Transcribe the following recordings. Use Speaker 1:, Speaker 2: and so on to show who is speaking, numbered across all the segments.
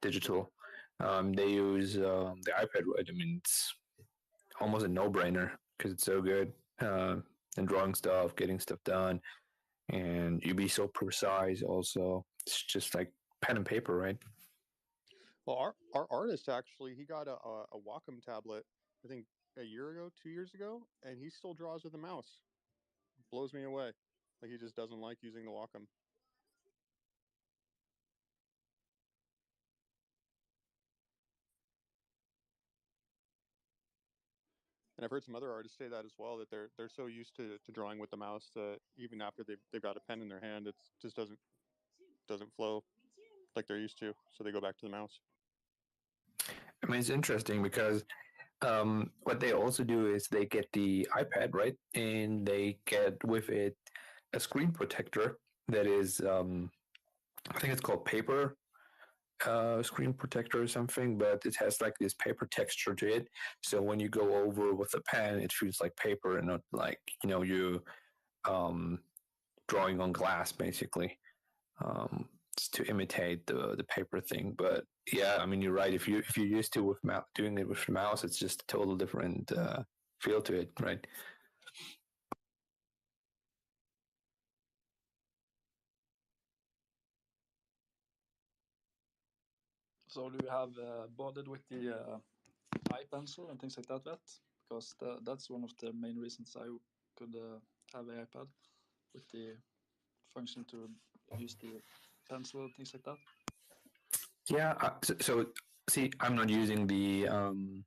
Speaker 1: digital. They use the iPad, right? I mean, it's almost a no-brainer because it's so good. And drawing stuff, getting stuff done, and you be so precise. Also, it's just like pen and paper, right?
Speaker 2: Well, our artist actually, he got a Wacom tablet, I think a year ago, 2 years ago, and he still draws with a mouse. Blows me away. Like he just doesn't like using the Wacom. And I've heard some other artists say that as well, that they're so used to drawing with the mouse that even after they've got a pen in their hand, it just doesn't flow like they're used to. So they go back to the mouse.
Speaker 1: I mean, it's interesting because what they also do is they get the iPad, right, and they get with it a screen protector that is, I think it's called paper screen protector or something, but it has like this paper texture to it. So when you go over with a pen, it feels like paper and not like you um, drawing on glass, basically. To imitate the paper thing. But yeah, I mean, you're right. If you're used to doing it with the mouse, it's just a total different feel to it, right?
Speaker 3: So do you have bothered with the iPencil and things like that yet? Because that's one of the main reasons I could have an iPad with the function to use the pencil and things like that.
Speaker 1: Yeah. So see, I'm not using the. I'm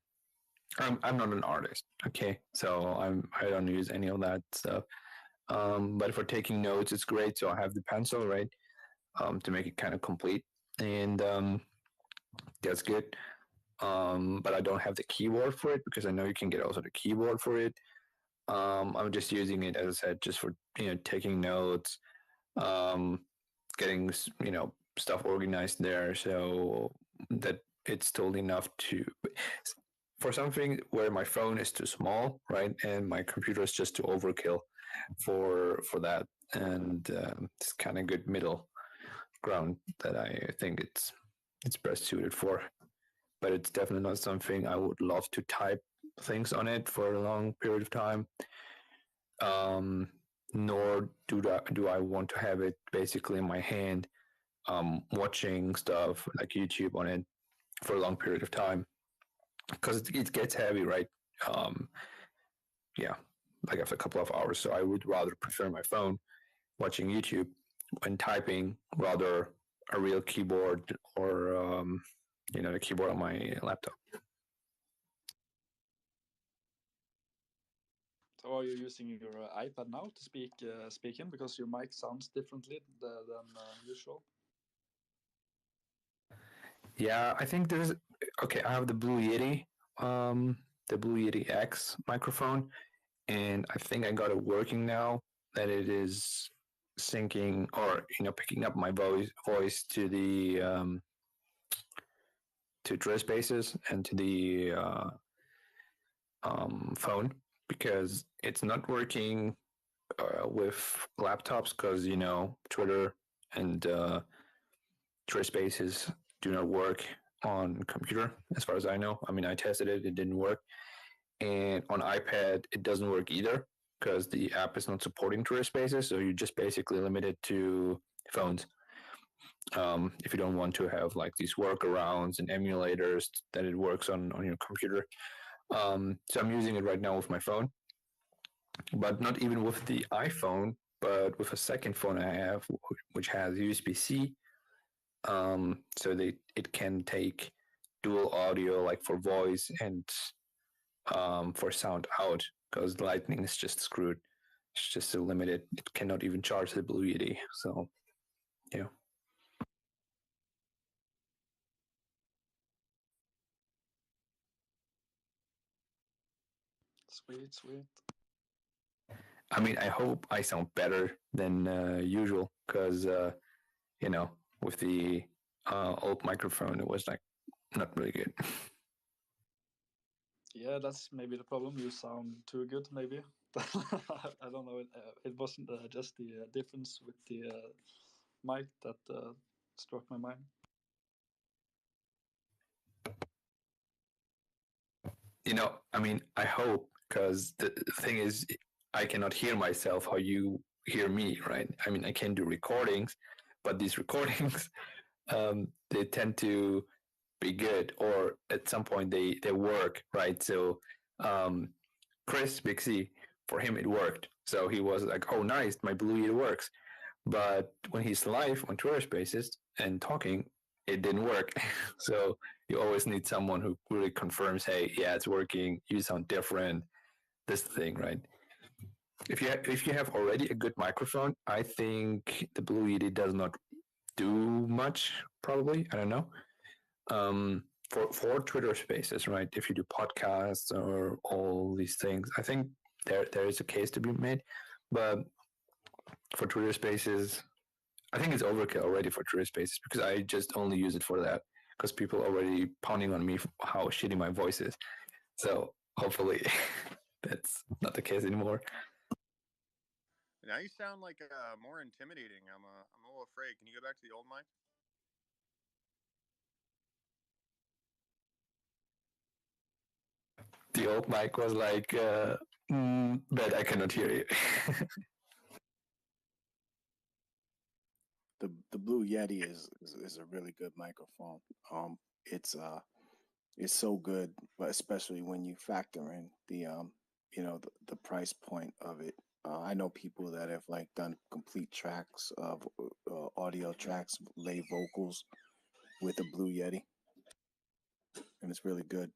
Speaker 1: not an artist. Okay, so I don't use any of that stuff. But for taking notes, it's great. So I have the pencil, right, to make it kind of complete, and that's good. But I don't have the keyboard for it because I know you can get also the keyboard for it. I'm just using it, as I said, just for taking notes, um, getting stuff organized there, so that it's still enough to for something where my phone is too small, right, and my computer is just too overkill for that, and it's kind of good middle ground that I think it's best suited for. But it's definitely not something I would love to type things on it for a long period of time. Um, Nor do I want to have it basically in my hand, watching stuff like YouTube on it for a long period of time because it gets heavy, right? Um, yeah, like after a couple of hours. So I would rather prefer my phone watching YouTube when typing, rather a real keyboard or the keyboard on my laptop.
Speaker 3: So are you using your iPad now to speak in because your mic sounds differently than usual?
Speaker 1: Yeah, I think there's okay. I have the Blue Yeti X microphone, and I think I got it working now. That it is syncing or picking up my voice to the to address bases and to the phone because it's not working with laptops because Twitter and Trace Spaces do not work on computer as far as I know. I mean, I tested it; it didn't work, and on iPad it doesn't work either because the app is not supporting Twitter Spaces. So you're just basically limited to phones. If you don't want to have like these workarounds and emulators that it works on your computer. So I'm using it right now with my phone, but not even with the iPhone, but with a second phone I have, which has USB-C. So it can take dual audio, like for voice and for sound out, because Lightning is just screwed. It's just so limited. It cannot even charge the Blue Yeti. So, yeah.
Speaker 3: Sweet, sweet.
Speaker 1: I mean, I hope I sound better than usual because, with the old microphone, it was like not really good.
Speaker 3: Yeah, that's maybe the problem. You sound too good, maybe. I don't know. It wasn't just the difference with the mic that struck my mind.
Speaker 1: I mean, I hope, because the thing is, I cannot hear myself how you hear me, right? I mean, I can do recordings, but these recordings, they tend to be good, or at some point they work, right? So, um, Chris Big C, for him it worked. So he was like, "Oh, nice, my Blue Yeti works." But when he's live on Twitter Spaces and talking, it didn't work. So you always need someone who really confirms, "Hey, yeah, it's working. You sound different." This thing, right? If you have already a good microphone, I think the Blue Yeti does not do much. Probably, I don't know. For Twitter Spaces, right? If you do podcasts or all these things, I think there is a case to be made. But for Twitter Spaces, I think it's overkill already for Twitter Spaces, because I just only use it for that, because people are already pounding on me how shitty my voice is. So hopefully that's not the case anymore.
Speaker 2: Now you sound like more intimidating. I'm a little afraid. Can you go back to the old mic?
Speaker 1: The old mic was like, but I cannot hear you.
Speaker 4: The Blue Yeti is a really good microphone. Um, it's it's so good, but especially when you factor in the price point of it. I know people that have like done complete tracks of audio tracks, lay vocals with a Blue Yeti, and it's really good.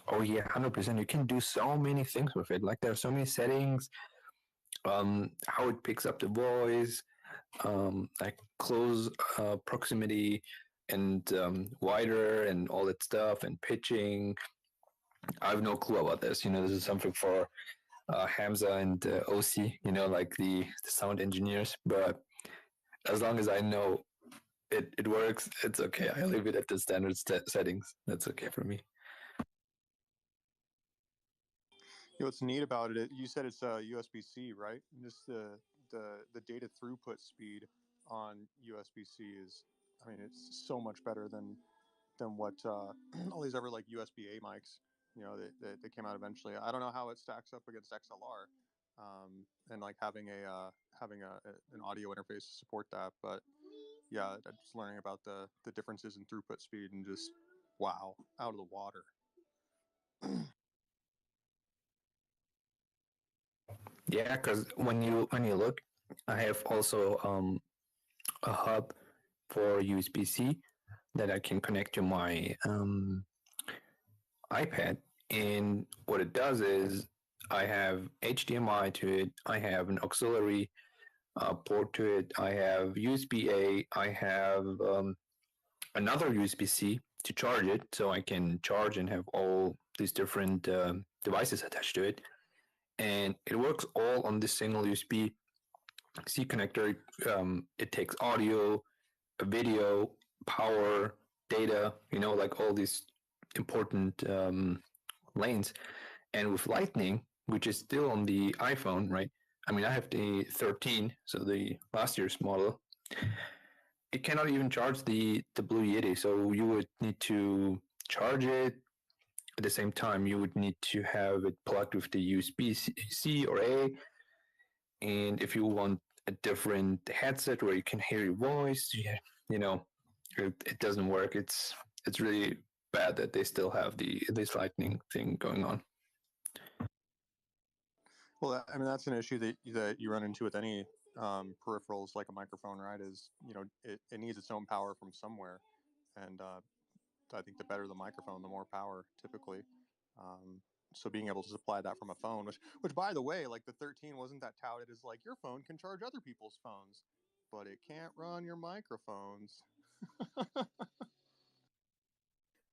Speaker 1: Oh yeah, 100%. You can do so many things with it. Like there are so many settings. How it picks up the voice, like close proximity, and wider, and all that stuff, and pitching. I have no clue about this. This is something for Hamza and OC. Like the sound engineers. But as long as I know it works, it's okay. I leave it at the standard settings. That's okay for me.
Speaker 2: What's neat about it? You said it's USB-C, right? Just the data throughput speed on USB-C is, I mean, it's so much better than what all these other like USB-A mics. They came out eventually. I don't know how it stacks up against XLR, and like having an audio interface to support that. But yeah, just learning about the differences in throughput speed and just wow, out of the water.
Speaker 1: Yeah, because when you look, I have also a hub for USB-C that I can connect to my iPad. And what it does is I have HDMI to it, I have an auxiliary port to it, I have USB-A, I have another USB-C to charge it, so I can charge and have all these different devices attached to it. And it works all on this single USB-C connector. It takes audio, video, power, data, like all these important lanes. And with Lightning, which is still on the iPhone, right? I mean, I have the 13, so the last year's model. It cannot even charge the Blue Yeti, so you would need to charge it. At the same time, you would need to have it plugged with the USB-C or A. And if you want a different headset where you can hear your voice, you know, it doesn't work. It's really bad that they still have this Lightning thing going on.
Speaker 2: Well, I mean that's an issue that you run into with any peripherals like a microphone, right? Is it needs its own power from somewhere, and I think the better the microphone, the more power typically. Um, so being able to supply that from a phone, which by the way, like the 13 wasn't that touted as like your phone can charge other people's phones, but it can't run your microphones.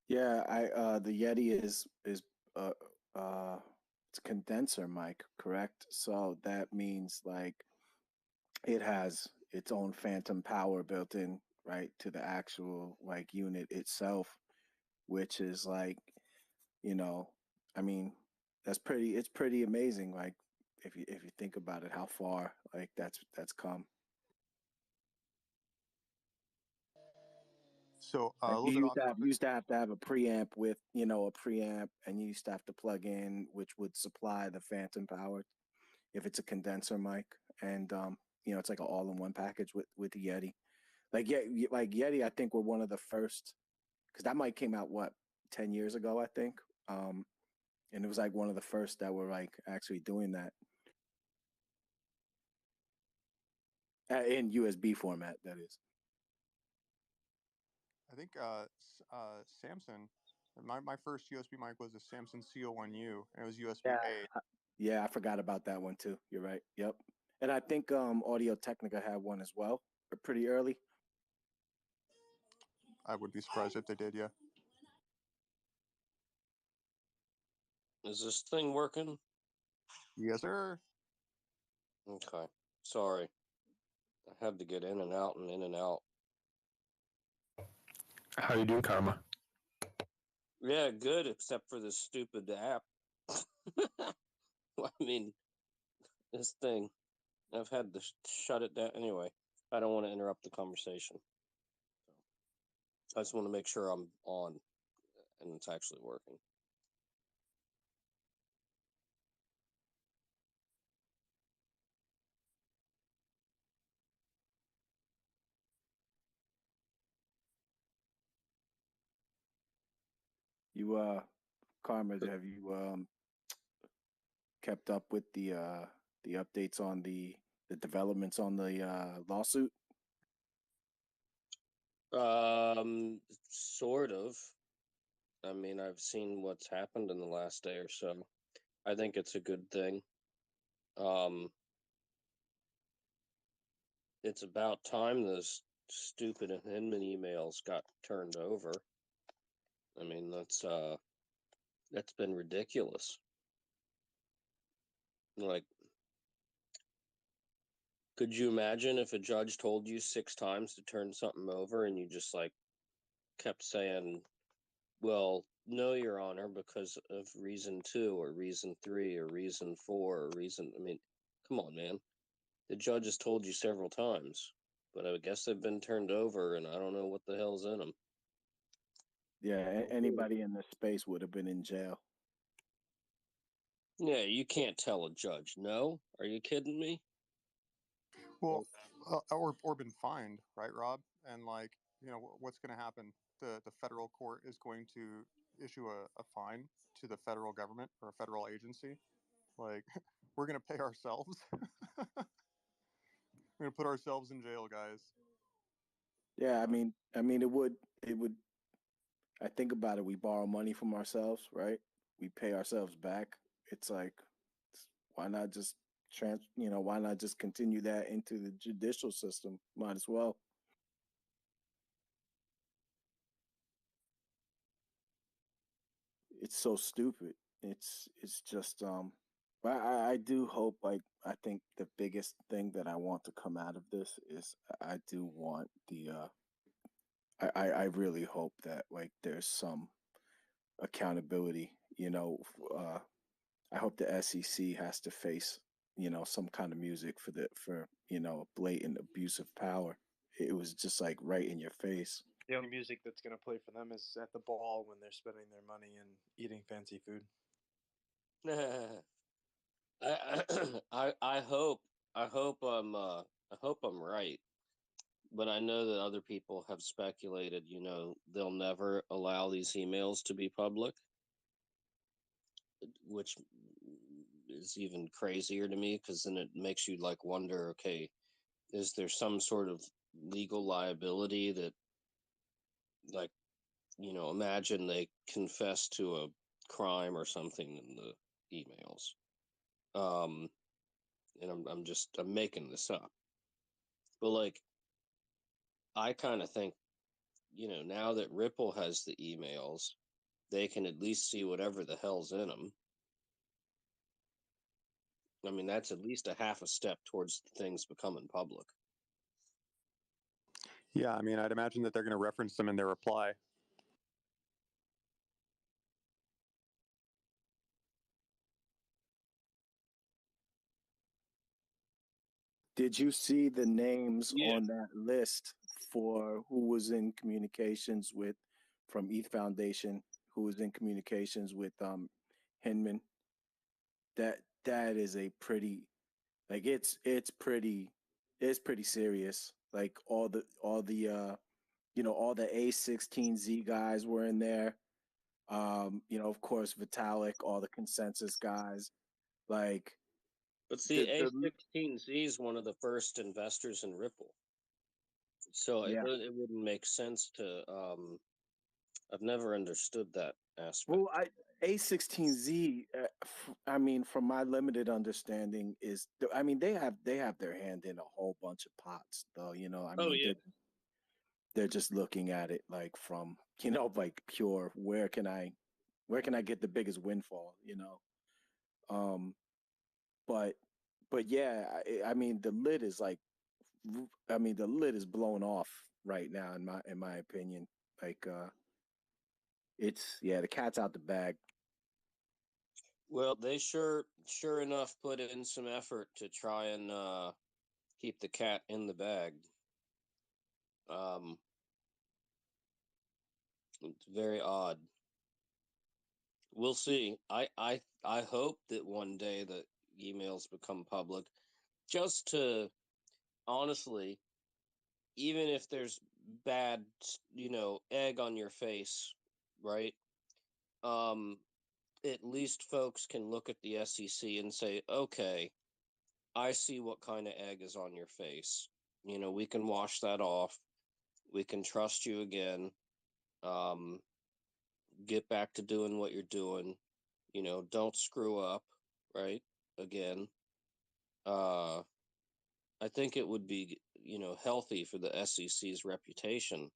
Speaker 4: Yeah, I the Yeti is uh uh it's a condenser mic, correct? So that means like it has its own phantom power built in, right, to the actual like unit itself, which is like, you know, I mean, it's pretty amazing, like if you think about it, how far like that's come.
Speaker 2: So a
Speaker 4: Like
Speaker 2: little bit off
Speaker 4: you
Speaker 2: topic.
Speaker 4: used to have a preamp with, a preamp, and you used to have to plug in, which would supply the phantom power if it's a condenser mic, and it's like an all-in-one package with the Yeti. Like like Yeti, I think were one of the first, because that mic came out what 10 years ago, I think, and it was like one of the first that were like actually doing that in USB format. That is.
Speaker 2: I think Samson. My first USB mic was a Samson CO1U, and it was USB
Speaker 4: Yeah,
Speaker 2: A.
Speaker 4: yeah, I forgot about that one too. You're right. Yep. And I think Audio Technica had one as well, pretty early.
Speaker 2: I would be surprised if they did. Yeah.
Speaker 5: Is this thing working?
Speaker 2: Yes, sir.
Speaker 5: Okay. Sorry. I had to get in and out and in and out.
Speaker 1: How you doing, Karma?
Speaker 5: Yeah, good, except for this stupid app. I mean, this thing. I've had to shut it down. Anyway, I don't want to interrupt the conversation. I just want to make sure I'm on and it's actually working.
Speaker 4: You Karma, have you kept up with the updates on the developments on the lawsuit?
Speaker 5: Sort of. I mean, I've seen what's happened in the last day or so. I think it's a good thing. It's about time those stupid Hinman emails got turned over. I mean, that's been ridiculous. Like, could you imagine if a judge told you 6 times to turn something over and you just like kept saying, well, no, Your Honor, because of reason 2 or reason 3 or reason 4 or reason, I mean, come on, man. The judge has told you several times, but I guess they've been turned over and I don't know what the hell's in them.
Speaker 4: Yeah, anybody in this space would have been in jail.
Speaker 5: Yeah, you can't tell a judge no. Are you kidding me?
Speaker 2: Well, or been fined, right, Rob? And like, what's going to happen? The federal court is going to issue a fine to the federal government or a federal agency. Like, we're going to pay ourselves. We're going to put ourselves in jail, guys.
Speaker 4: Yeah, it would. I think about it. We borrow money from ourselves, right? We pay ourselves back. It's like, why not just why not just continue that into the judicial system? Might as well. It's so stupid. It's just I do hope, like, I think the biggest thing that I want to come out of this is I do want the I really hope that like there's some accountability. I hope the SEC has to face some kind of music for blatant abuse of power. It was just like right in your face.
Speaker 6: The only music that's going to play for them is at the ball when they're spending their money and eating fancy food.
Speaker 5: I hope I'm right, but I know that other people have speculated, they'll never allow these emails to be public, which is even crazier to me because then it makes you like wonder, okay, is there some sort of legal liability that, like, imagine they confess to a crime or something in the emails. And I'm making this up. But like, I kind of think, now that Ripple has the emails, they can at least see whatever the hell's in them. I mean, that's at least a half a step towards things becoming public.
Speaker 2: Yeah, I mean, I'd imagine that they're going to reference them in their reply.
Speaker 4: Did you see the names
Speaker 5: Yeah.
Speaker 4: on that list for who was in communications with from ETH Foundation, who was in communications with Hinman. That is a pretty like it's pretty serious. Like all the A16Z guys were in there. Of course Vitalik, all the consensus guys. Like
Speaker 5: But see, A16Z is one of the first investors in Ripple, so
Speaker 4: yeah.
Speaker 5: it wouldn't make sense to. I've never understood that aspect.
Speaker 4: Well, A16Z. I mean, from my limited understanding, I mean they have their hand in a whole bunch of pots, though. I
Speaker 5: Oh
Speaker 4: mean
Speaker 5: yeah.
Speaker 4: they're just looking at it like from like pure where can I get the biggest windfall, um but yeah, I mean the lid is like the lid is blown off right now in my opinion. Like it's the cat's out the bag.
Speaker 5: Well, they sure enough put in some effort to try and keep the cat in the bag. It's very odd. We'll see. I hope that one day the emails become public, just to honestly, even if there's bad, egg on your face, right? Um, at least folks can look at the SEC and say, okay, I see what kind of egg is on your face. We can wash that off. We can trust you again. Um, get back to doing what you're doing. Don't screw up, right? Again. Uh, I think it would be, healthy for the SEC's reputation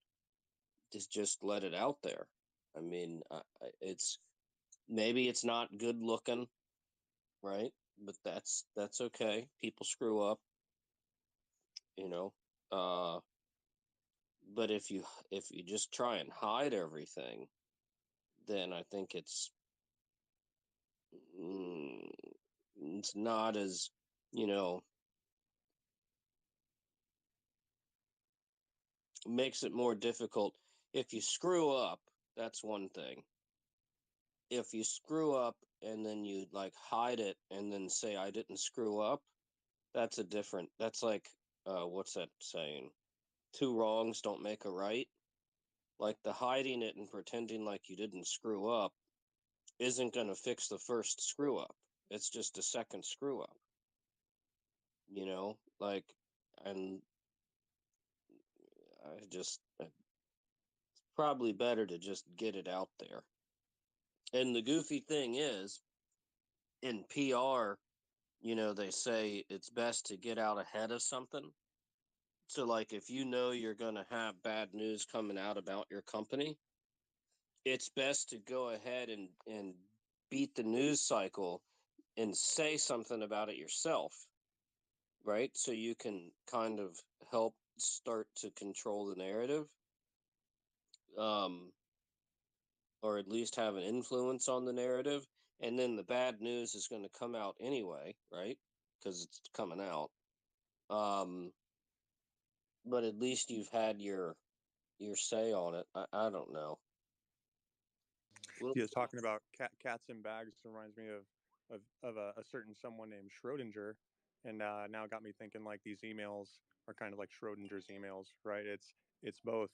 Speaker 5: to just let it out there. I mean, it's maybe it's not good looking, right? But that's okay. People screw up, you know. Uh, but if you just try and hide everything, then I think mm, it's not as you know makes it more difficult. If you screw up, that's one thing. If you screw up and then you like hide it and then say I didn't screw up, that's like what's that saying? Two wrongs don't make a right. Like the hiding it and pretending like you didn't screw up isn't going to fix the first screw up. It's just a second screw up. Like, and it's probably better to just get it out there. And the goofy thing is, in PR, they say it's best to get out ahead of something. So, like, if you're going to have bad news coming out about your company, it's best to go ahead and beat the news cycle and say something about it yourself, right? So you can kind of help start to control the narrative, um, or at least have an influence on the narrative. And then the bad news is going to come out anyway, right? Because it's coming out. But at least you've had your say on it. I don't know.
Speaker 2: Yeah, talking about cats in bags reminds me of a certain someone named Schrodinger, and now got me thinking like these emails are kind of like Schrodinger's emails, right? It's both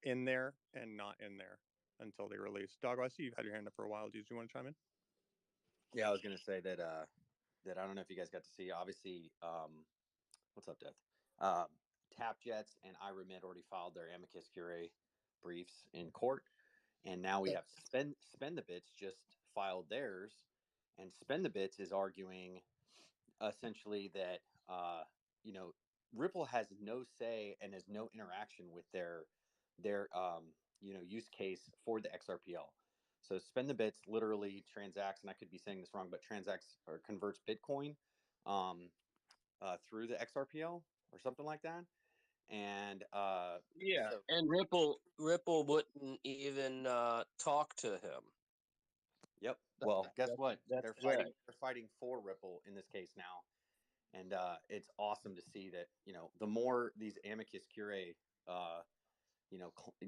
Speaker 2: in there and not in there until they release. Doggo, I see you've had your hand up for a while. Do you want to chime in?
Speaker 7: Yeah, I was gonna say that that I don't know if you guys got to see. Obviously, what's up, Death? Um, Tap Jets and iRemit already filed their amicus curiae briefs in court, and now we have Spend the Bits just filed theirs, and Spend the Bits is arguing essentially that you know Ripple has no say and has no interaction with their use case for the XRPL. So Spend the Bits literally transacts, and I could be saying this wrong, but transacts or converts Bitcoin um, through the XRPL or something like that. And
Speaker 5: Yeah,
Speaker 7: so,
Speaker 5: and Ripple wouldn't even talk to him.
Speaker 7: yep. Well, guess what?
Speaker 5: That's
Speaker 7: They're fighting.
Speaker 5: right.
Speaker 7: They're fighting for Ripple in this case now, and it's awesome to see that the more these amicus curiae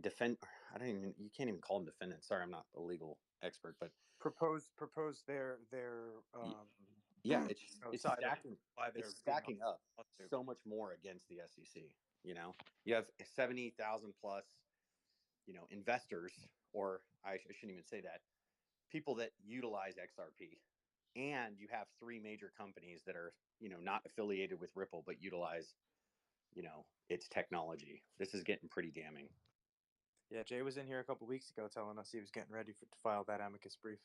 Speaker 7: defend. I don't even. You can't even call them defendants. Sorry, I'm not a legal expert, but
Speaker 6: propose their
Speaker 7: yeah, it's
Speaker 6: side of
Speaker 7: stacking.
Speaker 6: why they're
Speaker 7: It's stacking up
Speaker 6: lawsuit.
Speaker 7: so much more against the SEC. You have 70,000 plus, investors, or I shouldn't even say that, people that utilize XRP, and you have three major companies that are not affiliated with Ripple but utilize its technology. This is getting pretty damning.
Speaker 6: Yeah, Jay was in here a couple weeks ago telling us he was getting ready to file that amicus brief.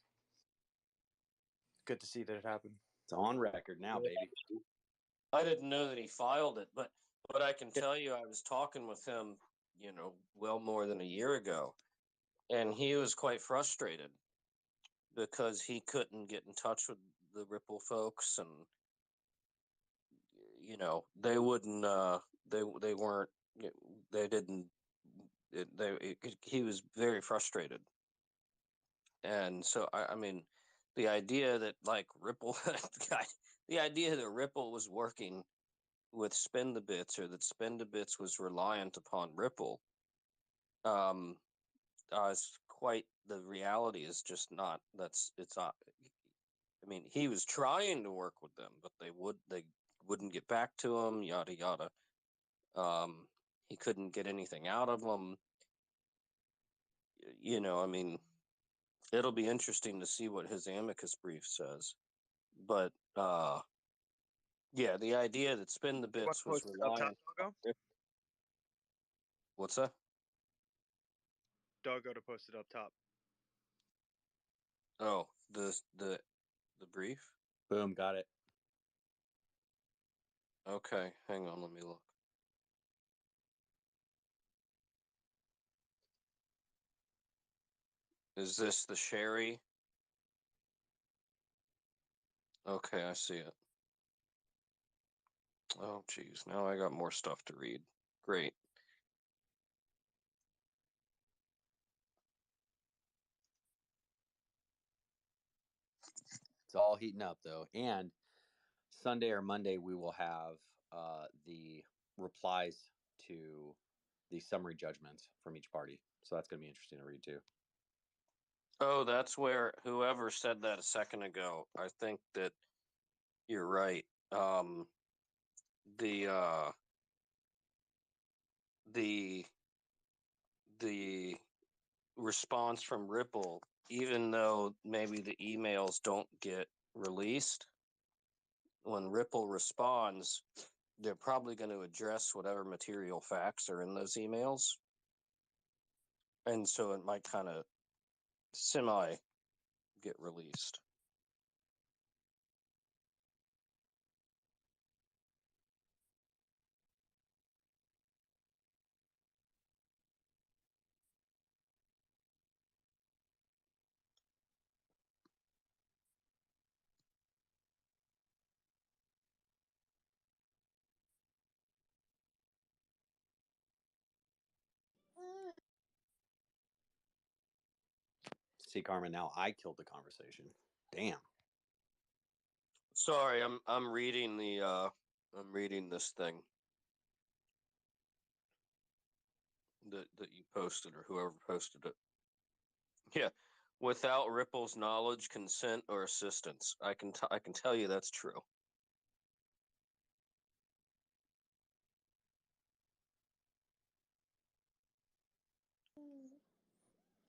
Speaker 6: Good to see that it happened.
Speaker 7: It's on record now, baby.
Speaker 5: I didn't know that he filed it, but I can tell you, I was talking with him, well more than a year ago, and he was quite frustrated because he couldn't get in touch with the Ripple folks, and they wouldn't, they weren't, they didn't, he was very frustrated, and so I mean, the idea that like Ripple, the idea that Ripple was working with Spend the Bits, or that Spend the Bits was reliant upon Ripple, is quite, the reality is just not, it's not. I mean, he was trying to work with them, but they wouldn't get back to him, yada yada. He couldn't get anything out of them. I mean, it'll be interesting to see what his amicus brief says. But yeah, the idea that Spend the Bits was reliant on Ripple. What's that?
Speaker 6: Doggo to post it up top.
Speaker 5: Oh, the brief?
Speaker 7: Boom, got it.
Speaker 5: Okay, hang on, let me look. Is this the Sherry? Okay, I see it. Oh, geez, now I got more stuff to read. Great.
Speaker 7: It's all heating up, though. And Sunday or Monday, we will have the replies to the summary judgments from each party. So that's going to be interesting to read, too.
Speaker 5: Oh, that's where whoever said that a second ago, I think that you're right. The the response from Ripple, even though maybe the emails don't get released, when Ripple responds, they're probably going to address whatever material facts are in those emails. And so it might kind of semi get released.
Speaker 7: See, Carmen, now I killed the conversation. Damn.
Speaker 5: Sorry, I'm reading I'm reading this thing that you posted, or whoever posted it. Yeah, without Ripple's knowledge, consent, or assistance. I can tell you that's true.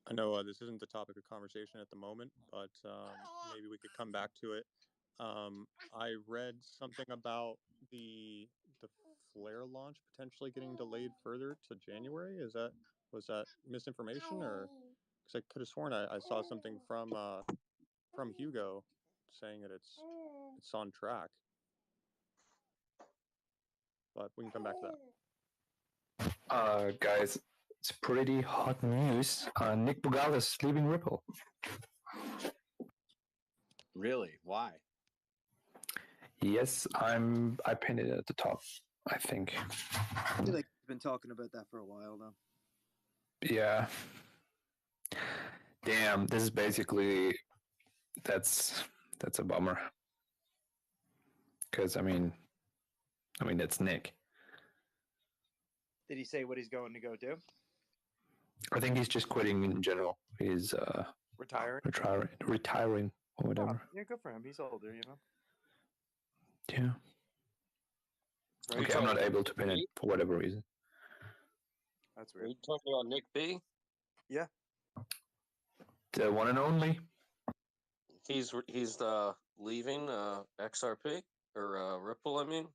Speaker 2: I know this isn't the topic of conversation at the moment, but maybe we could come back to it. I read something about the Flare launch potentially getting delayed further to January. Was that misinformation, or because I could have sworn I saw something from Hugo saying that it's on track, but we can come back to that.
Speaker 1: Guys, it's pretty hot news. Nick Bugal is leaving Ripple.
Speaker 7: Really? Why?
Speaker 1: Yes, I pinned it at the top, I think.
Speaker 8: I feel like he's been talking about that for a while now.
Speaker 1: Yeah. Damn, this is basically that's a bummer. Because I mean that's Nick.
Speaker 6: Did he say what he's going to go do?
Speaker 1: I think he's just quitting in general. He's
Speaker 6: Retiring?
Speaker 1: retiring or
Speaker 6: Oh,
Speaker 1: whatever.
Speaker 6: yeah, good for him. He's older, you know.
Speaker 1: Yeah.
Speaker 5: Are you
Speaker 1: Okay, I'm not
Speaker 5: talking
Speaker 1: able to pin it
Speaker 5: B?
Speaker 1: for whatever reason.
Speaker 6: That's
Speaker 5: Are
Speaker 6: weird.
Speaker 5: you talking about Nick B?
Speaker 6: Yeah.
Speaker 1: The one and only.
Speaker 5: He's leaving XRP or Ripple, I mean.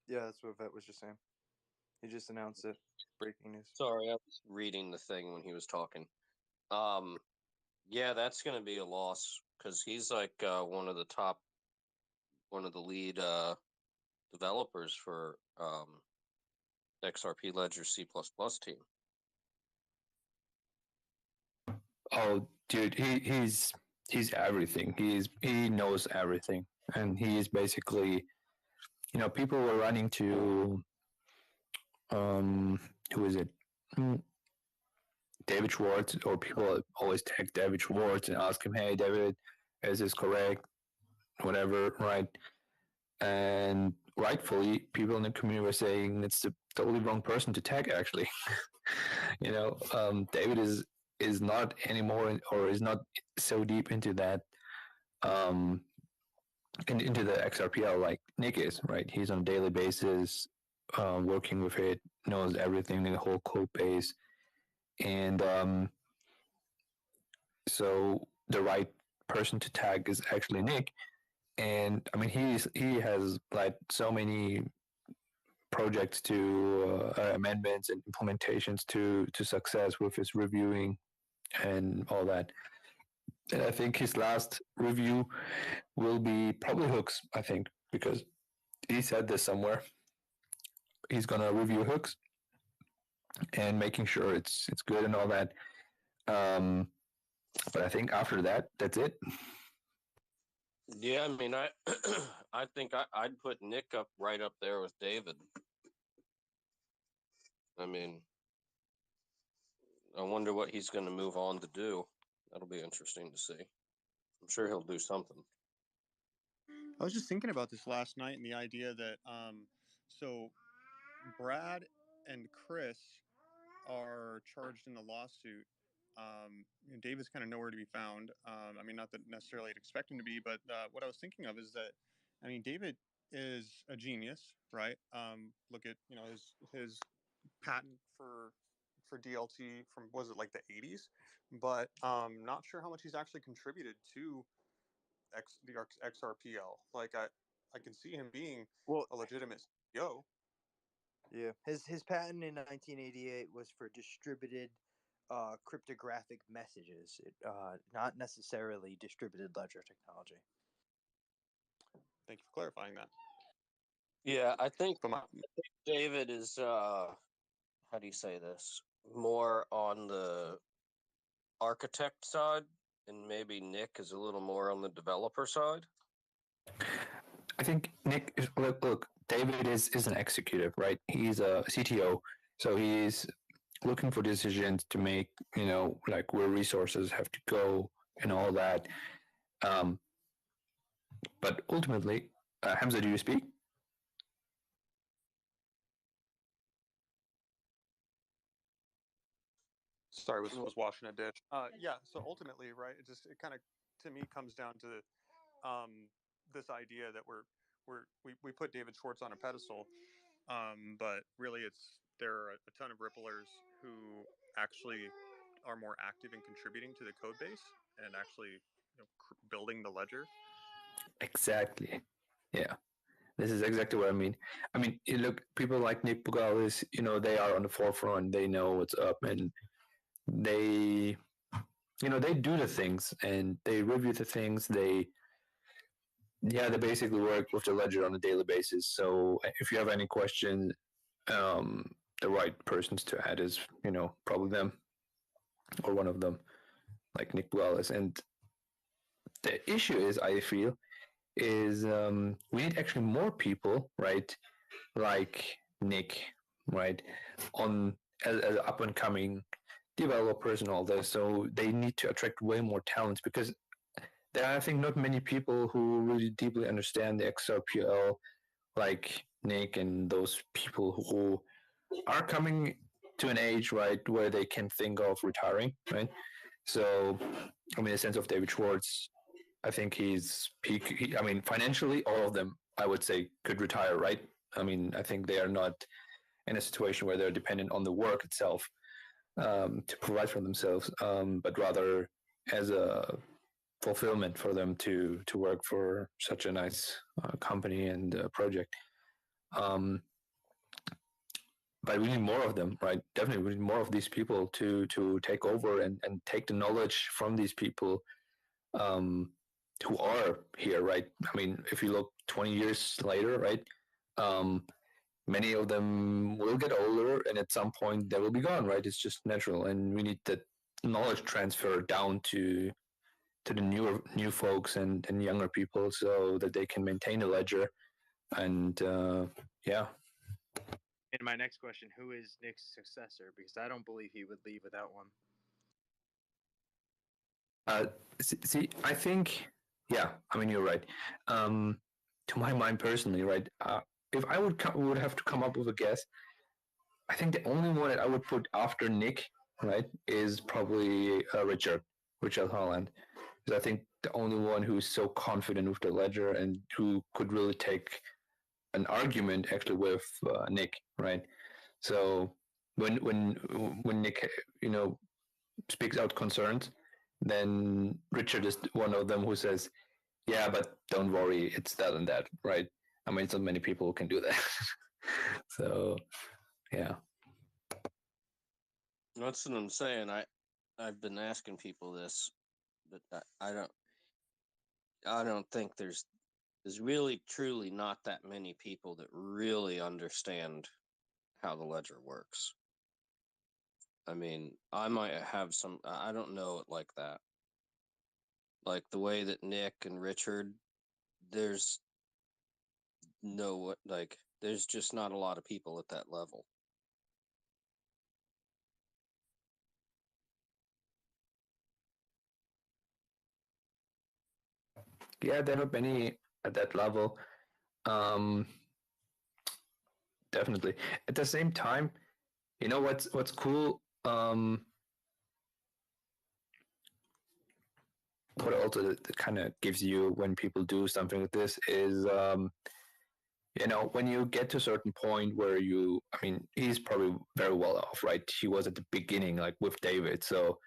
Speaker 6: Yeah, that's what Vet was just saying. He just announced it. Breaking news.
Speaker 5: Sorry, I was reading the thing when he was talking. Yeah, that's going to be a loss because he's like one of the lead developers for XRP Ledger C++ team.
Speaker 1: Oh, dude, he's everything. He knows everything, and he is basically, people were running to, who is it? David Schwartz, or people always tag David Schwartz and ask him, "Hey, David, is this correct?" Whatever, right? And rightfully, people in the community were saying it's the totally wrong person to tag. Actually, David is not anymore, or is not so deep into that, into the XRPL like Nick is, right? He's on a daily basis, working with it, knows everything in the whole code base, and so the right person to tag is actually Nick. And I mean, he has like so many projects to amendments and implementations to success with his reviewing and all that. And I think his last review will be probably hooks, I think, because he said this somewhere. He's gonna review hooks and making sure it's good and all that. But I think after that, that's it.
Speaker 5: Yeah, I mean, I I think I'd put Nick right up there with David. I mean, I wonder what he's going to move on to do. That'll be interesting to see. I'm sure he'll do something.
Speaker 2: I was just thinking about this last night and the idea that so Brad and Chris are charged in the lawsuit. David's kind of nowhere to be found. I mean, not that necessarily I'd expect him to be, but what I was thinking of is that, I mean, David is a genius, right? Look at his patent for DLT from, was it like the 80s? But not sure how much he's actually contributed to the XRPL. Like I can see him being
Speaker 6: Well,
Speaker 2: a legitimate CEO.
Speaker 6: yeah. His patent in 1988 was for distributed cryptographic messages, not necessarily distributed ledger technology.
Speaker 2: Thank you for clarifying that.
Speaker 5: Yeah, I think
Speaker 2: But
Speaker 5: David is how do you say this? More on the architect side, and maybe Nick is a little more on the developer side.
Speaker 1: I think Nick is, look, David is an executive, right? He's a CTO, so he's looking for decisions to make, like where resources have to go and all that. But ultimately, Hamza, do you speak?
Speaker 2: sorry, was washing a dish. Yeah. So ultimately, right, it kind of to me comes down to this idea that we put David Schwartz on a pedestal, but really there are a ton of Ripplers who actually are more active in contributing to the code base and actually building the ledger.
Speaker 1: Exactly. Yeah. This is exactly what I mean. I mean, look, people like Nick Bugales, they are on the forefront. They know what's up, and they, they do the things and they review the things. They basically work with the ledger on a daily basis. So if you have any question, the right persons to add is, probably them or one of them, like Nick Bugales. And the issue is, I feel, is we need actually more people, right, like Nick, right, on as up and coming developers and all this. So they need to attract way more talents, because there are, I think, not many people who really deeply understand the XRPL, like Nick and those people who are coming to an age, right, where they can think of retiring, right? So, I mean, in the sense of David Schwartz, I think he's peak. I mean, financially, all of them, I would say, could retire, right? I mean, I think they are not in a situation where they're dependent on the work itself to provide for themselves, but rather as a fulfillment for them to work for such a nice company and project. Um, but we need more of them, right? Definitely, we need more of these people to take over and take the knowledge from these people um, who are here, right? I mean, if you look 20 years later, right? Um, Many of them will get older, and at some point they will be gone, right? It's just natural, and we need the knowledge transfer down to the new folks and younger people so that they can maintain a ledger and yeah.
Speaker 6: And my next question: who is Nick's successor? Because I don't believe he would leave without one.
Speaker 1: uh see, I think, yeah, I mean, you're right. To my mind personally, right, if I would have to come up with a guess, I think the only one that I would put after Nick, right, is probably Richard Holland, because I think the only one who's so confident with the ledger and who could really take an argument actually with Nick, right? So when Nick, speaks out concerns, then Richard is one of them who says, "Yeah, but don't worry, it's that and that," right? I mean, so many people can do that. So yeah.
Speaker 5: That's what I'm saying. I've been asking people this, but I don't think there's really truly not that many people that really understand how the ledger works. I mean, I might have some. I don't know it like that. Like the way that Nick and Richard, there's no like, there's just not a lot of people at that level.
Speaker 1: Yeah, there are many at that level. Um, Definitely. At the same time, you know what's cool? What also kind of gives you when people do something like this is, when you get to a certain point where I mean, he's probably very well off, right? He was at the beginning, like with David. So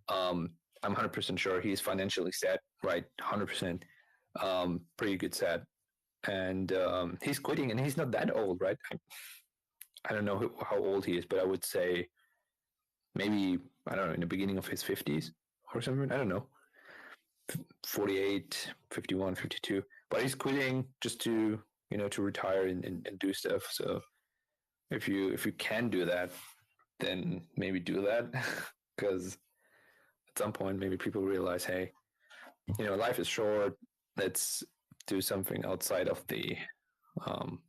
Speaker 1: I'm 100% sure he's financially set, right? 100%. Pretty good set. And he's quitting, and he's not that old, right? I don't know how old he is, but I would say maybe, I don't know, in the beginning of his 50s or something. I don't know. 48, 51, 52. But he's quitting just to retire and do stuff. So if you can do that, then maybe do that. Because at some point maybe people realize, hey, life is short. Let's do something outside of the um,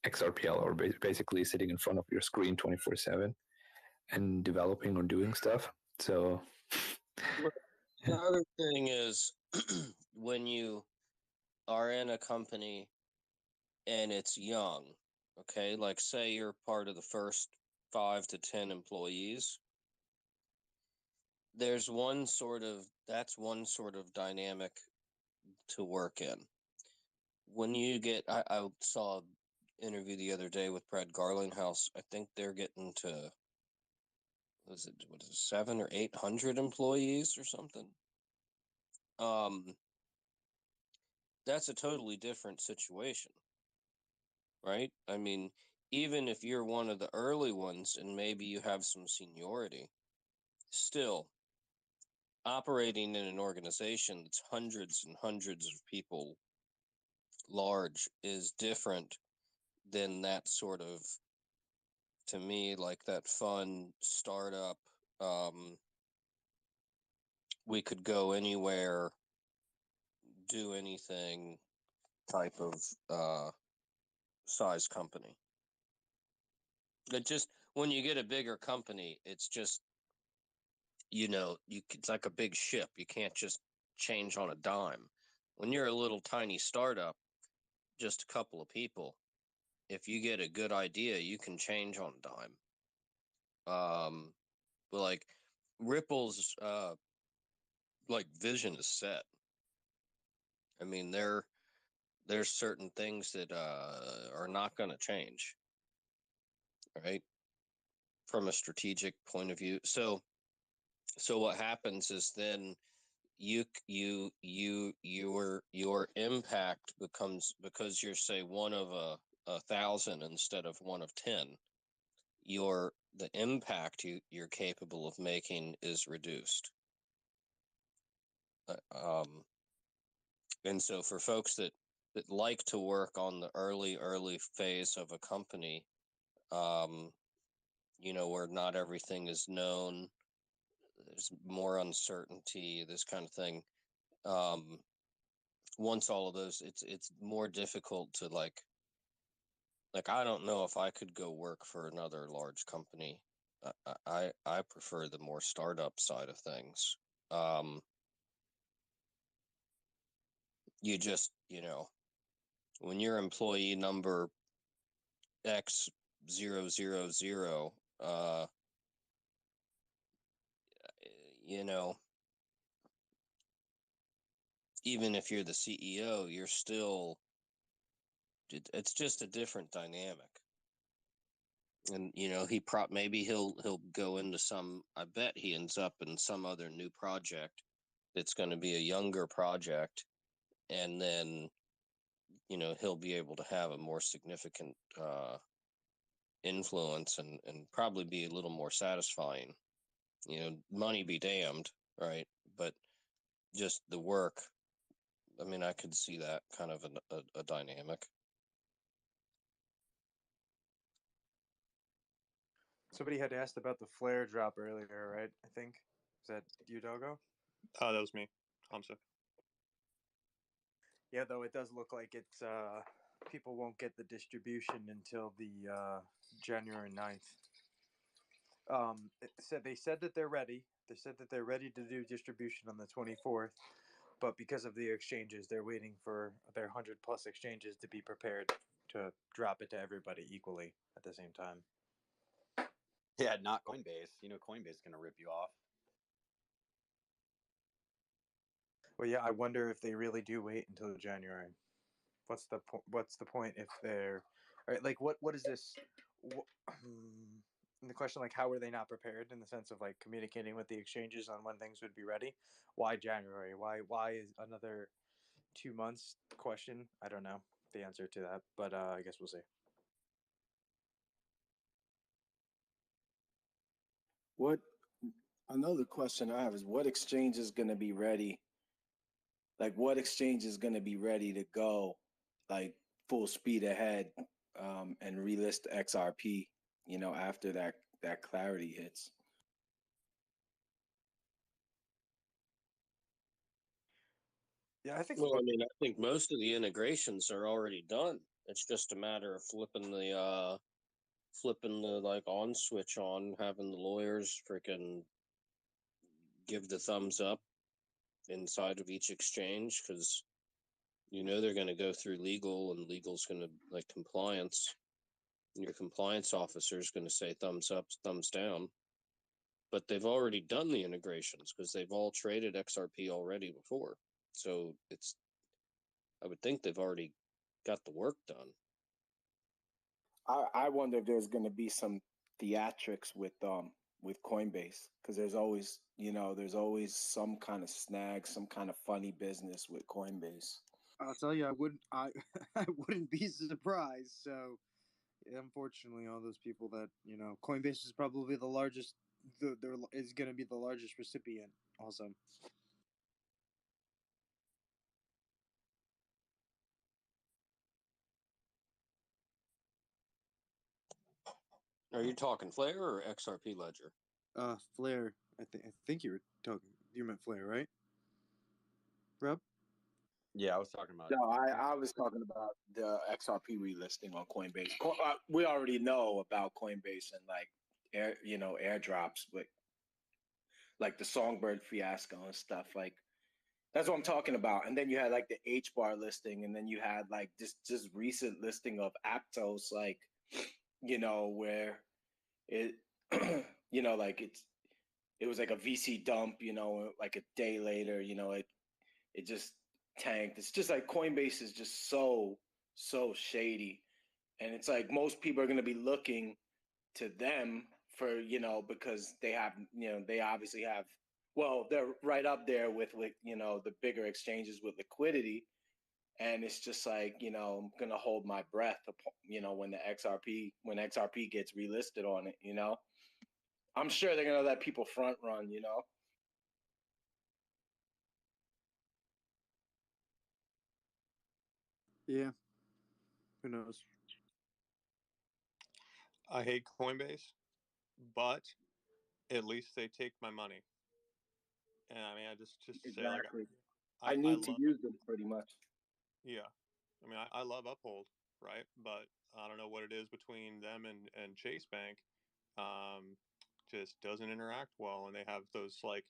Speaker 1: XRPL, or basically sitting in front of your screen 24/7 and developing or doing stuff. So
Speaker 5: The other thing is when you are in a company and it's young, okay, like say you're part of the first 5 to 10 employees, that's one sort of dynamic to work in. When you get, I saw an interview the other day with Brad Garlinghouse. I think they're getting to, what is it, 700 or 800 employees or something. That's a totally different situation, right? I mean, even if you're one of the early ones and maybe you have some seniority, still operating in an organization that's hundreds and hundreds of people large is different than that sort of, to me, like that fun startup. We could go anywhere, do anything type of size company. It just, when you get a bigger company, it's just, it's like a big ship. You can't just change on a dime. When you're a little tiny startup, just a couple of people, if you get a good idea, you can change on a dime. But like Ripple's like vision is set. I mean, there's certain things that are not going to change, right? From a strategic point of view. So what happens is then your impact becomes, because you're, say, one of a thousand instead of one of 10, the impact you're capable of making is reduced. And so for folks that like to work on the early phase of a company, where not everything is known, there's more uncertainty, this kind of thing. Once all of those, it's more difficult to like I don't know if I could go work for another large company. I prefer the more startup side of things. You just, when you're employee number X 000, you know, even if you're the CEO, you're still, it's just a different dynamic. And maybe he'll go into some, I bet he ends up in some other new project that's going to be a younger project, and then he'll be able to have a more significant influence and probably be a little more satisfying. Money be damned, right? But just the work, I mean, I could see that kind of a dynamic.
Speaker 6: Somebody had asked about the flare drop earlier, right? I think. Is that you, Dogo?
Speaker 2: That was me, Hamza.
Speaker 6: Yeah, though it does look like it's people won't get the distribution until the January 9th. They said that they're ready. They said that they're ready to do distribution on the 24th, but because of the exchanges, they're waiting for their 100+ exchanges to be prepared to drop it to everybody equally at the same time.
Speaker 7: Yeah, not Coinbase. Coinbase is going to rip you off.
Speaker 6: Well, yeah, I wonder if they really do wait until January. What's the point if they're right? Like, what is this? And the question, like, how are they not prepared in the sense of like communicating with the exchanges on when things would be ready? Why January? Why is another 2 months? Question. I don't know the answer to that, but I guess we'll see.
Speaker 4: What another question I have is what exchange is going to be ready? Like, what exchange is going to be ready to go, like full speed ahead, and relist XRP? After that clarity hits.
Speaker 6: Yeah, I think.
Speaker 5: Well, I mean, I think most of the integrations are already done. It's just a matter of flipping the like on switch on, having the lawyers freaking give the thumbs up inside of each exchange, because they're going to go through legal, and legal's going to, like, compliance, and your compliance officer is going to say thumbs up, thumbs down. But they've already done the integrations because they've all traded XRP already before. So I would think they've already got the work done.
Speaker 4: I wonder if there's going to be some theatrics with Coinbase, because there's always some kind of snag, some kind of funny business with Coinbase.
Speaker 8: I'll tell you, I wouldn't be surprised. So, unfortunately, all those people that Coinbase is probably the largest. There is going to be the largest recipient also.
Speaker 5: Are you talking Flare or XRP Ledger?
Speaker 8: Flare. I think you were talking. You meant Flare, right? Rob?
Speaker 7: Yeah, I was talking about.
Speaker 4: No, I was talking about the XRP relisting on Coinbase. We already know about Coinbase and like airdrops, but like the Songbird fiasco and stuff. Like, That's what I'm talking about. And then you had like the H bar listing, and then you had like this just recent listing of Aptos, like, where it, like it was like a VC dump, like a day later, it just tanked. It's just like Coinbase is just so shady. And it's like most people are going to be looking to them for, because they have, they obviously have, well, they're right up there with the bigger exchanges with liquidity. And it's just like, I'm going to hold my breath, when XRP gets relisted on it. I'm sure they're going to let people front run.
Speaker 8: Yeah. Who knows?
Speaker 2: I hate Coinbase, but at least they take my money. And I mean, I just say like
Speaker 4: Exactly.
Speaker 2: I
Speaker 4: I
Speaker 2: I
Speaker 4: need to
Speaker 2: love
Speaker 4: use them pretty much.
Speaker 2: yeah. I mean, I love Uphold, right? But I don't know what it is between them and Chase Bank. Just doesn't interact well, and they have those like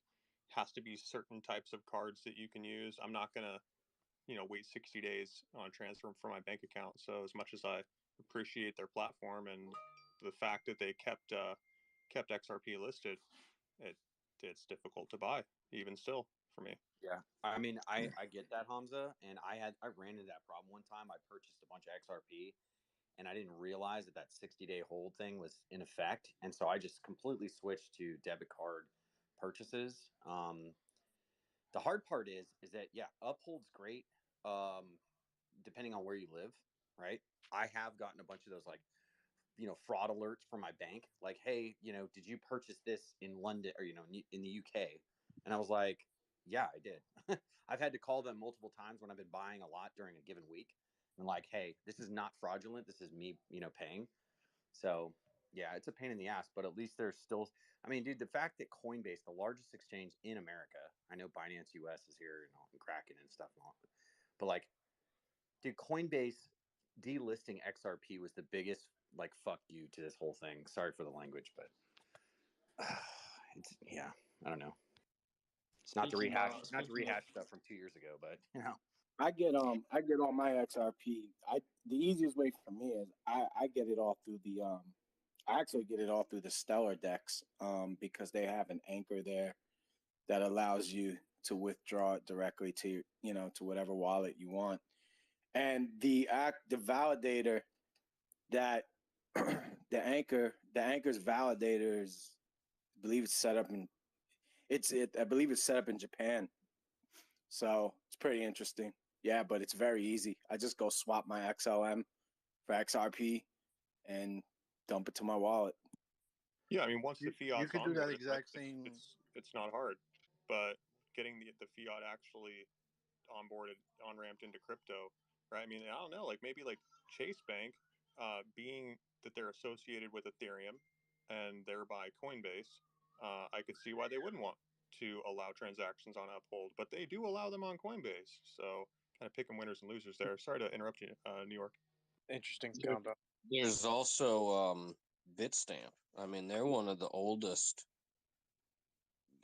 Speaker 2: has to be certain types of cards that you can use. I'm not gonna wait 60 days on transfer from my bank account. So as much as I appreciate their platform and the fact that they kept XRP listed, it it's difficult to buy even still for me.
Speaker 7: Yeah, I mean, I get that, Hamza, and I ran into that problem one time. I purchased a bunch of XRP, and I didn't realize that 60-day hold thing was in effect, and so I just completely switched to debit card purchases. The hard part is that yeah, Uphold's great, um, depending on where you live, right? I have gotten a bunch of those like fraud alerts from my bank, like, hey, did you purchase this in London or in the UK? And I was like, yeah, I did. I've had to call them multiple times when I've been buying a lot during a given week, and like, hey, this is not fraudulent. This is me, paying. So yeah, it's a pain in the ass, but at least there's still. I mean, dude, the fact that Coinbase, the largest exchange in America, I know Binance US is here, and Kraken and stuff, and all, but like, dude, Coinbase delisting XRP was the biggest like fuck you to this whole thing. Sorry for the language, but it's yeah, I don't know. It's not to
Speaker 3: Speaking of
Speaker 7: rehash stuff from 2 years ago, but
Speaker 4: I get all my XRP. The easiest way for me is I get it all through the I actually get it all through the Stellar Dex because they have an anchor there that allows you to withdraw it directly to to whatever wallet you want. And the validator that the anchor's validator is, I believe it's set up in I believe it's set up in Japan. So it's pretty interesting. Yeah, but it's very easy. I just go swap my XLM for XRP and dump it to my wallet.
Speaker 2: Yeah, I mean, once the
Speaker 8: You
Speaker 2: fiat's
Speaker 8: could do that
Speaker 2: onboarded, like
Speaker 8: exact same.
Speaker 2: it's not hard, but getting the fiat actually onboarded, on ramped into crypto, right? I mean, I don't know, like maybe like Chase Bank, being that they're associated with Ethereum and thereby Coinbase, I could see why they wouldn't want to allow transactions on Uphold, but they do allow them on Coinbase. So kind of picking winners and losers there. Sorry to interrupt you, New York.
Speaker 6: Interesting
Speaker 5: There,
Speaker 6: combo.
Speaker 5: there's also Bitstamp. I mean, they're one of the oldest.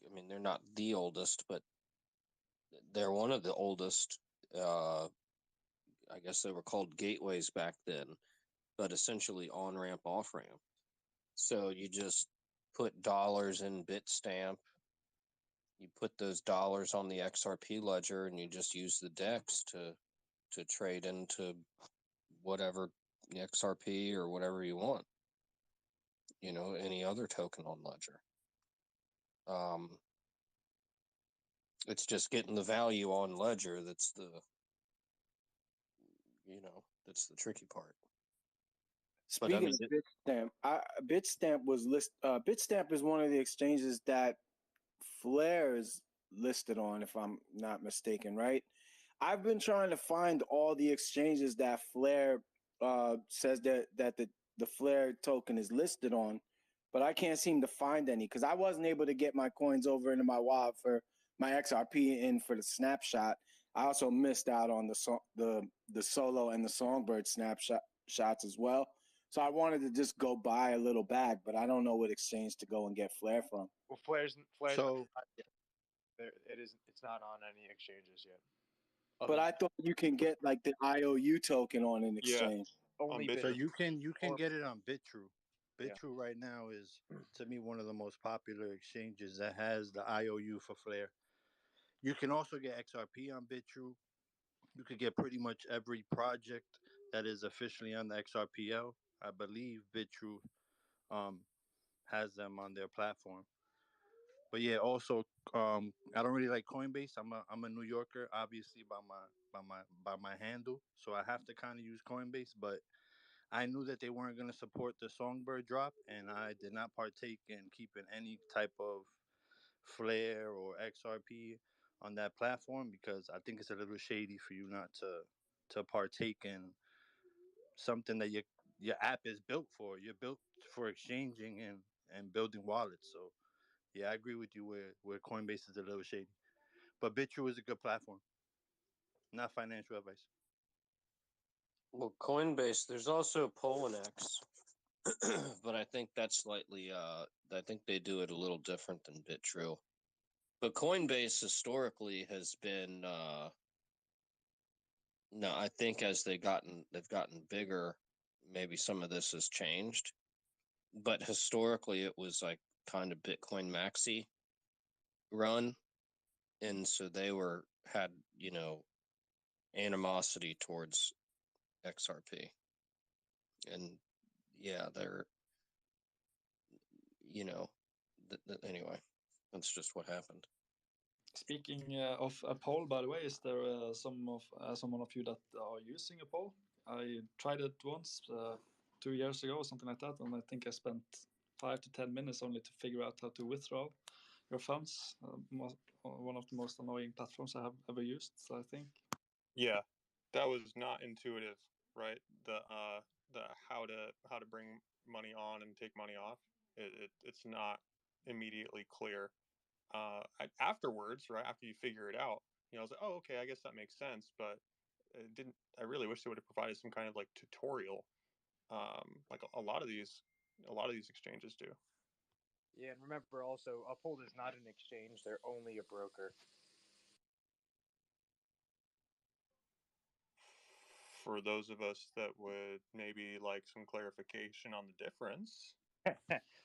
Speaker 5: I mean, they're not the oldest, but they're one of the oldest. I guess they were called gateways back then, but essentially on ramp, off ramp. So you just put dollars in Bitstamp. You put those dollars on the XRP ledger, and you just use the DEX to trade into whatever XRP or whatever you want. Any other token on ledger. Um, it's just getting the value on ledger that's the tricky part. But I
Speaker 4: Speaking
Speaker 5: mean,
Speaker 4: of Bitstamp, Bitstamp is one of the exchanges that Flare is listed on, if I'm not mistaken, right? I've been trying to find all the exchanges that Flare says that the Flare token is listed on, but I can't seem to find any because I wasn't able to get my coins over into my wallet for my XRP and for the snapshot. I also missed out on the solo and the songbird shots as well. So I wanted to just go buy a little bag, but I don't know what exchange to go and get Flare from.
Speaker 6: Well, Flare's
Speaker 2: So
Speaker 6: not yet. It's not on any exchanges yet.
Speaker 4: But I thought you can get like the IOU token on an exchange.
Speaker 6: Only
Speaker 2: Bit.
Speaker 9: So
Speaker 6: Bit.
Speaker 9: you can
Speaker 6: Or-
Speaker 9: get it on BitTrue.
Speaker 6: Yeah.
Speaker 9: BitTrue right now is, to me, one of the most popular exchanges that has the IOU for Flare. You can also get XRP on BitTrue. You could get pretty much every project that is officially on the XRPL. I believe BitTrue um, has them on their platform. But yeah, also I don't really like Coinbase. I'm a New Yorker, obviously by my handle, so I have to kind of use Coinbase. But I knew that they weren't going to support the Songbird drop, and I did not partake in keeping any type of Flare or XRP on that platform because I think it's a little shady for you not to partake in something that your app is built for. You're built for exchanging and building wallets. So yeah, I agree with you where Coinbase is a little shady, but BitTrue is a good platform. Not financial advice.
Speaker 5: Well, Coinbase. There's also Poloniex, but I think that's slightly. I think they do it a little different than BitTrue. But Coinbase historically has been. No, I think as they've gotten bigger, maybe some of this has changed. But historically, it was like kind of Bitcoin maxi run, and so they had animosity towards XRP, and yeah, they're you know anyway, that's just what happened.
Speaker 3: Speaking of a poll, by the way, is there someone of you that are using a poll? I tried it once 2 years ago or something like that, and I think I spent 5 to 10 minutes only to figure out how to withdraw your funds. One of the most annoying platforms I have ever used, I think.
Speaker 2: Yeah, that was not intuitive, right? The how to bring money on and take money off. It's not immediately clear. Afterwards, right after you figure it out, I was like, oh, okay, I guess that makes sense. But it didn't. I really wish they would have provided some kind of like tutorial, like a lot of these exchanges do.
Speaker 6: Yeah, and remember also, Uphold is not an exchange; they're only a broker.
Speaker 2: For those of us that would maybe like some clarification on the difference.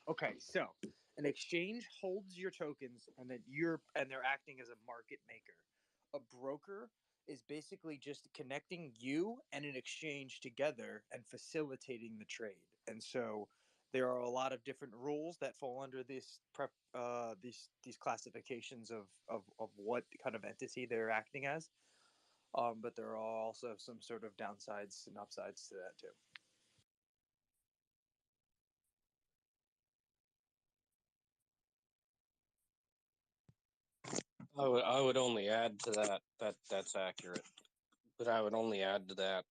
Speaker 6: Okay, so an exchange holds your tokens, and they're acting as a market maker. A broker is basically just connecting you and an exchange together and facilitating the trade. And so there are a lot of different rules that fall under these classifications of what kind of entity they're acting as. But there are also some sort of downsides and upsides to that too.
Speaker 5: I would only add to that's accurate, but I would only add to that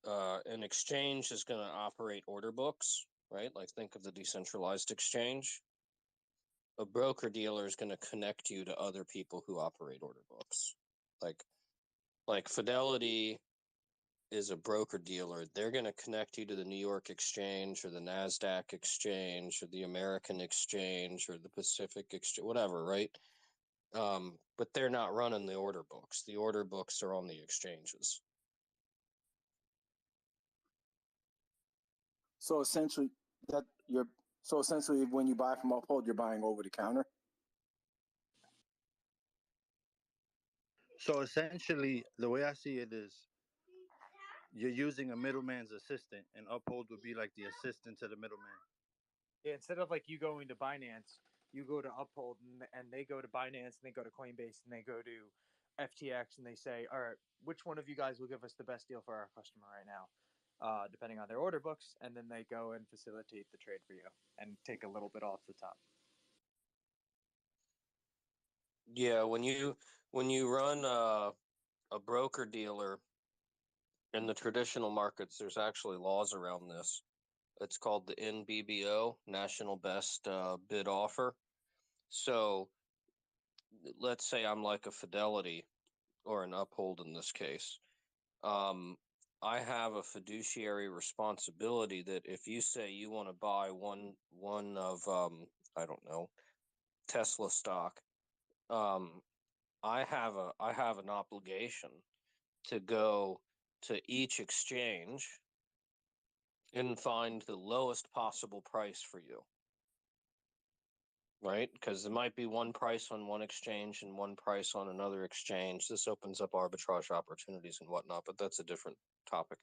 Speaker 5: an exchange is going to operate order books, right? Like think of the decentralized exchange. A broker dealer is going to connect you to other people who operate order books. Like Fidelity is a broker dealer. They're going to connect you to the New York Exchange or the NASDAQ Exchange or the American Exchange or the Pacific Exchange, whatever, right? But they're not running the order books. The order books are on the exchanges.
Speaker 4: So essentially, when you buy from Uphold, you're buying over the counter.
Speaker 9: So essentially, the way I see it is, you're using a middleman's assistant, and Uphold would be like the assistant to the middleman.
Speaker 6: Yeah, instead of like you going to Binance, you go to Uphold, and they go to Binance, and they go to Coinbase, and they go to FTX, and they say, all right, which one of you guys will give us the best deal for our customer right now, depending on their order books, and then they go and facilitate the trade for you and take a little bit off the top.
Speaker 5: Yeah, when you run a broker dealer in the traditional markets, there's actually laws around this. It's called the NBBO, National Best Bid Offer. So let's say I'm like a Fidelity or an Uphold in this case. I have a fiduciary responsibility that if you say you want to buy one of I don't know, Tesla stock, I have an obligation to go to each exchange and find the lowest possible price for you. Right? Because there might be one price on one exchange and one price on another exchange. This opens up arbitrage opportunities and whatnot, but that's a different topic.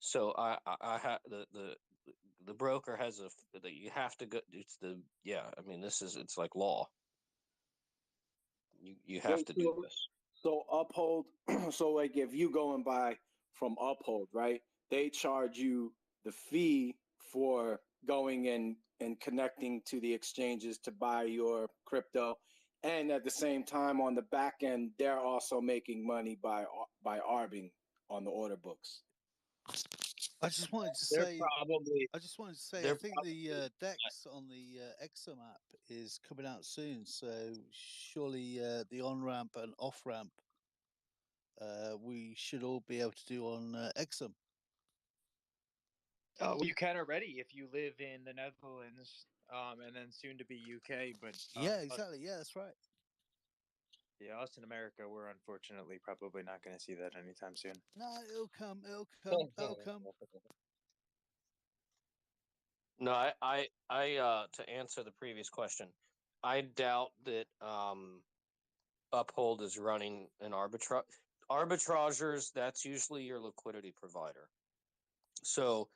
Speaker 5: So I have the broker has that you have to go. It's I mean, it's like law. You have
Speaker 4: Wait,
Speaker 5: to do this.
Speaker 4: so Uphold, so like if you go and buy from Uphold, right? They charge you the fee for going and connecting to the exchanges to buy your crypto, and at the same time on the back end, they're also making money by arbing on the order books.
Speaker 10: I just wanted to
Speaker 5: They're
Speaker 10: say,
Speaker 5: probably
Speaker 10: I
Speaker 5: they're
Speaker 10: think the Dex on the Exum app is coming out soon. So surely the on ramp and off ramp we should all be able to do on Exum.
Speaker 6: Well, you can already if you live in the Netherlands, and then soon to be UK. But
Speaker 10: Yeah, exactly. Yeah, that's right.
Speaker 6: us in America, we're unfortunately probably not going to see that anytime soon.
Speaker 10: No, it'll come. It'll come. It'll come.
Speaker 5: No, to answer the previous question, I doubt that Uphold is running an arbitrage. Arbitragers, that's usually your liquidity provider. So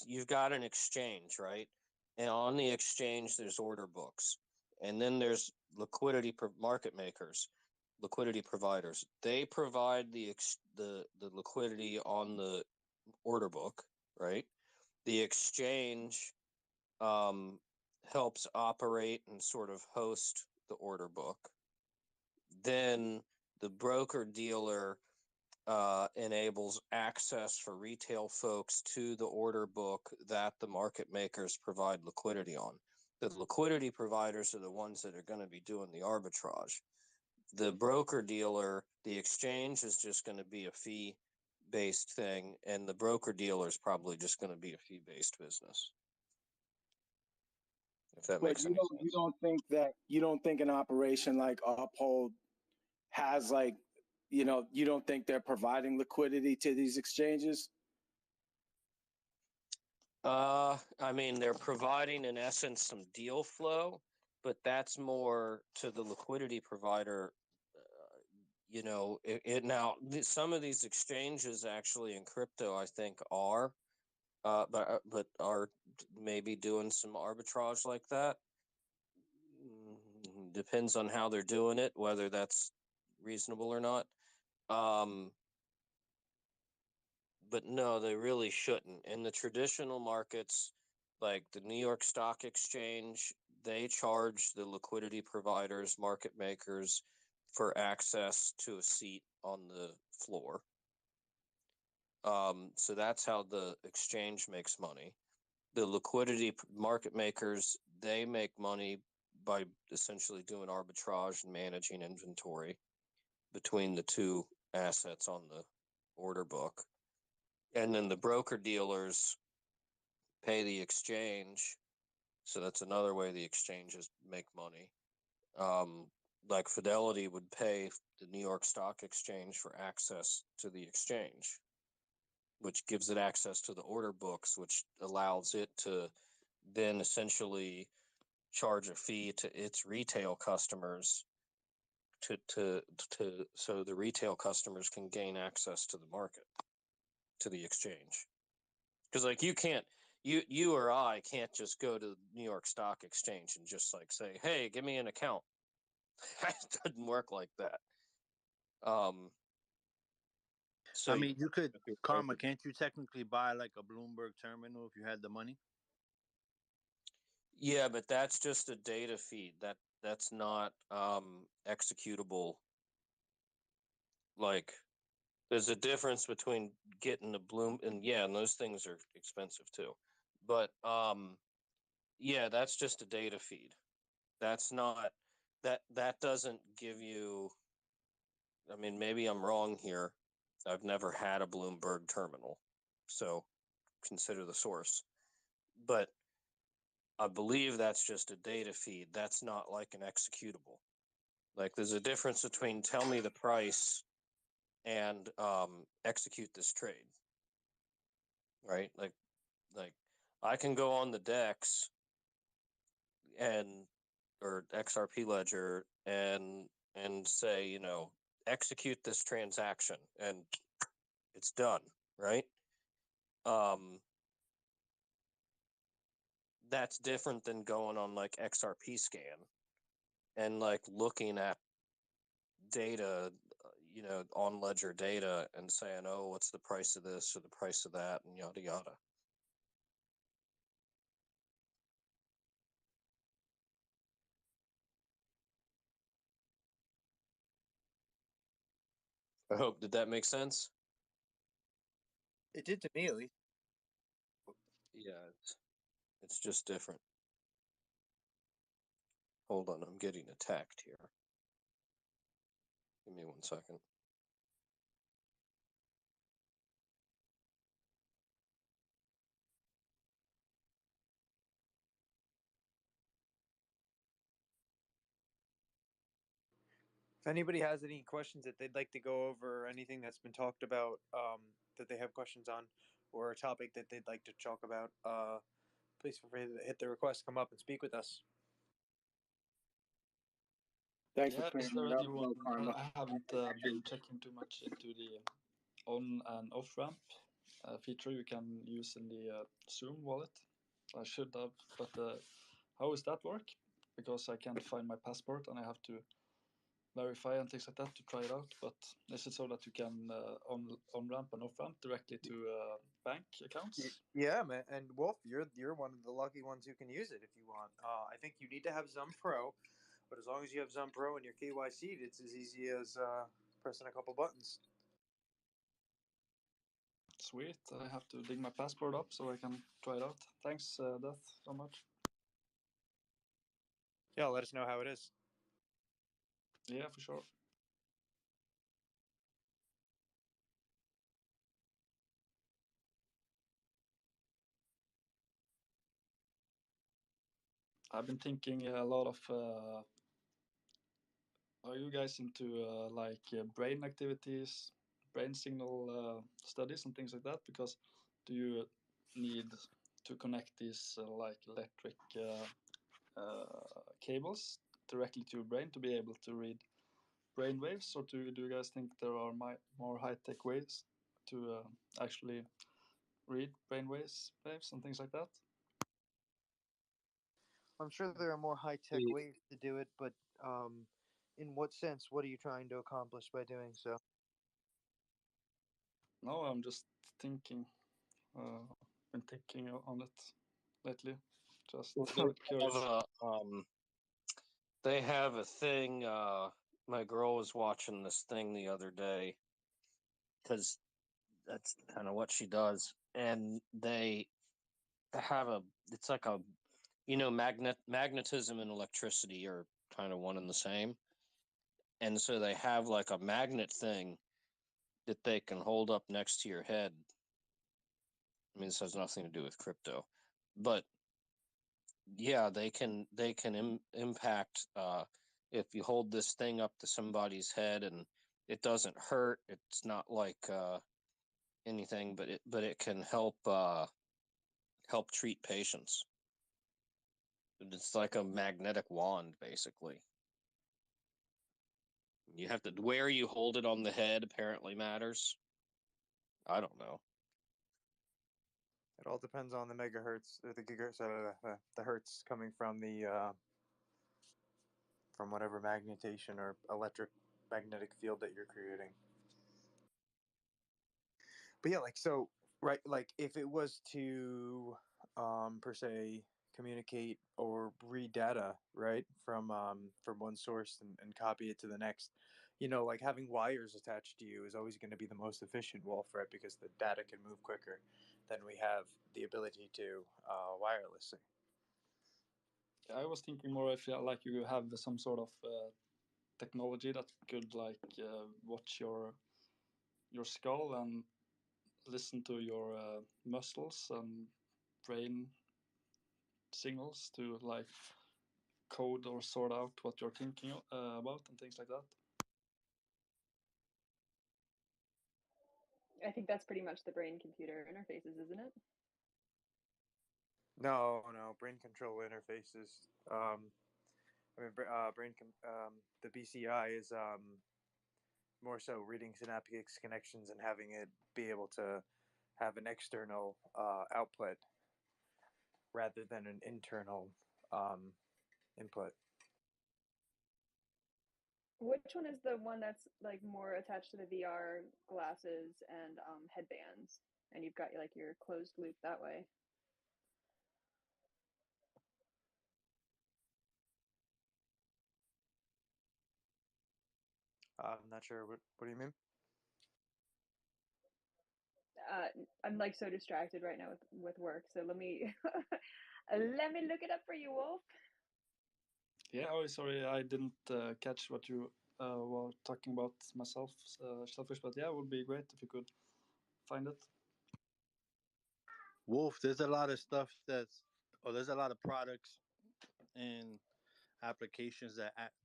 Speaker 5: you've got an exchange, right? And on the exchange, there's order books, and then there's market makers, liquidity providers. They provide the liquidity on the order book, right? The exchange helps operate and sort of host the order book. Then the broker dealer enables access for retail folks to the order book that the market makers provide liquidity on. The liquidity providers are the ones that are going to be doing the arbitrage. The broker dealer, the exchange is just going to be a fee based thing, and the broker dealer is probably just going to be a fee based business. If that makes any sense.
Speaker 4: You don't think an operation like Uphold has like, you don't think they're providing liquidity to these exchanges?
Speaker 5: I mean, they're providing in essence some deal flow, but that's more to the liquidity provider. Some of these exchanges actually in crypto, I think, are, but are maybe doing some arbitrage like that. Depends on how they're doing it, whether that's reasonable or not. But no, they really shouldn't. In the traditional markets, like the New York Stock Exchange, they charge the liquidity providers, market makers, for access to a seat on the floor. So that's how the exchange makes money. The liquidity market makers, they make money by essentially doing arbitrage and managing inventory between the two assets on the order book. And then the broker dealers pay the exchange. So that's another way the exchanges make money. Like Fidelity would pay the New York Stock Exchange for access to the exchange, which gives it access to the order books, which allows it to then essentially charge a fee to its retail customers so the retail customers can gain access to the market, to the exchange. Because like you or I can't just go to the New York Stock Exchange and just like say, hey, give me an account. It doesn't work like that. So
Speaker 9: I mean, you could, Karma, can't you technically buy like a Bloomberg terminal if you had the money?
Speaker 5: Yeah, but that's just a data feed. That's not executable. Like, there's a difference between getting a Bloom and those things are expensive too. But yeah, that's just a data feed. That's not that doesn't give you. I mean, maybe I'm wrong here. I've never had a Bloomberg terminal, so consider the source. But I believe that's just a data feed. That's not like an executable. Like there's a difference between tell me the price and execute this trade, right? Like I can go on the DEX and or XRP ledger and say, you know, execute this transaction and it's done, right? That's different than going on like XRP scan and like looking at data, you know, on ledger data and saying, oh, what's the price of this or the price of that and yada yada. I hope, did that make sense?
Speaker 6: It did to me at least.
Speaker 5: Yeah, it's just different. Hold on, I'm getting attacked here. Give me 1 second.
Speaker 6: If anybody has any questions that they'd like to go over, or anything that's been talked about, that they have questions on, or a topic that they'd like to talk about, please feel free to hit the request, come up and speak with us.
Speaker 4: Thanks for
Speaker 3: Yeah, is
Speaker 4: clearing
Speaker 3: there
Speaker 4: it up,
Speaker 3: anyone?
Speaker 4: Karma.
Speaker 3: I haven't been checking too much into the on and off ramp feature you can use in the Zoom wallet. I should have, but how does that work? Because I can't find my passport and I have to verify and things like that to try it out. But is it so that you can on ramp and off ramp directly to bank accounts?
Speaker 6: Yeah, man. And Wolf, you're one of the lucky ones who can use it if you want. I think you need to have Zum Pro, but as long as you have Zum Pro and your KYC, it's as easy as pressing a couple buttons.
Speaker 3: Sweet. I have to dig my passport up so I can try it out. Thanks, Death, so much.
Speaker 6: Yeah, let us know how it is.
Speaker 3: Yeah, for sure. I've been thinking a lot of. Are you guys into brain activities, brain signal studies, and things like that? Because do you need to connect these like electric cables directly to your brain to be able to read brain waves, or do you guys think there are more high tech ways to actually read brain waves and things like that?
Speaker 6: I'm sure there are more high tech ways to do it, but in what sense? What are you trying to accomplish by doing so?
Speaker 3: No, I'm just thinking. Been thinking on it lately. Just curious.
Speaker 5: They have a thing. My girl was watching this thing the other day because that's kind of what she does, and they have a. It's like a, you know, magnetism and electricity are kind of one and the same, and so they have like a magnet thing that they can hold up next to your head. I mean, this has nothing to do with crypto, but yeah, they can impact if you hold this thing up to somebody's head and it doesn't hurt. It's not like anything, but it can help treat patients. It's like a magnetic wand, basically. You have to where you hold it on the head apparently matters. I don't know.
Speaker 6: It all depends on the megahertz or the gigahertz, the hertz coming from the from whatever magnetation or electric magnetic field that you're creating. But yeah, like so, right? Like if it was to, per se, communicate or read data, right, from one source and copy it to the next, you know, like having wires attached to you is always going to be the most efficient, Wolf, right? Because the data can move quicker than we have the ability to wirelessly.
Speaker 3: I was thinking more if like you have some sort of technology that could watch your skull and listen to your muscles and brain signals to like code or sort out what you're thinking about and things like that.
Speaker 11: I think that's pretty much the brain computer interfaces, isn't it?
Speaker 6: No, brain control interfaces. The BCI is more so reading synaptic connections and having it be able to have an external output rather than an internal input.
Speaker 11: Which one is the one that's like more attached to the VR glasses and headbands, and you've got like your closed loop that way?
Speaker 6: I'm not sure. What do you mean?
Speaker 11: I'm like so distracted right now with work, so let me let me look it up for you, Wolf.
Speaker 3: Yeah, oh, sorry, I didn't catch what you were talking about myself, Shellfish, but yeah, it would be great if you could find it.
Speaker 9: Wolf, there's a lot of stuff there's a lot of products and applications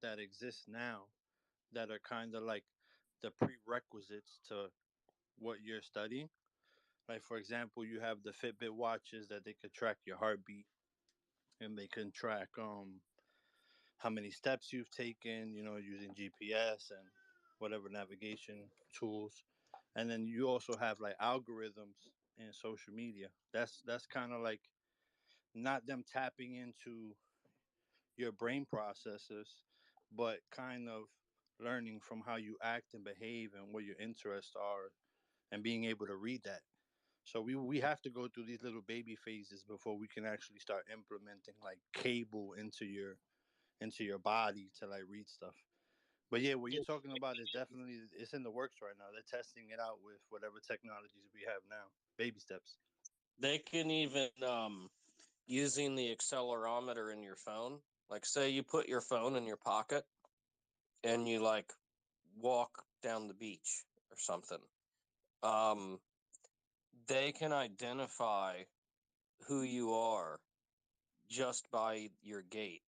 Speaker 9: that exist now that are kind of like the prerequisites to what you're studying. Like for example, you have the Fitbit watches that they could track your heartbeat, and they can track how many steps you've taken, using GPS and whatever navigation tools. And then you also have like algorithms in social media. That's kind of like not them tapping into your brain processes, but kind of learning from how you act and behave and what your interests are, and being able to read that. So we have to go through these little baby phases before we can actually start implementing like cable into your body to like read stuff. But yeah, what you're talking about is definitely it's in the works right now. They're testing it out with whatever technologies we have now. Baby steps.
Speaker 5: They can even using the accelerometer in your phone. Like, say you put your phone in your pocket and you like walk down the beach or something. Um, they can identify who you are just by your gait,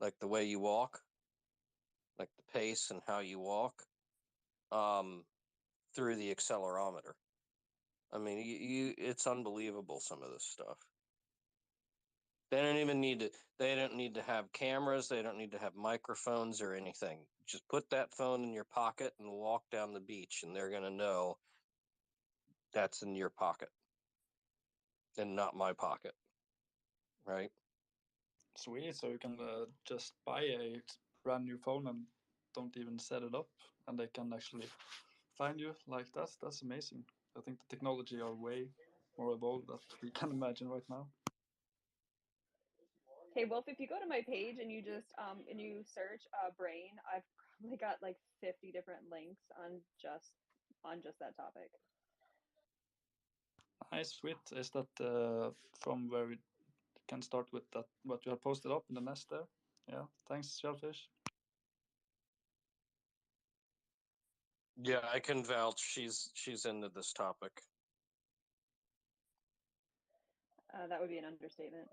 Speaker 5: like the way you walk, like the pace and how you walk, um, through the accelerometer. I mean, it's unbelievable, some of this stuff. They don't even need to. They don't need to have cameras. They don't need to have microphones or anything. Just put that phone in your pocket and walk down the beach, and they're gonna know that's in your pocket and not my pocket, right?
Speaker 3: Sweet, so you can just buy a brand new phone and don't even set it up, and they can actually find you like that. That's amazing. I think the technology are way more evolved that we can imagine right now.
Speaker 11: Hey Wolf, if you go to my page and you just and you search brain, I've probably got like 50 different links on just that topic.
Speaker 3: Nice, sweet. Is that from where we can start with that? What you have posted up in the nest there? Yeah. Thanks, Shellfish.
Speaker 5: Yeah, I can vouch. She's into this topic.
Speaker 11: That would be an understatement.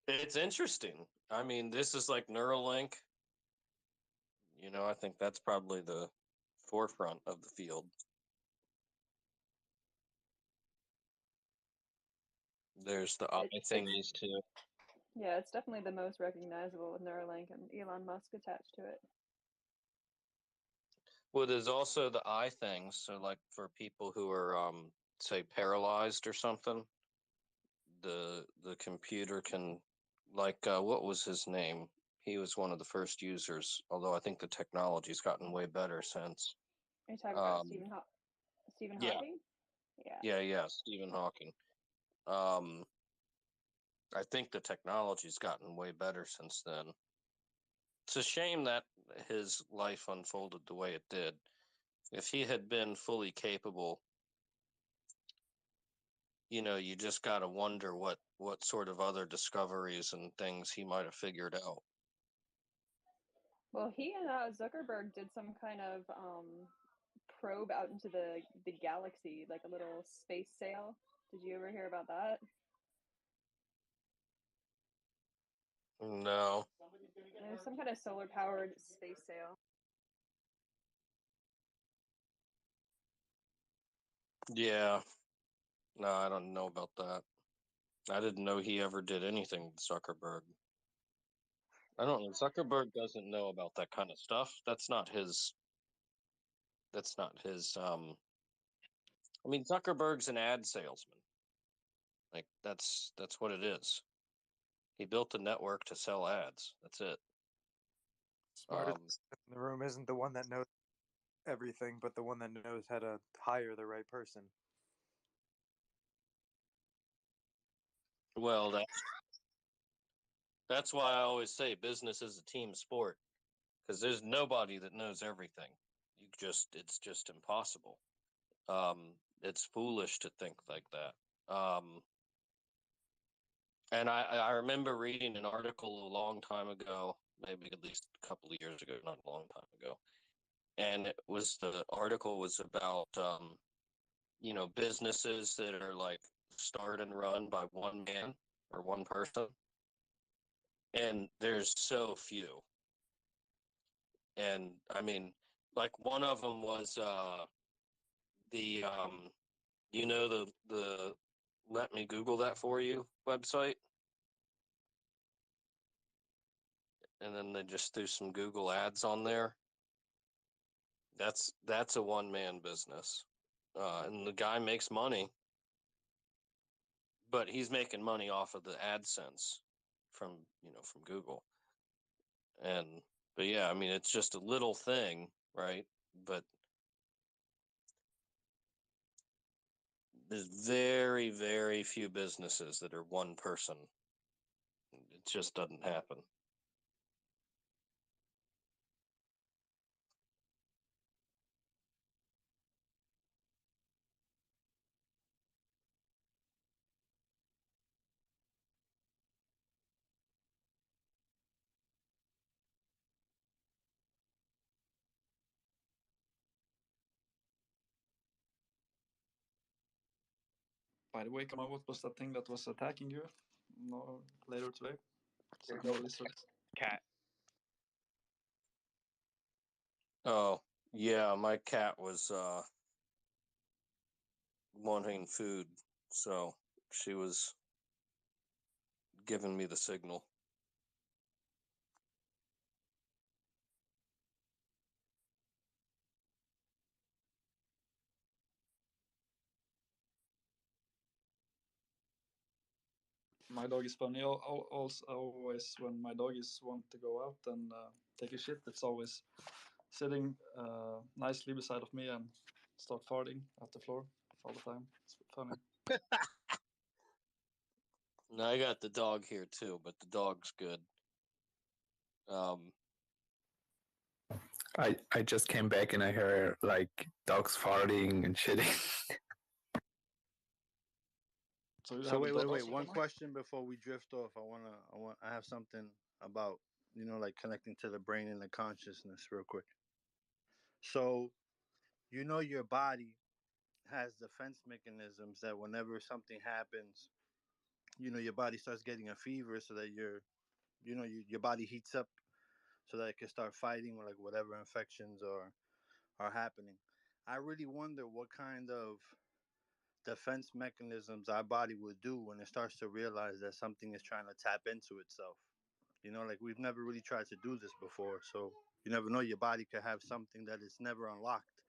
Speaker 5: It's interesting. I mean, this is like Neuralink. I think that's probably the forefront of the field. There's the eye thingies too.
Speaker 11: Yeah, it's definitely the most recognizable with Neuralink and Elon Musk attached to it.
Speaker 5: Well, there's also the eye things. So, like for people who are, say, paralyzed or something, the computer can, like, what was his name? He was one of the first users. Although I think the technology's gotten way better since.
Speaker 11: Are you talking about Stephen
Speaker 5: Yeah,
Speaker 11: Hawking? Yeah.
Speaker 5: yeah, Stephen Hawking. Um, I think the technology's gotten way better since then. It's a shame that his life unfolded the way it did. If he had been fully capable, you just got to wonder what sort of other discoveries and things he might have figured out.
Speaker 11: Well, he and Zuckerberg did some kind of probe out into the galaxy, like a little space sail. Did you ever hear about that?
Speaker 5: No.
Speaker 11: There's some kind of solar powered space sail.
Speaker 5: Yeah. No, I don't know about that. I didn't know he ever did anything with Zuckerberg. I don't know. Zuckerberg doesn't know about that kind of stuff. That's not his. That's not his. I mean, Zuckerberg's an ad salesman. Like that's what it is. He built a network to sell ads. That's it.
Speaker 6: Smartest in the room isn't the one that knows everything, but the one that knows how to hire the right person.
Speaker 5: Well, that's why I always say business is a team sport, because there's nobody that knows everything. It's just impossible. Um, it's foolish to think like that. And I remember reading an article a long time ago, maybe at least a couple of years ago, not a long time ago. And the article was about, businesses that are like started and run by one man or one person. And there's so few. And I mean, like one of them was the the let me Google that for you website, and then they just threw some Google ads on there. That's a one man business, and the guy makes money, but he's making money off of the AdSense from from Google. And but yeah, I mean it's just a little thing, right? But there's very, very few businesses that are one person. It just doesn't happen.
Speaker 3: By the way, Kamal, what was that thing that was attacking you? No, later today. So no lizards.
Speaker 2: Cat.
Speaker 5: Oh, yeah, my cat was wanting food, so she was giving me the signal.
Speaker 3: My dog is funny. Also, always when my dog is want to go out and take a shit, it's always sitting nicely beside of me and start farting at the floor all the time. It's funny.
Speaker 5: Now I got the dog here too, but the dog's good.
Speaker 1: I just came back and I heard like dogs farting and shitting.
Speaker 3: So you
Speaker 9: So
Speaker 3: have a
Speaker 9: wait,
Speaker 3: dog
Speaker 9: wait, wait.
Speaker 3: also,
Speaker 9: One
Speaker 3: Kamal?
Speaker 9: question before we drift off. I have something about like connecting to the brain and the consciousness real quick. So your body has defense mechanisms that whenever something happens, your body starts getting a fever, so that your body heats up, so that it can start fighting with like whatever infections are happening. I really wonder what kind of defense mechanisms our body would do when it starts to realize that something is trying to tap into itself. Like we've never really tried to do this before, so you never know. Your body could have something that is never unlocked,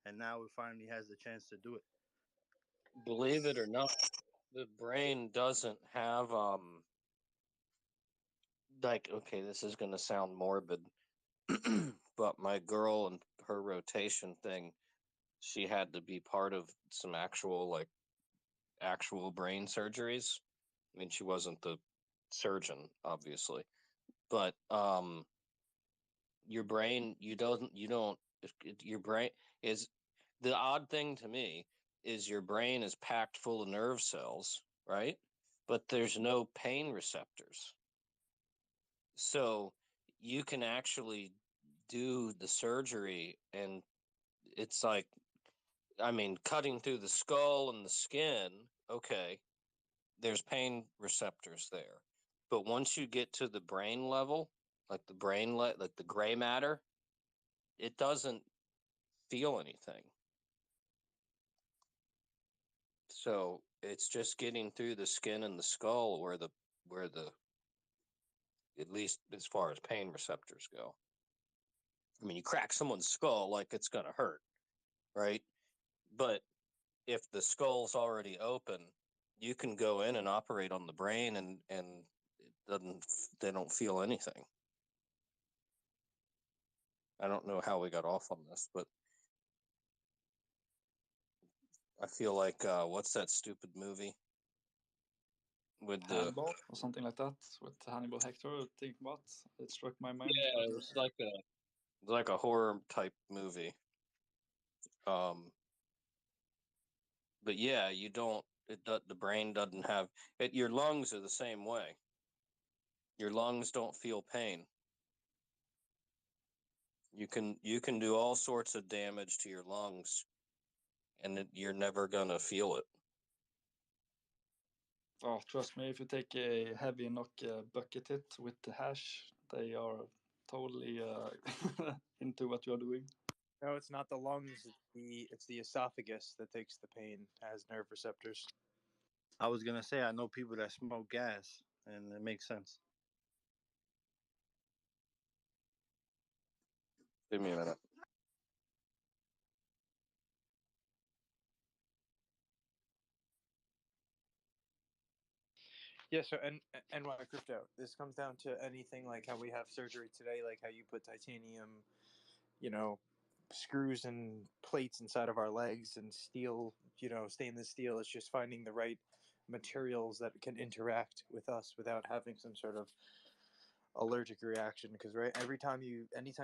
Speaker 9: and now it finally has the chance to do it.
Speaker 5: Believe it or not, the brain doesn't have like, okay, this is going to sound morbid, but my girl and her rotation thing, she had to be part of some actual brain surgeries. I mean, she wasn't the surgeon, obviously, but your brain, you don't your brain is the odd thing to me is your brain is packed full of nerve cells, right? But there's no pain receptors. So you can actually do the surgery and it's like, I mean, cutting through the skull and the skin, okay, there's pain receptors there. But once you get to the brain level, like the like the gray matter, it doesn't feel anything. So it's just getting through the skin and the skull where the at least as far as pain receptors go. I mean, you crack someone's skull, like it's gonna hurt, right? But if the skull's already open, you can go in and operate on the brain, and they don't feel anything. I don't know how we got off on this, but I feel like what's that stupid movie with the
Speaker 3: Hannibal or something like that with Hannibal Hector. Think about it struck my mind.
Speaker 5: yeah, it was like a horror type movie. But yeah, you don't. The brain doesn't have it. Your lungs are the same way. Your lungs don't feel pain. You can do all sorts of damage to your lungs, and you're never gonna feel it.
Speaker 3: Oh, trust me, if you take a heavy knock bucket hit with the hash, they are totally into what you're doing.
Speaker 6: No, it's not the lungs. It's the esophagus that takes the pain. Has nerve receptors.
Speaker 9: I was gonna say I know people that smoke gas, and it makes sense.
Speaker 5: Give me a minute.
Speaker 6: Yeah. So and why crypto? This comes down to anything like how we have surgery today, like how you put titanium, you know, screws and plates inside of our legs, and steel, stainless steel. It's just finding the right materials that can interact with us without having some sort of allergic reaction, because anytime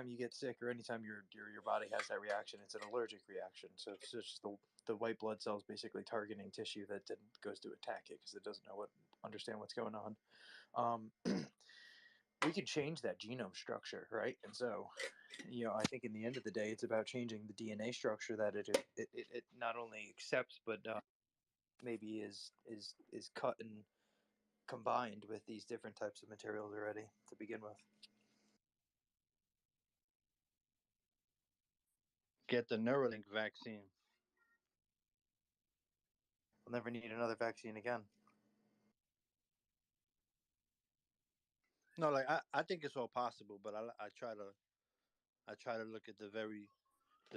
Speaker 6: you get sick, or anytime your body has that reaction, it's an allergic reaction. So it's just the white blood cells basically targeting tissue that then goes to attack it because it doesn't understand what's going on. We can change that genome structure, right? And so, I think in the end of the day, it's about changing the DNA structure that it not only accepts, but maybe is cut and combined with these different types of materials already to begin with.
Speaker 9: Get the Neuralink vaccine.
Speaker 6: We'll never need another vaccine again.
Speaker 9: No, like I think it's all possible, but I try to look at the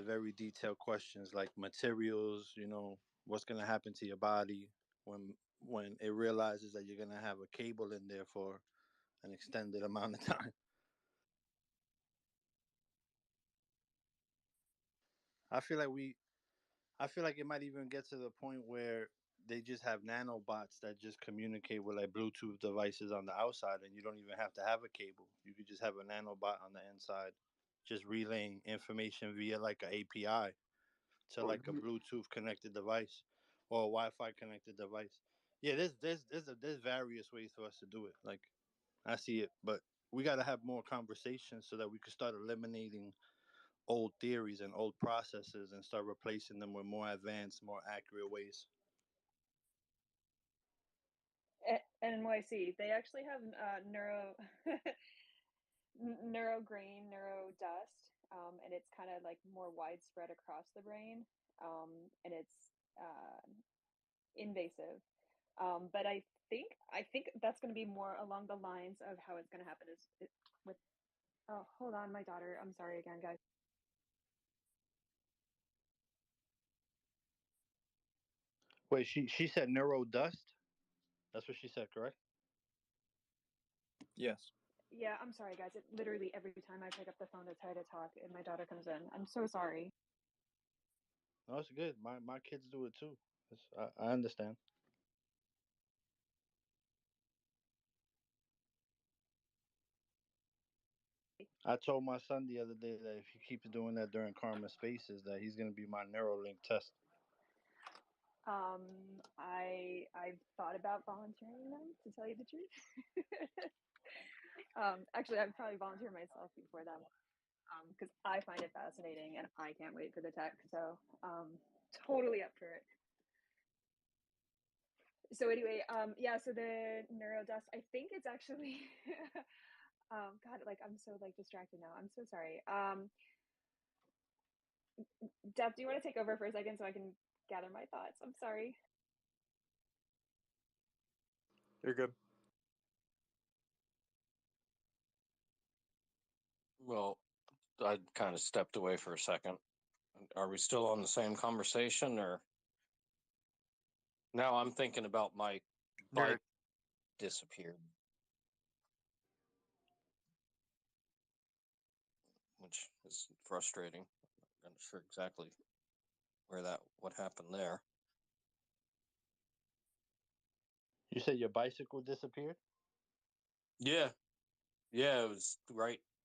Speaker 9: very detailed questions like materials. What's gonna happen to your body when it realizes that you're gonna have a cable in there for an extended amount of time. I feel like we I feel like it might even get to the point where they just have nanobots that just communicate with like Bluetooth devices on the outside, and you don't even have to have a cable. You could just have a nanobot on the inside, just relaying information via like an API to like a Bluetooth connected device or a Wi-Fi connected device. Yeah, there's various ways for us to do it. Like I see it, but we got to have more conversations so that we can start eliminating old theories and old processes and start replacing them with more advanced, more accurate ways.
Speaker 11: NYC, they actually have neuro dust, and it's kind of like more widespread across the brain, and it's invasive. But I think that's going to be more along the lines of how it's going to happen with. Oh, hold on, my daughter. I'm sorry again, guys.
Speaker 9: Wait, she said neuro dust. That's what she said, correct?
Speaker 6: Yes.
Speaker 11: Yeah, I'm sorry, guys. It literally every time I pick up the phone to try to talk, and my daughter comes in. I'm so sorry.
Speaker 9: No, it's good. My kids do it too. I understand. I told my son the other day that if he keeps doing that during Karma Spaces, that he's gonna be my Neuralink test.
Speaker 11: I've thought about volunteering them, to tell you the truth. Actually, I'd probably volunteer myself before them. because I find it fascinating and I can't wait for the tech. So totally up for it. So anyway, yeah, so the neurodust, I think it's actually God, like I'm so like distracted now. I'm so sorry. Def, do you want to take over for a second so I can gather my thoughts? I'm sorry.
Speaker 6: You're good.
Speaker 5: Well, I kind of stepped away for a second. Are we still on the same conversation, or now I'm thinking about my
Speaker 6: Nerd.
Speaker 5: bike disappeared, which is frustrating. I'm not sure exactly what happened there.
Speaker 9: You said your bicycle disappeared?
Speaker 5: Yeah, yeah, it was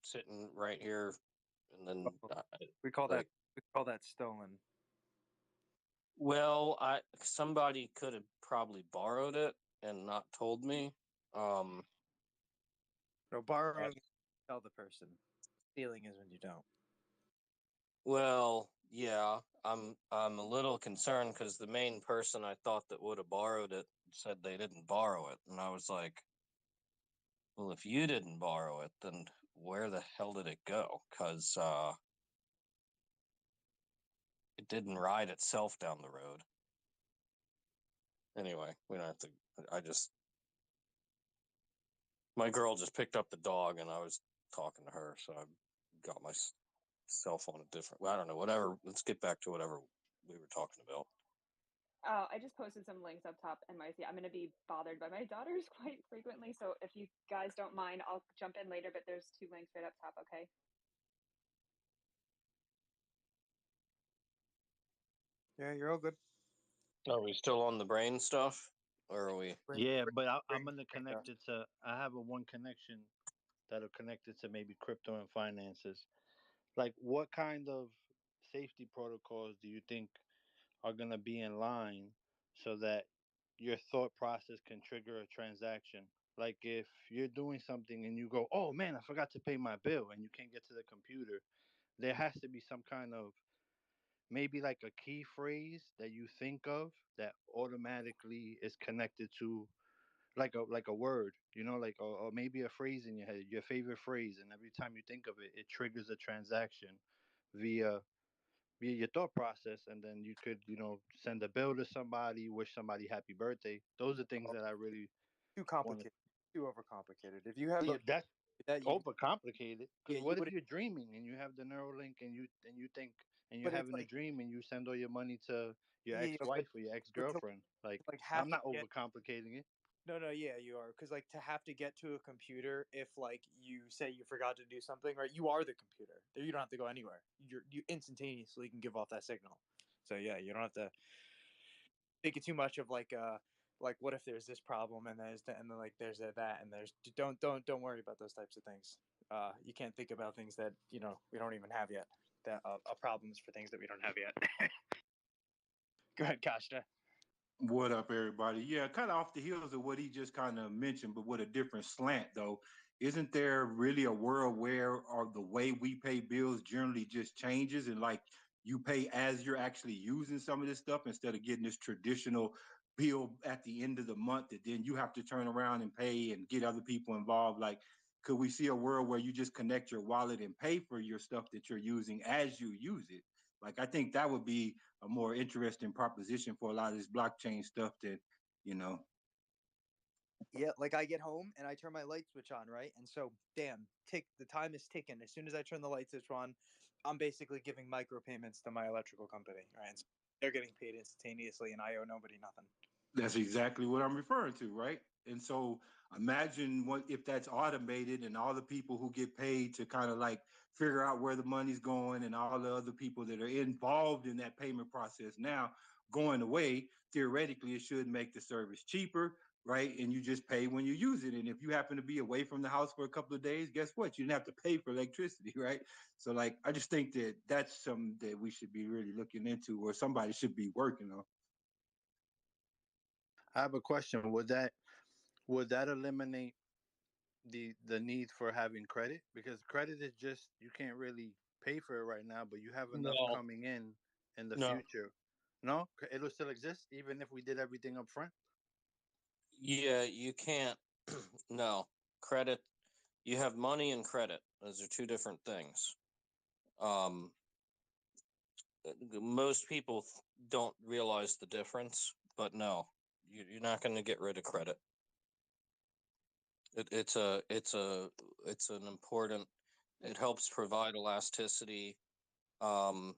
Speaker 5: sitting right here, and then
Speaker 6: We call
Speaker 5: like,
Speaker 6: that stolen.
Speaker 5: well, somebody could have probably borrowed it and not told me.
Speaker 6: No, borrowing, tell the person. Stealing is when you don't.
Speaker 5: Well, yeah, I'm a little concerned because the main person I thought that would have borrowed it said they didn't borrow it, and I was like, well, if you didn't borrow it, then where the hell did it go? Because it didn't ride itself down the road. Anyway, we don't have to. I just My girl just picked up the dog, and I was talking to her, so I got my cell phone a different. Well, I don't know. Whatever. Let's get back to whatever we were talking about.
Speaker 11: Oh, I just posted some links up top in my I'm going to be bothered by my daughters quite frequently. So if you guys don't mind, I'll jump in later, but there's 2 links right up top, okay?
Speaker 6: Yeah, you're all good.
Speaker 5: Are we still on the brain stuff, or are we?
Speaker 9: Yeah, but I'm
Speaker 6: bring-
Speaker 9: going to
Speaker 6: bring
Speaker 9: connect it to, I have a one connection that'll connect it to maybe crypto and finances. Like, what kind of safety protocols do you think are going to be in line so that your thought process can trigger a transaction? Like, if you're doing something and you go, oh man, I forgot to pay my bill, and you can't get to the computer, there has to be some kind of, maybe like a key phrase that you think of that automatically is connected to like a word, like, or maybe a phrase in your head, your favorite phrase, and every time you think of it, it triggers a transaction via your thought process, and then you could, send a bill to somebody, wish somebody happy birthday. Those are things that I really
Speaker 6: Too
Speaker 9: want to.
Speaker 6: complicated. Too overcomplicated. If you have
Speaker 9: Look, that's
Speaker 6: that, you
Speaker 9: overcomplicated.
Speaker 6: yeah,
Speaker 9: Because
Speaker 6: you
Speaker 9: what if
Speaker 6: would.
Speaker 9: you're dreaming and you have the Neuralink and you think and you're
Speaker 6: But it's
Speaker 9: having a
Speaker 6: like
Speaker 9: dream and you send all your money to your
Speaker 6: yeah,
Speaker 9: ex-wife or your
Speaker 6: but to
Speaker 9: ex-girlfriend? Like,
Speaker 6: like have
Speaker 9: I'm
Speaker 6: to
Speaker 9: not
Speaker 6: get
Speaker 9: overcomplicating it.
Speaker 6: no, yeah, you are because like to have to get to a computer if like you say you forgot to do something, right? You are the computer. There, you don't have to go anywhere. You instantaneously can give off that signal. So yeah, you don't have to think it too much of like what if there's this problem and and then like there's that and there's don't worry about those types of things. You can't think about things that we don't even have yet. That problems for things that we don't have yet. Go ahead, Kashta.
Speaker 12: What up, everybody? Yeah, kind of off the heels of what he just kind of mentioned, but with a different slant, though. Isn't there really a world where the way we pay bills generally just changes and like you pay as you're actually using some of this stuff instead of getting this traditional bill at the end of the month that then you have to turn around and pay and get other people involved? Like, could we see a world where you just connect your wallet and pay for your stuff that you're using as you use it? Like, I think that would be a more interesting proposition for a lot of this blockchain stuff that, you know.
Speaker 6: Yeah, like I get home and I turn my light switch on, right? And so, damn, tick the time is ticking. As soon as I turn the light switch on, I'm basically giving micropayments to my electrical company, right? And so they're getting paid instantaneously, and I owe nobody nothing.
Speaker 12: That's exactly what I'm referring to, right? And so imagine what if that's automated and all the people who get paid to kind of like figure out where the money's going and all the other people that are involved in that payment process now going away, theoretically it should make the service cheaper, right? And you just pay when you use it. And if you happen to be away from the house for a couple of days, guess what? You didn't have to pay for electricity, right? So like I just think that that's something that we should be really looking into or somebody should be working on.
Speaker 9: I have a question. Would that eliminate the need for having credit? Because credit is just, you can't really pay for it right now, but you have enough
Speaker 5: No,
Speaker 9: coming in the
Speaker 5: no.
Speaker 9: future. No, it'll still exist even if we did everything up front.
Speaker 5: Yeah, you can't. No. Credit, you have money and credit. Those are two different things. Um, most people don't realize the difference, but no, you're not going to get rid of credit. It's an important. It helps provide elasticity. Um,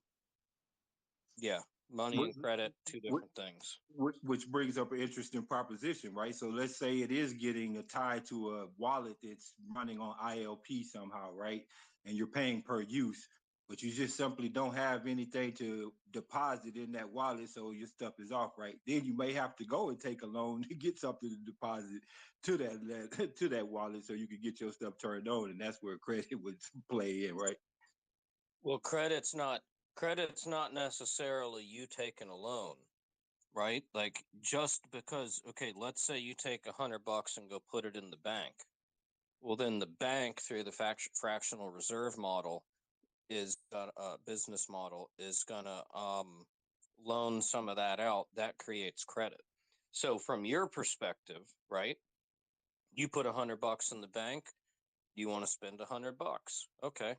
Speaker 5: yeah, money
Speaker 12: What,
Speaker 5: and credit, two
Speaker 12: what,
Speaker 5: different things.
Speaker 12: which brings up an interesting proposition, right? So let's say it is getting a tie to a wallet that's running on ILP somehow, right? And you're paying per use, but you just simply don't have anything to deposit in that wallet, so your stuff is off, right? Then you may have to go and take a loan to get something to deposit to that to that wallet, so you can get your stuff turned on, and that's where credit would play in, right?
Speaker 5: Well, credit's not necessarily you taking a loan, right? Like just because, okay, let's say you take $100 and go put it in the bank. Well, then the bank through the fractional reserve model is business model is gonna loan some of that out. That creates credit. So from your perspective, right? You put $100 in the bank. You want to spend $100. Okay.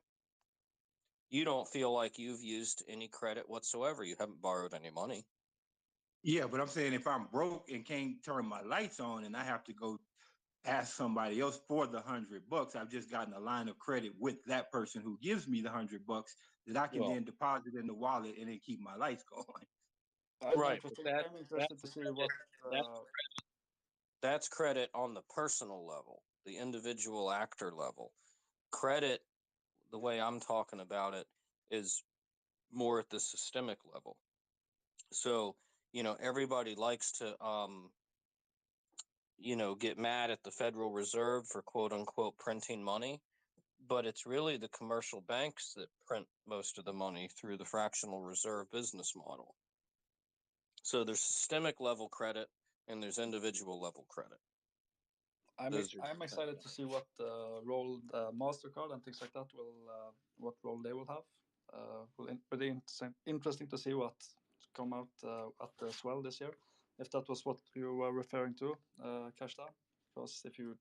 Speaker 5: You don't feel like you've used any credit whatsoever. You haven't borrowed any money.
Speaker 12: Yeah, but I'm saying if I'm broke and can't turn my lights on and I have to go ask somebody else for the $100, I've just gotten a line of credit with that person who gives me the $100 that I can
Speaker 5: Well,
Speaker 12: then deposit in the wallet and then keep my lights going.
Speaker 5: right, but
Speaker 3: I'm interested to see what.
Speaker 5: that's that's credit on the personal level, the individual actor level. Credit, the way I'm talking about it, is more at the systemic level. So, everybody likes to get mad at the Federal Reserve for quote unquote printing money, but it's really the commercial banks that print most of the money through the fractional reserve business model. So there's systemic level credit and there's individual level credit.
Speaker 3: I'm excited to see what role Mastercard and things like that will what role they will have. Pretty interesting to see what come out at the Swell this year. If that was what you were referring to, Kashta, because if you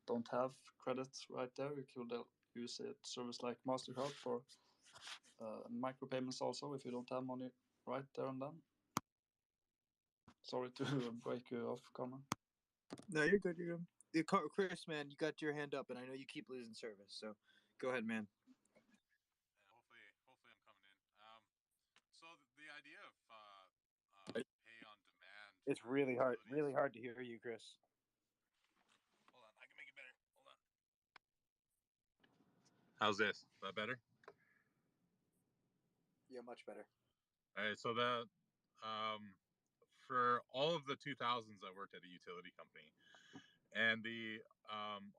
Speaker 3: don't have credits right there, you could use a service like Mastercard for micropayments also if you don't have money right there and then. Sorry to break you off, Carmen.
Speaker 8: No, you're good. You're good. Chris, man, you got your hand up, and I know you keep losing service. So, go ahead, man.
Speaker 13: Hopefully I'm coming in. So the idea of pay on demand.
Speaker 8: It's really hard to hear you, Chris.
Speaker 13: Hold on, I can make it better. Hold on. How's this? Is that better?
Speaker 8: Yeah, much better.
Speaker 13: All right. So for all of the 2000s, I worked at a utility company, and the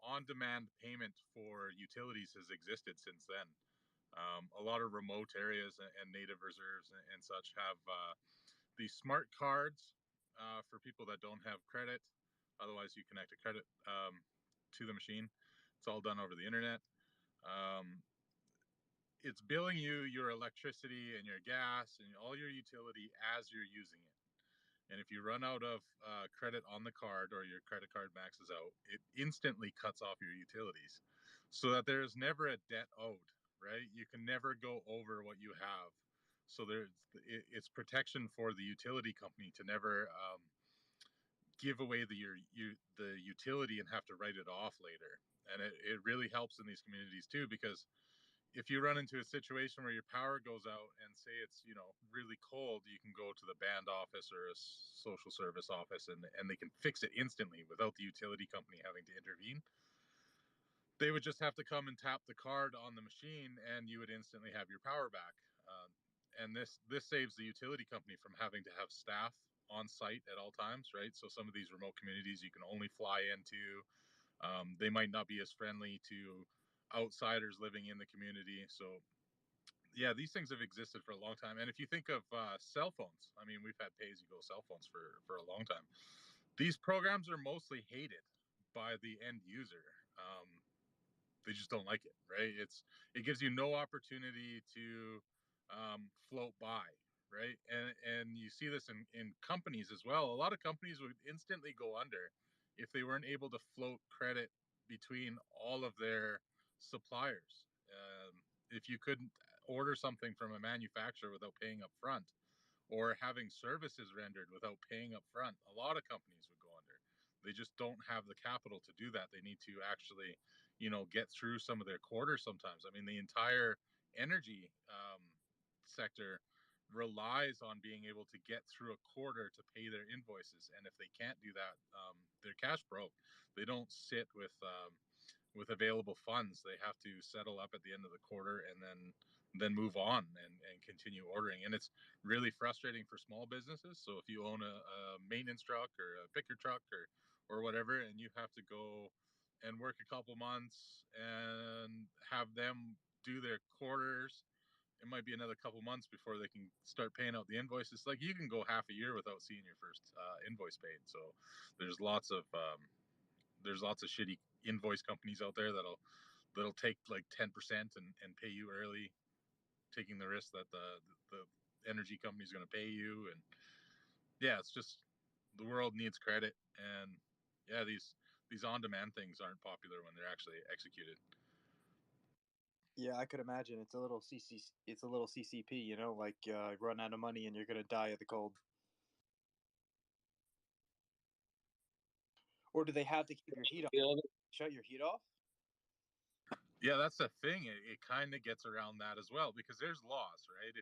Speaker 13: on-demand payment for utilities has existed since then. A lot of remote areas and native reserves and such have these smart cards for people that don't have credit. Otherwise, you connect a credit to the machine. It's all done over the internet. Um, it's billing you your electricity and your gas and all your utility as you're using it. And if you run out of credit on the card or your credit card maxes out, it instantly cuts off your utilities so that there's never a debt owed, right? You can never go over what you have. So it's protection for the utility company to never give away the utility and have to write it off later. And it really helps in these communities too, because if you run into a situation where your power goes out and say it's really cold, you can go to the band office or a social service office and they can fix it instantly without the utility company having to intervene. They would just have to come and tap the card on the machine and you would instantly have your power back. And this saves the utility company from having to have staff on site at all times, right? So some of these remote communities you can only fly into. They might not be as friendly to outsiders living in the community. So yeah, these things have existed for a long time. And if you think of cell phones, I mean, we've had pay-as-you-go cell phones for a long time. These programs are mostly hated by the end user. they just don't like it, right? It gives you no opportunity to float by, right? And you see this in companies as well. A lot of companies would instantly go under if they weren't able to float credit between all of their suppliers. If you couldn't order something from a manufacturer without paying up front, or having services rendered without paying up front, a lot of companies would go under. They just don't have the capital to do that. They need to actually, get through some of their quarters sometimes. I mean, the entire energy sector relies on being able to get through a quarter to pay their invoices. And if they can't do that, they're cash broke. They don't sit with available funds. They have to settle up at the end of the quarter and then move on and continue ordering. And it's really frustrating for small businesses. So if you own a maintenance truck or a picker truck or whatever, and you have to go and work a couple months and have them do their quarters, it might be another couple months before they can start paying out the invoices. Like, you can go half a year without seeing your first invoice paid. So there's lots of shitty invoice companies out there that'll take like 10% and pay you early, taking the risk that the energy company is going to pay you. And yeah, it's just, the world needs credit. And yeah, these on-demand things aren't popular when they're actually executed.
Speaker 6: Yeah, I could imagine it's a little CCP, like run out of money and you're gonna die of the cold. Or do they have to keep your heat on? Shut your heat off?
Speaker 13: Yeah, that's the thing. It kind of gets around that as well, because there's laws, right?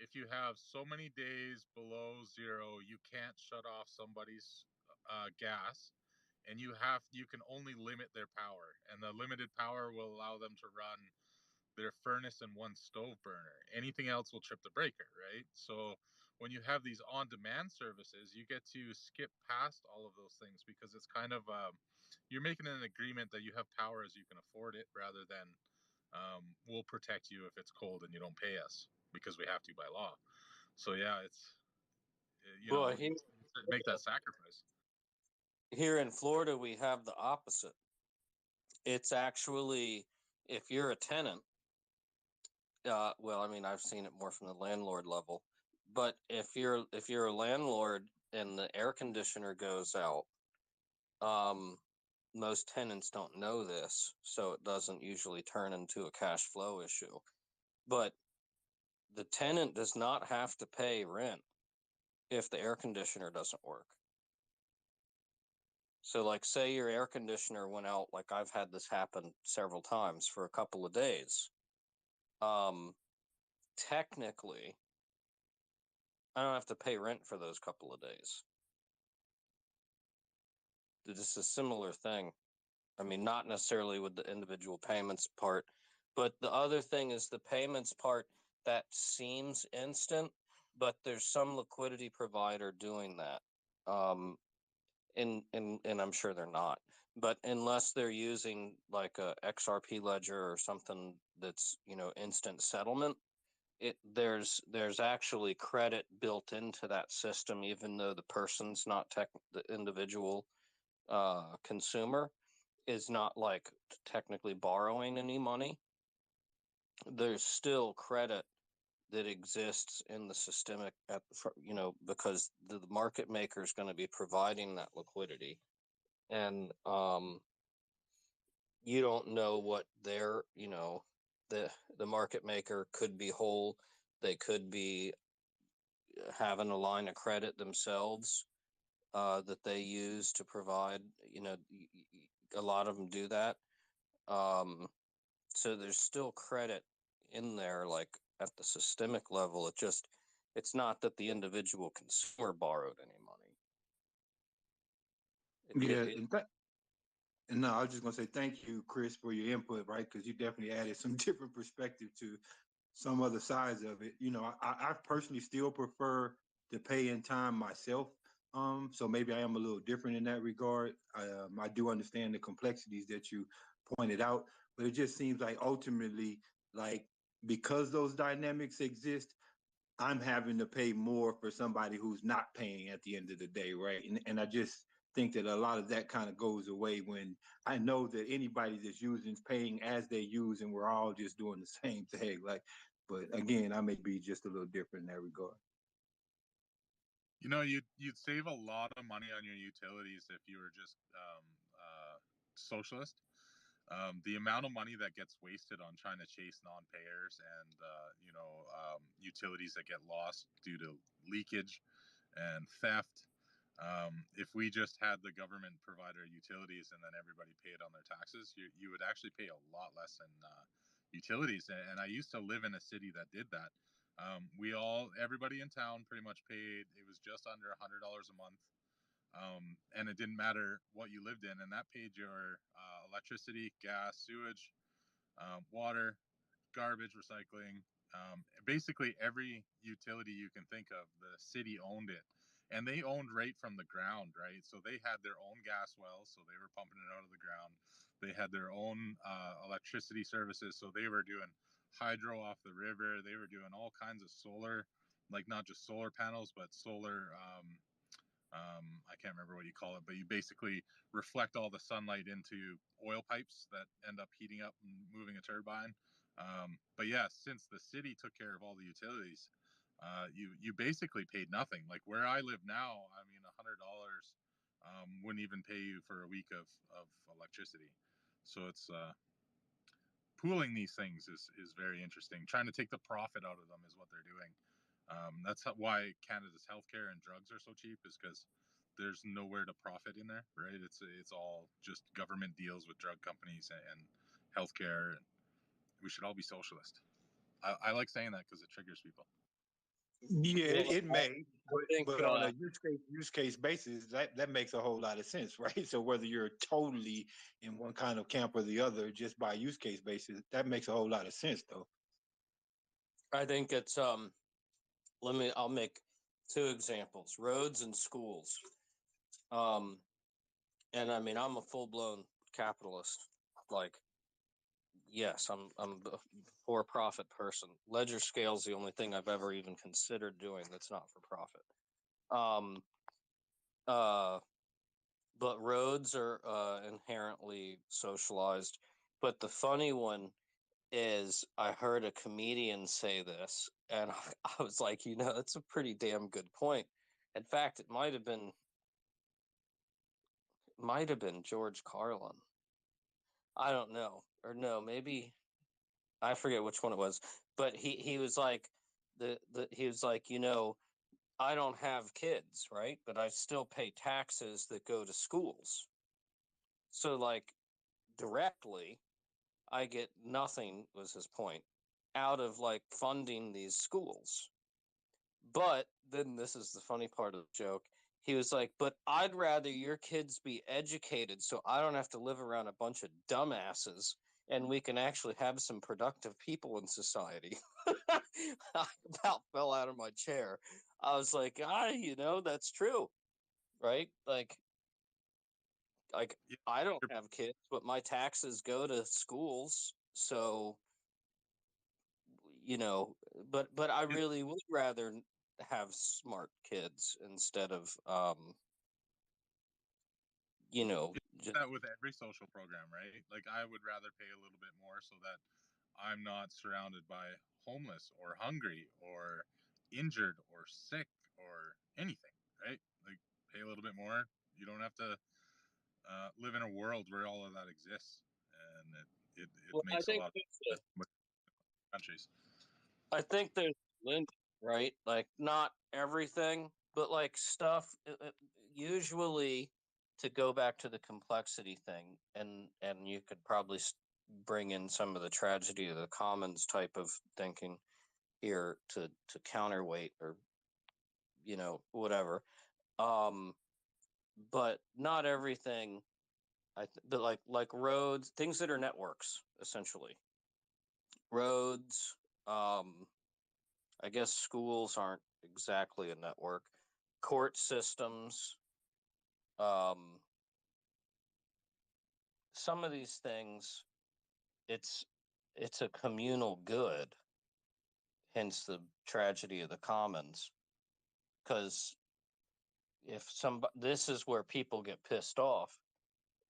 Speaker 13: If you have so many days below zero, you can't shut off somebody's gas, and you can only limit their power, and the limited power will allow them to run their furnace and one stove burner. Anything else will trip the breaker, right? So when you have these on-demand services, you get to skip past all of those things, because it's kind of you're making an agreement that you have power as you can afford it, rather than we'll protect you if it's cold and you don't pay us because we have to by law. So yeah, it's
Speaker 5: Well,
Speaker 13: make that sacrifice.
Speaker 5: Here in Florida, we have the opposite. It's actually, if you're a tenant, well, I mean, I've seen it more from the landlord level, but if you're a landlord and the air conditioner goes out, most tenants don't know this, so it doesn't usually turn into a cash flow issue. But the tenant does not have to pay rent if the air conditioner doesn't work. So, like, say your air conditioner went out, like I've had this happen several times for a couple of days. Technically, I don't have to pay rent for those couple of days. This is a similar thing. I mean, not necessarily with the individual payments part, but the other thing is the payments part that seems instant, but there's some liquidity provider doing that. And I'm sure they're not, but unless they're using like a XRP ledger or something that's, instant settlement, there's actually credit built into that system, even though the person's not the individual consumer is not like technically borrowing any money. There's still credit that exists in the systemic because the market maker is going to be providing that liquidity. And you don't know what their the market maker could be whole. They could be having a line of credit themselves that they use to provide. A lot of them do that. So there's still credit in there, like at the systemic level. It's not that the individual consumer borrowed any money.
Speaker 12: And no, I was just gonna say thank you, Chris, for your input, right? Because you definitely added some different perspective to some other sides of it. I personally still prefer to pay in time myself. So maybe I am a little different in that regard. I do understand the complexities that you pointed out, but it just seems like ultimately, like, because those dynamics exist, I'm having to pay more for somebody who's not paying at the end of the day, right? And I just think that a lot of that kind of goes away when I know that anybody that's using is paying as they use, and we're all just doing the same thing. Like, but again, I may be just a little different in that regard.
Speaker 13: You know, you'd save a lot of money on your utilities if you were just socialist. The amount of money that gets wasted on trying to chase non-payers and utilities that get lost due to leakage and theft. If we just had the government provide our utilities and then everybody paid on their taxes, you would actually pay a lot less in utilities. And I used to live in a city that did that. Everybody in town pretty much paid. It was just under $100 a month. And it didn't matter what you lived in, and that paid your electricity, gas, sewage, water, garbage, recycling. Basically, every utility you can think of, the city owned it, and they owned right from the ground, right? So they had their own gas wells, so they were pumping it out of the ground. They had their own electricity services, so they were doing hydro off the river. They were doing all kinds of solar, like not just solar panels, but solar. I can't remember what you call it, but you basically reflect all the sunlight into oil pipes that end up heating up and moving a turbine. But yeah, since the city took care of all the utilities, you basically paid nothing. Like where I live now, I mean, $100 wouldn't even pay you for a week of electricity. So it's pooling these things is very interesting. Trying to take the profit out of them is what they're doing. That's why Canada's healthcare and drugs are so cheap, is because there's nowhere to profit in there, right? It's all just government deals with drug companies and healthcare, and we should all be socialist. I like saying that because it triggers people.
Speaker 12: Yeah,
Speaker 5: Well,
Speaker 12: it may,
Speaker 5: think,
Speaker 12: but on a use case basis, that makes a whole lot of sense, right? So whether you're totally in one kind of camp or the other, just by use case basis, that makes a whole lot of sense, though.
Speaker 5: I think it's I'll make two examples: roads and schools. And I mean, I'm a full blown capitalist. Like, yes, I'm a for profit person. Ledgerscale is the only thing I've ever even considered doing that's not for profit. Um, but roads are inherently socialized. But the funny one is, I heard a comedian say this, and I was like, that's a pretty damn good point. In fact, it might have been George Carlin. I don't know, or no, maybe I forget which one it was. But he was like he was like, I don't have kids, right? But I still pay taxes that go to schools. So like directly, I get nothing, was his point, out of like funding these schools. But then this is the funny part of the joke. He was like, but I'd rather your kids be educated so I don't have to live around a bunch of dumbasses and we can actually have some productive people in society. I about fell out of my chair. I was like, that's true. Right? Like
Speaker 13: Yeah,
Speaker 5: I don't have kids, but my taxes go to schools. So, but I really would rather have smart kids instead of just
Speaker 13: that with every social program, right? Like I would rather pay a little bit more so that I'm not surrounded by homeless or hungry or injured or sick or anything, right? Like pay a little bit more. You don't have to live in a world where all of that exists, and it
Speaker 5: well,
Speaker 13: makes a lot of sense with countries.
Speaker 5: I think there's a limit, right? Like not everything, but like stuff. Usually, to go back to the complexity thing, and you could probably bring in some of the tragedy of the commons type of thinking here to counterweight, or whatever. Um, but not everything. But like roads, things that are networks, essentially. Roads. I guess schools aren't exactly a network. Court systems. Um, some of these things, it's it's a communal good. Hence the tragedy of the commons, because if this is where people get pissed off,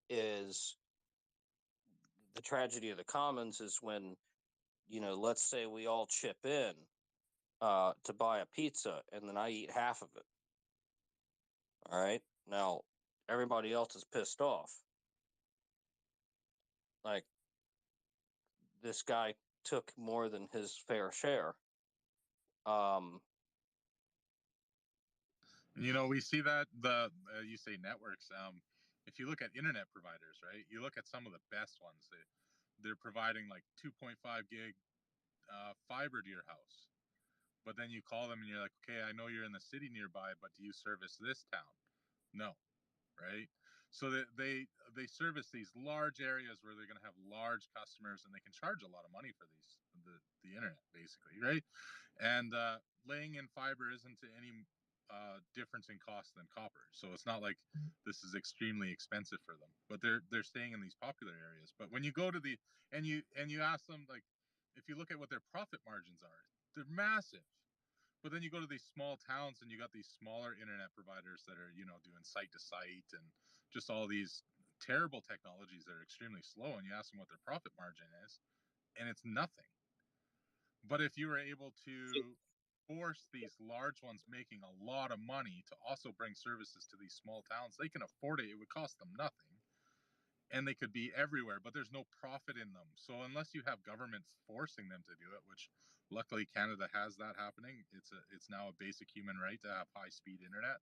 Speaker 5: is the tragedy of the commons is when, let's say we all chip in to buy a pizza, and then I eat half of it. All right. Now, everybody else is pissed off. Like, this guy took more than his fair share.
Speaker 13: We see that you say networks. If you look at internet providers, right? You look at some of the best ones. They're providing like 2.5 gig fiber to your house. But then you call them and you're like, okay, I know you're in the city nearby, but do you service this town? No, right? So they service these large areas where they're going to have large customers, and they can charge a lot of money for the internet, basically, right? And laying in fiber isn't any difference in cost than copper, so it's not like this is extremely expensive for them. But they're staying in these popular areas. But when you go to and you ask them, like, if you look at what their profit margins are, they're massive. But then you go to these small towns and you got these smaller internet providers that are, doing site to site and just all these terrible technologies that are extremely slow. And you ask them what their profit margin is, and it's nothing. But if you were able to force these large ones making a lot of money to also bring services to these small towns, they can afford it. It would cost them nothing. And they could be everywhere, but there's no profit in them. So unless you have government forcing them to do it, which luckily Canada has that happening, it's now a basic human right to have high speed internet.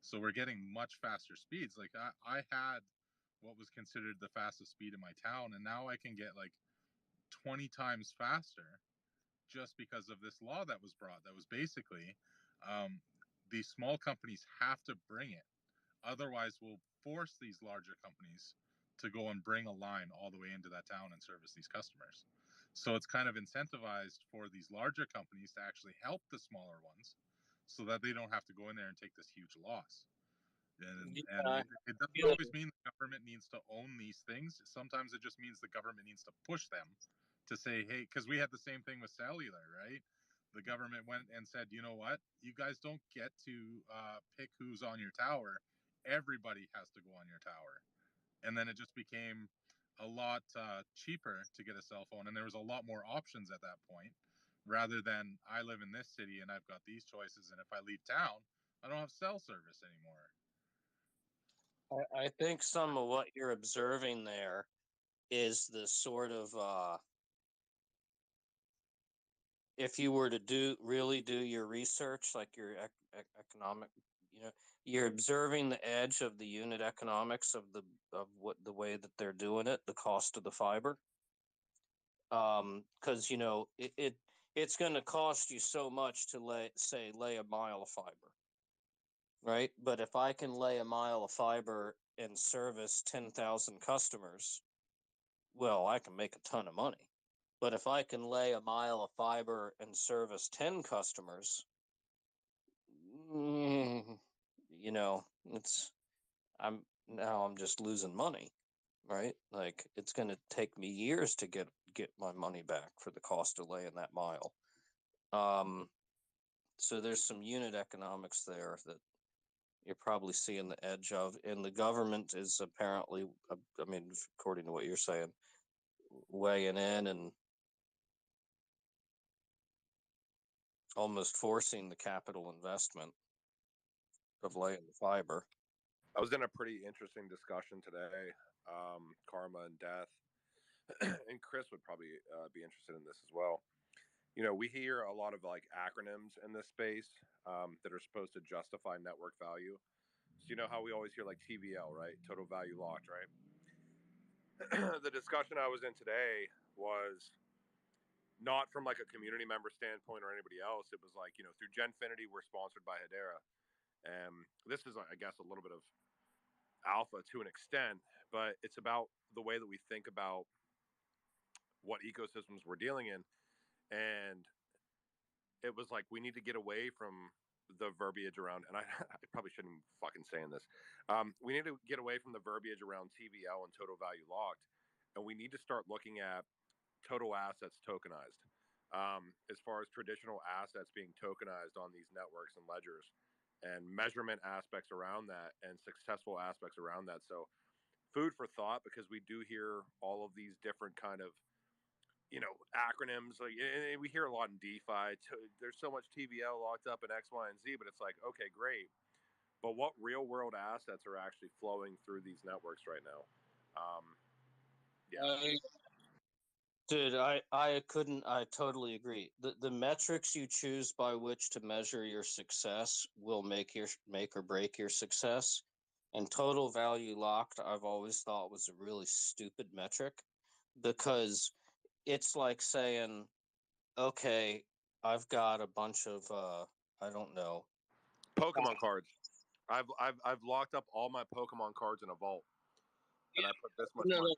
Speaker 13: So we're getting much faster speeds. Like I had what was considered the fastest speed in my town, and now I can get like 20 times faster just because of this law that was brought. That was basically these small companies have to bring it. Otherwise, we'll force these larger companies to go and bring a line all the way into that town and service these customers. So it's kind of incentivized for these larger companies to actually help the smaller ones so that they don't have to go in there and take this huge loss. And it doesn't always mean the government needs to own these things. Sometimes it just means the government needs to push them to say, hey, because we had the same thing with cellular, right? The government went and said, you know what? You guys don't get to pick who's on your tower. Everybody has to go on your tower. And then it just became a lot cheaper to get a cell phone. And there was a lot more options at that point, rather than I live in this city and I've got these choices. And if I leave town, I don't have cell service anymore.
Speaker 5: I think some of what you're observing there is the sort of if you were to really do your research, like your economic, you're observing the edge of the unit economics of the way that they're doing it, the cost of the fiber. Because it's going to cost you so much to lay a mile of fiber, right? But if I can lay a mile of fiber and service 10,000 customers, well, I can make a ton of money. But if I can lay a mile of fiber and service 10 customers, I'm just losing money, right? Like, it's going to take me years to get my money back for the cost of laying that mile. So there's some unit economics there that you're probably seeing the edge of, and the government is apparently, according to what you're saying, weighing in and almost forcing the capital investment of laying the fiber.
Speaker 14: I was in a pretty interesting discussion today, karma and death, and Chris would probably be interested in this as well. We hear a lot of like acronyms in this space that are supposed to justify network value. So how we always hear like TVL, right? Total value locked, right? The discussion I was in today was not from like a community member standpoint or anybody else. It was like, through Genfinity, we're sponsored by Hedera. And this is, I guess, a little bit of alpha to an extent, but it's about the way that we think about what ecosystems we're dealing in. And it was like, we need to get away from the verbiage around, and I probably shouldn't be fucking saying this. We need to get away from the verbiage around TVL and total value locked. And we need to start looking at total assets tokenized. As far as traditional assets being tokenized on these networks and ledgers. and measurement aspects around that and successful aspects around that. So food for thought, because we do hear all of these different kind of acronyms, like, and we hear a lot in DeFi. There's so much TVL locked up in X, Y, and Z, but it's like, okay, great, but what real world assets are actually flowing through these networks right now? Yeah.
Speaker 5: Dude, I totally agree. The metrics you choose by which to measure your success will make or break your success. And total value locked, I've always thought was a really stupid metric, because it's like saying, okay, I've got a bunch of I don't know,
Speaker 14: Pokemon cards. I've locked up all my Pokemon cards in a vault, and I put this much money.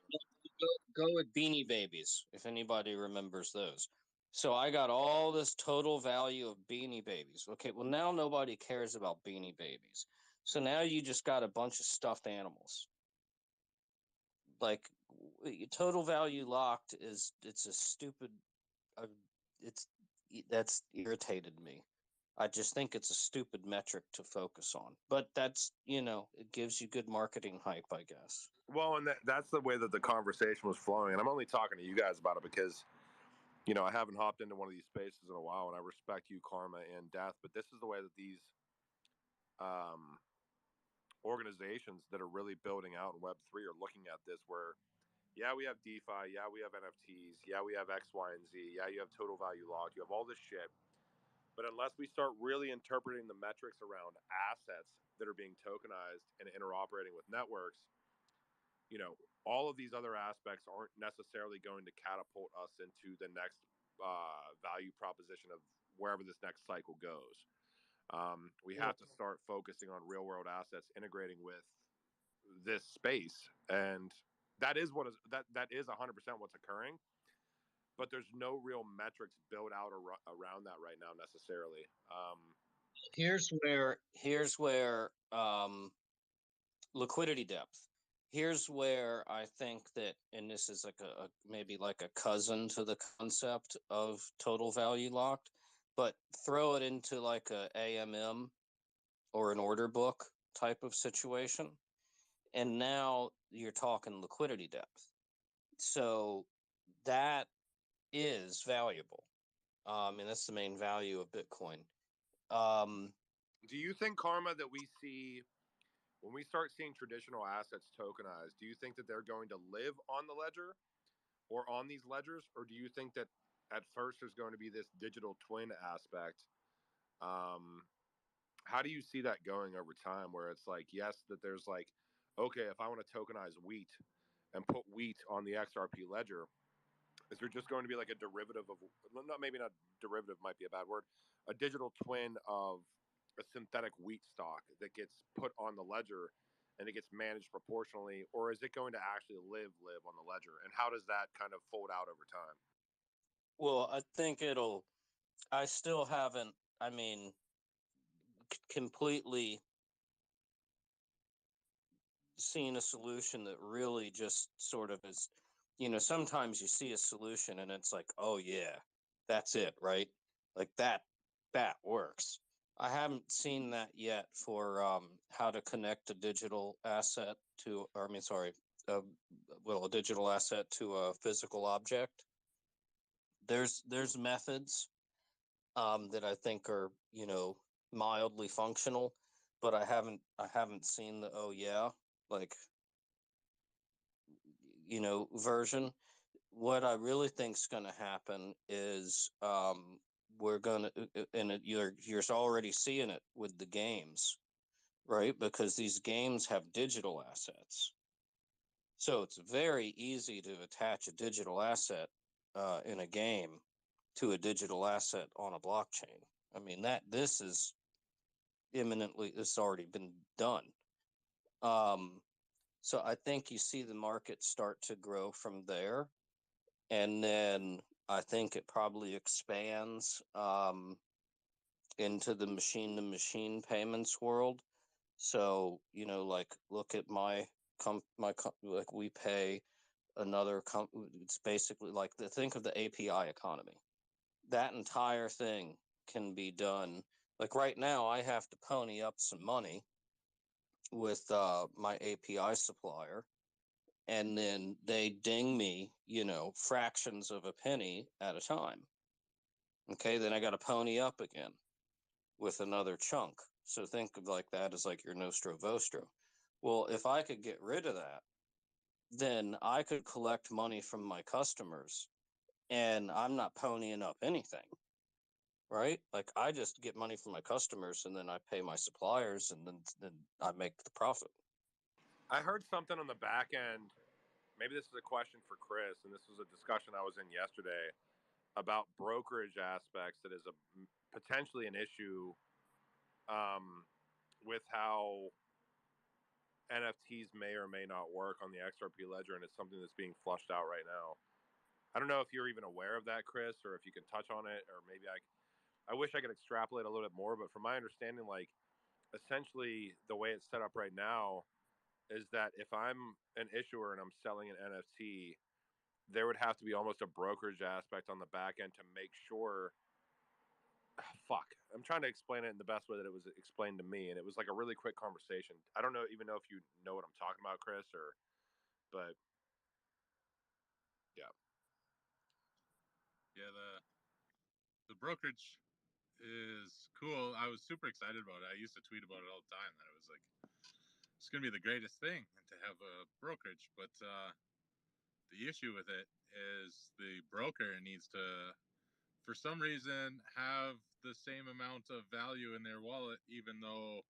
Speaker 5: Go with Beanie Babies, if anybody remembers those. So I got all this total value of Beanie Babies. Okay, well, now nobody cares about Beanie Babies. So now you just got a bunch of stuffed animals. Like, total value locked it's a stupid, uh, it's that's irritated me. I just think it's a stupid metric to focus on. But that's, it gives you good marketing hype, I guess.
Speaker 14: Well, and that's the way that the conversation was flowing. And I'm only talking to you guys about it because, I haven't hopped into one of these spaces in a while, and I respect you, Karma and Death. But this is the way that these organizations that are really building out in Web3 are looking at this, where, yeah, we have DeFi, yeah, we have NFTs, yeah, we have X, Y, and Z, yeah, you have total value locked, you have all this shit. But unless we start really interpreting the metrics around assets that are being tokenized and interoperating with networks, all of these other aspects aren't necessarily going to catapult us into the next value proposition of wherever this next cycle goes. We have to start focusing on real world assets integrating with this space, and that is 100% what's occurring. But there's no real metrics built out around that right now necessarily.
Speaker 5: Here's where liquidity depth. Here's where I think that, and this is like maybe like a cousin to the concept of total value locked, but throw it into like a AMM or an order book type of situation, and now you're talking liquidity depth. So that is valuable. And that's the main value of Bitcoin.
Speaker 14: Do you think, Karma, that we see when we start seeing traditional assets tokenized, do you think that they're going to live on the ledger or on these ledgers? Or do you think that at first there's going to be this digital twin aspect? How do you see that going over time, where it's like, yes, that there's like, okay, if I want to tokenize wheat and put wheat on the XRP ledger, is there just going to be like a derivative of, maybe not derivative, might be a bad word, a digital twin of a synthetic wheat stock that gets put on the ledger and it gets managed proportionally? Or is it going to actually live on the ledger? And how does that kind of fold out over time?
Speaker 5: Well, I think I still haven't, completely seen a solution that really just sort of is, sometimes you see a solution and it's like, oh yeah, that's it, right? Like that works. I haven't seen that yet for how to connect a digital asset to, or I mean, sorry, a digital asset to a physical object. There's methods that I think are, mildly functional, but I haven't seen the, oh yeah, like, version. What I really think is going to happen is we're going to, and you're already seeing it with the games, right? Because these games have digital assets. So it's very easy to attach a digital asset in a game to a digital asset on a blockchain. I mean, this is it's already been done. So I think you see the market start to grow from there. And then I think it probably expands into the machine-to-machine payments world. So, like, look at like we pay another it's basically like think of the API economy. That entire thing can be done Like right now, I have to pony up some money with my API supplier, and then they ding me, fractions of a penny at a time. Okay, then I got to pony up again with another chunk. So think of like that as like your Nostro Vostro. Well, if I could get rid of that, then I could collect money from my customers and I'm not ponying up anything, right? Like I just get money from my customers and then I pay my suppliers and then I make the profit.
Speaker 14: I heard something on the back end. Maybe this is a question for Chris, and this was a discussion I was in yesterday about brokerage aspects that is potentially an issue with how NFTs may or may not work on the XRP ledger, and it's something that's being flushed out right now. I don't know if you're even aware of that, Chris, or if you can touch on it, or maybe I wish I could extrapolate a little bit more, but from my understanding, like essentially the way it's set up right now is that if I'm an issuer and I'm selling an NFT, there would have to be almost a brokerage aspect on the back end to make sure. Fuck, I'm trying to explain it in the best way that it was explained to me, and it was like a really quick conversation. I don't even know if you know what I'm talking about, Chris, but yeah.
Speaker 13: Yeah, the brokerage is cool. I was super excited about it. I used to tweet about it all the time. That it was like it's gonna be the greatest thing to have a brokerage. But the issue with it is the broker needs to, for some reason, have the same amount of value in their wallet, even though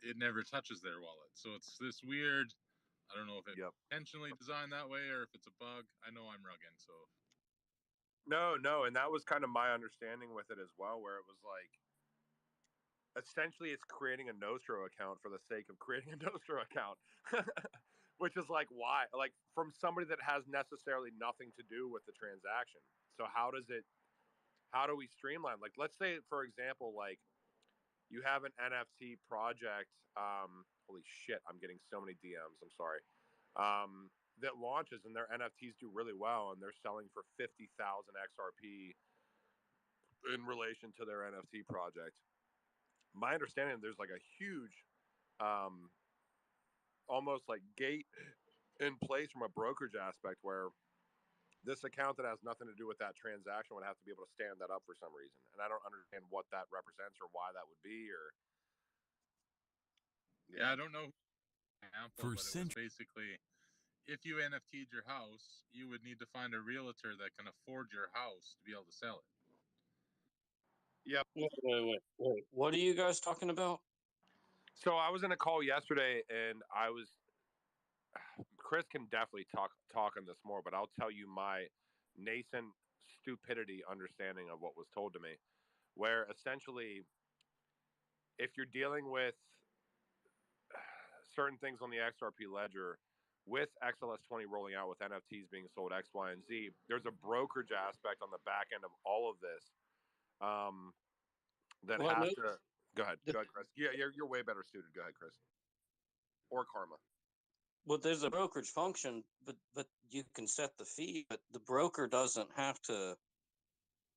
Speaker 13: it never touches their wallet. So it's this weird. I don't know if it's intentionally designed that way or if it's a bug. I know I'm rugging, so.
Speaker 14: No, and that was kind of my understanding with it as well, where it was like, essentially it's creating a Nostro account for the sake of creating a Nostro account, which is like, why? Like from somebody that has necessarily nothing to do with the transaction. So how do we streamline? Like, let's say, for example, like you have an NFT project. Holy shit, I'm getting so many DMs. I'm sorry. That launches and their NFTs do really well, and they're selling for 50,000 XRP in relation to their NFT project. My understanding, there's like a huge, almost like gate in place from a brokerage aspect where this account that has nothing to do with that transaction would have to be able to stand that up for some reason. And I don't understand what that represents or why that would be. Or
Speaker 13: yeah, I don't know example, but it was basically if you NFT'd your house, you would need to find a realtor that can afford your house to be able to sell it.
Speaker 14: Yep.
Speaker 5: Wait. What are you guys talking about?
Speaker 14: So I was in a call yesterday, and Chris can definitely talk on this more, but I'll tell you my nascent stupidity understanding of what was told to me, where essentially, if you're dealing with certain things on the XRP ledger, with XLS20 rolling out, with NFTs being sold X, Y, and Z, there's a brokerage aspect on the back end of all of this that has to. Go ahead, Chris. Yeah, you're way better suited. Go ahead, Chris. Or Karma.
Speaker 5: Well, there's a brokerage function, but you can set the fee, but the broker doesn't have to,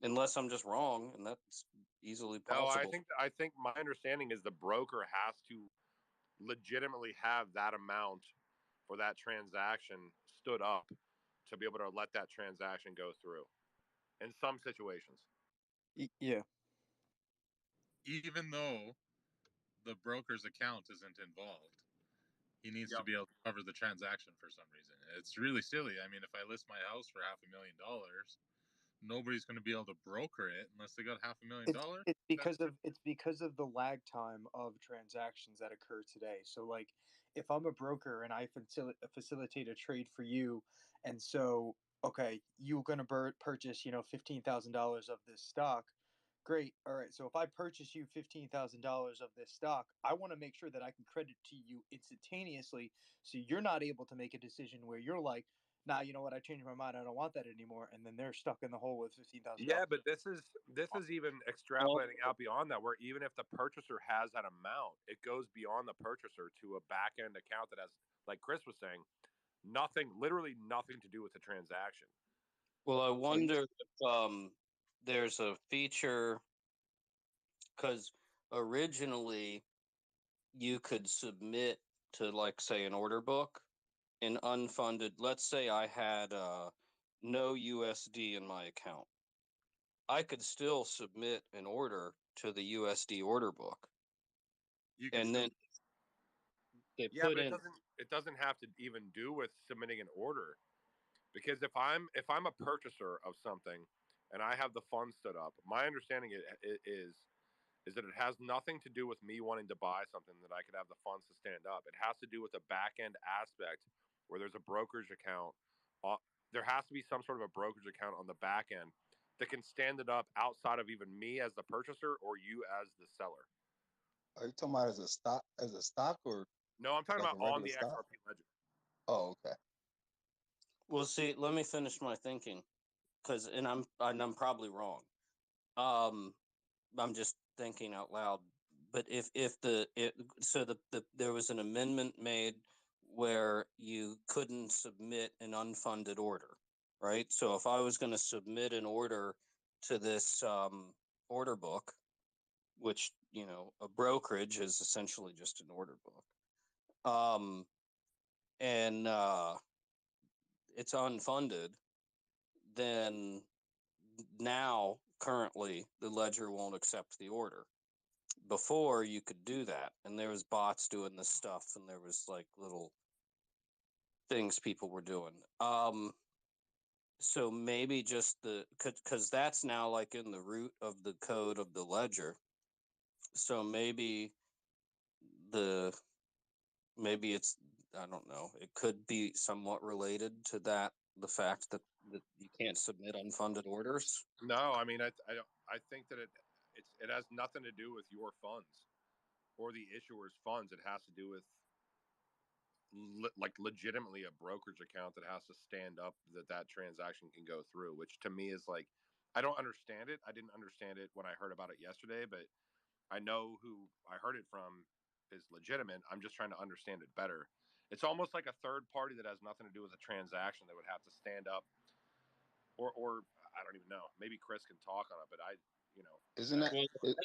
Speaker 5: unless I'm just wrong, and that's easily possible.
Speaker 14: No, I think my understanding is the broker has to legitimately have that amount for that transaction stood up to be able to let that transaction go through in some situations.
Speaker 8: Yeah.
Speaker 13: Even though the broker's account isn't involved, he needs to be able to cover the transaction for some reason. It's really silly. I mean, if I list my house for $500,000, nobody's going to be able to broker it unless they got $500,000.
Speaker 8: It's because of the lag time of transactions that occur today. So like if I'm a broker and I facilitate a trade for you, and so okay, you're going to purchase $15,000 of this stock. Great. All right. So if I purchase you $15,000 of this stock, I want to make sure that I can credit to you instantaneously. So you're not able to make a decision where you're like, nah, you know what? I changed my mind. I don't want that anymore. And then they're stuck in the hole with $15,000.
Speaker 14: Yeah, but this is even extrapolating out beyond that, where even if the purchaser has that amount, it goes beyond the purchaser to a back end account that has, like Chris was saying, literally nothing to do with the transaction.
Speaker 5: Well, I wonder if there's a feature because originally you could submit to, like, say, an order book in unfunded. Let's say I had no USD in my account. I could still submit an order to the USD order book,
Speaker 14: You can
Speaker 5: and
Speaker 14: still,
Speaker 5: then they
Speaker 14: yeah,
Speaker 5: put
Speaker 14: but
Speaker 5: in.
Speaker 14: it doesn't have to even do with submitting an order, because if I'm a purchaser of something and I have the fund stood up, my understanding is that it has nothing to do with me wanting to buy something that I could have the funds to stand up. It has to do with a back end aspect where there's a brokerage account. There has to be some sort of a brokerage account on the back end that can stand it up outside of even me as the purchaser or you as the seller.
Speaker 15: Are you talking about as a stock, or
Speaker 14: No, I'm talking
Speaker 15: like
Speaker 14: about
Speaker 15: a
Speaker 14: on
Speaker 15: regular
Speaker 14: the
Speaker 15: stock?
Speaker 14: XRP ledger.
Speaker 15: Oh, okay.
Speaker 5: Well, see, let me finish my thinking, because I'm probably wrong. I'm just thinking out loud. But there was an amendment made where you couldn't submit an unfunded order, right? So if I was going to submit an order to this order book, which, a brokerage is essentially just an order book, and it's unfunded, then now currently the ledger won't accept the order. Before, you could do that, and there was bots doing this stuff, and there was like little things people were doing. So maybe just because that's now like in the root of the code of the ledger. So the maybe it's, I don't know, it could be somewhat related to that, the fact that you can't submit unfunded orders.
Speaker 14: No, I mean I think that it has nothing to do with your funds or the issuer's funds. It has to do with like legitimately a brokerage account that has to stand up that transaction can go through, which to me is like, I don't understand it. I didn't understand it when I heard about it yesterday, but I know who I heard it from is legitimate. I'm just trying to understand it better. It's almost like a third party that has nothing to do with a transaction that would have to stand up, or I don't even know. Maybe Chris can talk on it, but
Speaker 15: Isn't that
Speaker 5: Well,
Speaker 15: it?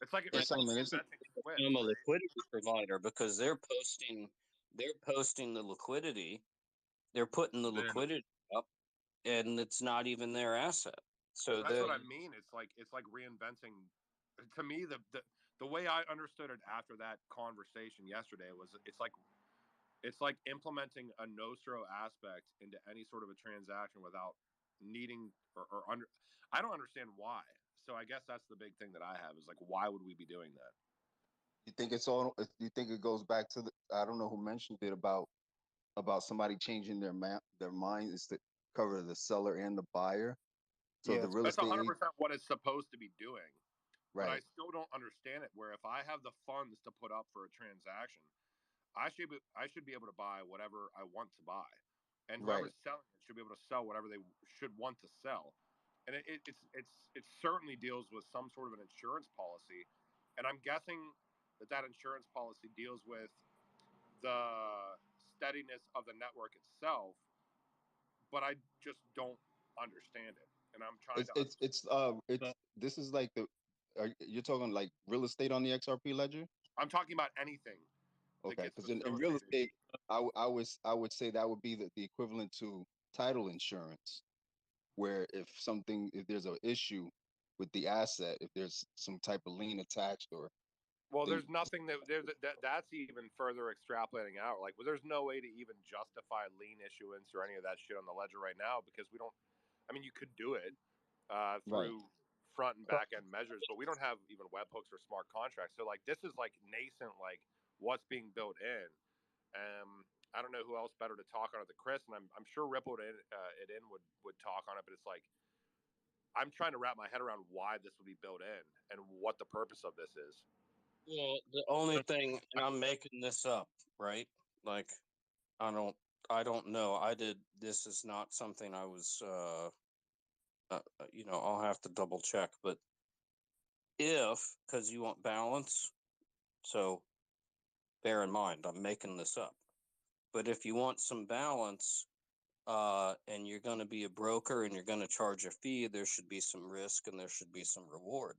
Speaker 14: it's like
Speaker 15: Hey, Solomon, isn't
Speaker 14: reinventing Swift,
Speaker 5: I'm a
Speaker 14: right?
Speaker 5: liquidity provider, because they're posting the liquidity, they're putting the
Speaker 13: Then
Speaker 5: liquidity up, and it's not even their asset. So
Speaker 14: That's
Speaker 5: they
Speaker 14: what I mean. It's like reinventing. To me, the way I understood it after that conversation yesterday was it's like implementing a nostro aspect into any sort of a transaction without needing or under. I don't understand why. So I guess that's the big thing that I have is like, why would we be doing that?
Speaker 15: you think it's all? You think it goes back to the? I don't know who mentioned it about somebody changing their mind is to cover the seller and the buyer. So
Speaker 8: Yeah,
Speaker 15: the real
Speaker 14: That's
Speaker 15: estate
Speaker 14: 100%
Speaker 15: agent,
Speaker 14: what it's supposed to be doing. But I
Speaker 15: right?
Speaker 14: still don't understand it. Where if I have the funds to put up for a transaction, I should be able to buy whatever I want to buy, and
Speaker 15: Right.
Speaker 14: whoever's selling it should be able to sell whatever they should want to sell. And it certainly deals with some sort of an insurance policy, and I'm guessing that insurance policy deals with the steadiness of the network itself. But I just don't understand it, and I'm trying to understand.
Speaker 15: It's this is like you're talking like real estate on the XRP ledger.
Speaker 14: I'm talking about anything that
Speaker 15: Okay,
Speaker 14: gets
Speaker 15: because in real
Speaker 14: facilitated.
Speaker 15: estate, I would say that would be the equivalent to title insurance, where if there's an issue with the asset, if there's some type of lien attached or
Speaker 14: Well,
Speaker 15: thing.
Speaker 14: there's nothing that's even further extrapolating out. Like, well, there's no way to even justify lien issuance or any of that shit on the ledger right now because we don't. I mean, you could do it
Speaker 15: Right.
Speaker 14: through front and back end measures, but we don't have even webhooks or smart contracts. So, like, this is like nascent, like what's being built in. I don't know who else better to talk on it than Chris, and I'm sure Ripple would talk on it, but it's like I'm trying to wrap my head around why this would be built in and what the purpose of this is.
Speaker 5: Well, the only thing, and I'm making this up, right? Like, I don't, I don't know. This is not something I was, I'll have to double check. But because you want balance, so bear in mind, I'm making this up. But if you want some balance, and you're going to be a broker and you're going to charge a fee, there should be some risk and there should be some reward.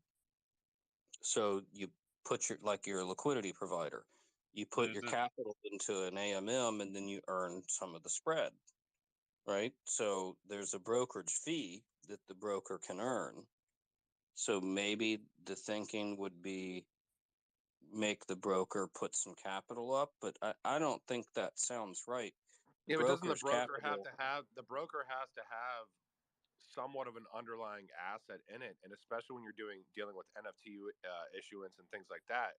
Speaker 5: So you put your liquidity provider, you put your capital into an AMM, and then you earn some of the spread, right? So there's a brokerage fee that the broker can earn. So maybe the thinking would be make the broker put some capital up, but I don't think that sounds right.
Speaker 14: Yeah, but doesn't the broker
Speaker 5: capital,
Speaker 14: the broker has to have somewhat of an underlying asset in it, and especially when you're dealing with NFT issuance and things like that,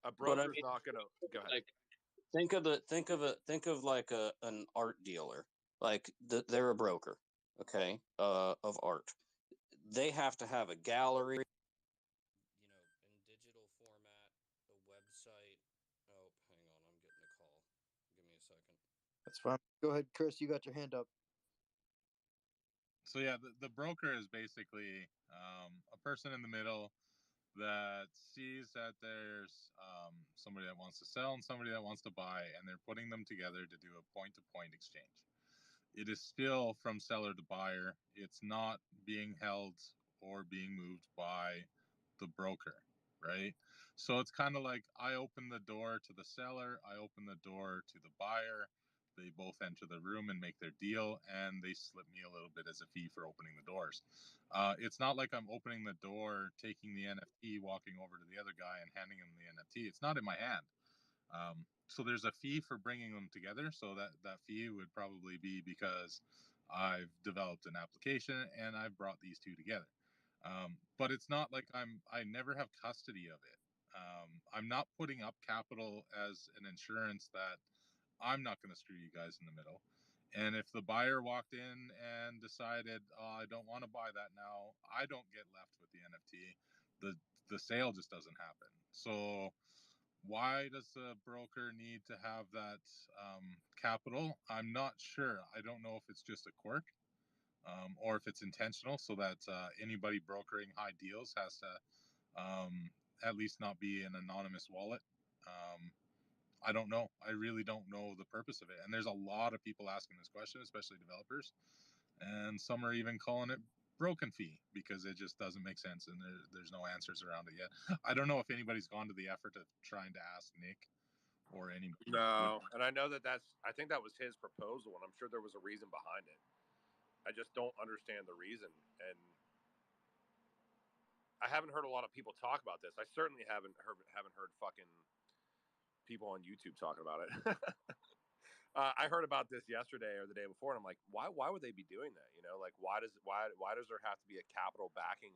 Speaker 14: a broker's not going to go ahead.
Speaker 5: Like, think of like an art dealer. Like they're a broker, okay, of art. They have to have a gallery, in digital format, a website. Oh, hang on, I'm getting a call. Give me a second.
Speaker 8: That's fine. Go ahead, Chris. You got your hand up.
Speaker 13: So yeah, the broker is basically a person in the middle that sees that there's somebody that wants to sell and somebody that wants to buy, and they're putting them together to do a point-to-point exchange. It is still from seller to buyer. It's not being held or being moved by the broker, right? So it's kind of like I open the door to the seller, I open the door to the buyer. They both enter the room and make their deal, and they slip me a little bit as a fee for opening the doors. It's not like I'm opening the door, taking the NFT, walking over to the other guy and handing him the NFT. It's not in my hand. So there's a fee for bringing them together. So that fee would probably be because I've developed an application and I've brought these two together. But it's not like I never have custody of it. I'm not putting up capital as an insurance that I'm not going to screw you guys in the middle. And if the buyer walked in and decided, oh, I don't want to buy that now, I don't get left with the NFT. The sale just doesn't happen. So why does the broker need to have that capital? I'm not sure. I don't know if it's just a quirk or if it's intentional, so that anybody brokering high deals has to at least not be an anonymous wallet. I don't know. I really don't know the purpose of it. And there's a lot of people asking this question, especially developers. And some are even calling it broken fee because it just doesn't make sense, and there's no answers around it yet. I don't know if anybody's gone to the effort of trying to ask Nick or anybody.
Speaker 14: No, and I know I think that was his proposal, and I'm sure there was a reason behind it. I just don't understand the reason, and I haven't heard a lot of people talk about this. I certainly haven't heard fucking people on YouTube talking about it. I heard about this yesterday or the day before, and I'm like, why would they be doing that? You know, like why does there have to be a capital backing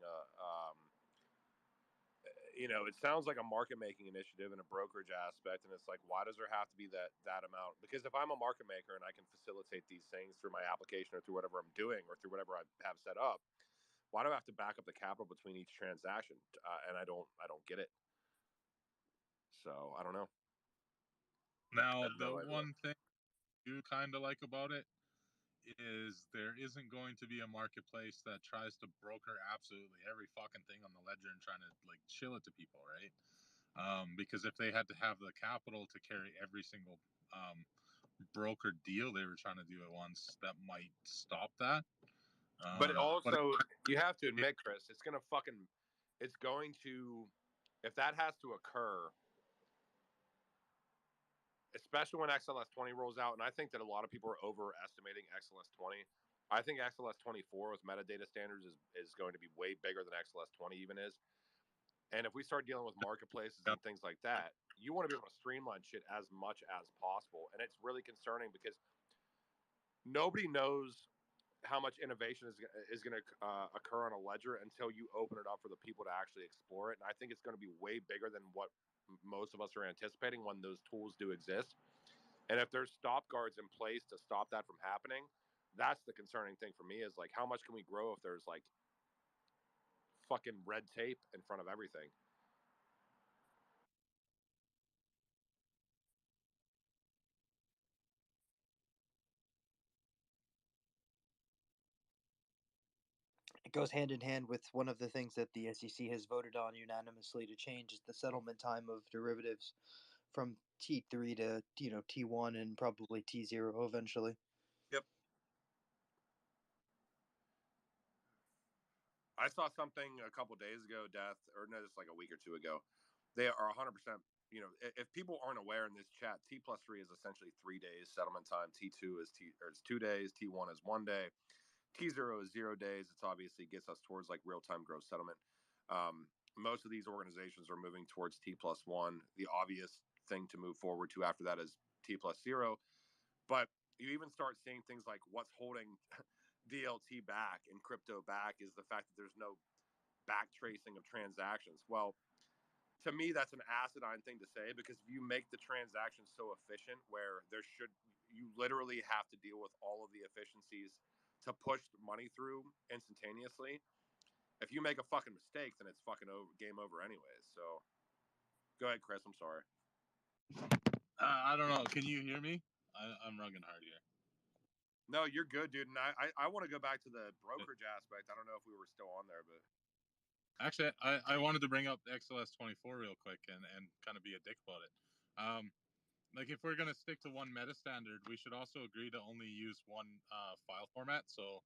Speaker 14: it sounds like a market making initiative and a brokerage aspect, and it's like, why does there have to be that amount? Because if I'm a market maker and I can facilitate these things through my application or through whatever I'm doing or through whatever I have set up, why do I have to back up the capital between each transaction? And I don't get it. So I don't know.
Speaker 13: Now, the one thing I do kind of like about it is there isn't going to be a marketplace that tries to broker absolutely every fucking thing on the ledger and trying to like chill it to people, right? Because if they had to have the capital to carry every single broker deal they were trying to do at once, that might stop that.
Speaker 14: But also, you have to admit, Chris, if that has to occur, especially when XLS 20 rolls out, and I think that a lot of people are overestimating XLS 20. I think XLS 24 with metadata standards is going to be way bigger than XLS 20 even is. And if we start dealing with marketplaces and things like that, you want to be able to streamline shit as much as possible. And it's really concerning because nobody knows how much innovation is going to occur on a ledger until you open it up for the people to actually explore it. And I think it's going to be way bigger than what most of us are anticipating when those tools do exist. And if there's stop guards in place to stop that from happening, that's the concerning thing for me is like, how much can we grow if there's like fucking red tape in front of everything?
Speaker 8: It goes hand in hand with one of the things that the SEC has voted on unanimously to change is the settlement time of derivatives from T3 to T1 and probably T0 eventually.
Speaker 14: Yep. I saw something a couple days ago, Death, or no, just like a week or two ago. They are 100%. You know, if people aren't aware in this chat, T plus 3 is essentially 3 days settlement time. T2 is it's 2 days. T1 is 1 day. T0 is 0 days. It's obviously gets us towards like real time gross settlement. Most of these organizations are moving towards T plus 1. The obvious thing to move forward to after that is T plus 0. But you even start seeing things like what's holding DLT back and crypto back is the fact that there's no back tracing of transactions. Well, to me, that's an asinine thing to say because if you make the transaction so efficient where you literally have to deal with all of the efficiencies to push money through instantaneously. If you make a fucking mistake, then it's fucking game over anyways. So go ahead, Chris. I'm sorry.
Speaker 13: I don't know. Can you hear me? I'm rugging hard here.
Speaker 14: No, you're good, dude. And I want to go back to the brokerage aspect. I don't know if we were still on there, but
Speaker 13: actually, I wanted to bring up the XLS24 real quick and kind of be a dick about it. Like if we're gonna stick to one meta standard, we should also agree to only use one file format. So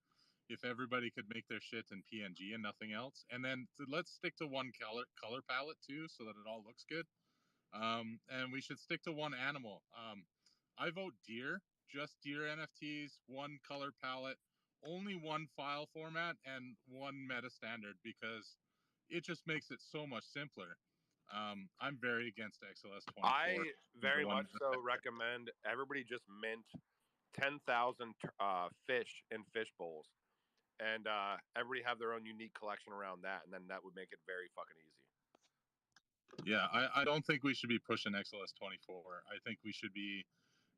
Speaker 13: if everybody could make their shit in PNG and nothing else, and then let's stick to one color palette too, so that it all looks good. And we should stick to one animal. I vote deer, just deer NFTs, one color palette, only one file format, and one meta standard because it just makes it so much simpler. I'm very against XLS24.
Speaker 14: I very much so recommend everybody just mint 10,000 fish in fish bowls, and everybody have their own unique collection around that, and then that would make it very fucking easy.
Speaker 13: Yeah, I don't think we should be pushing XLS24. I think we should be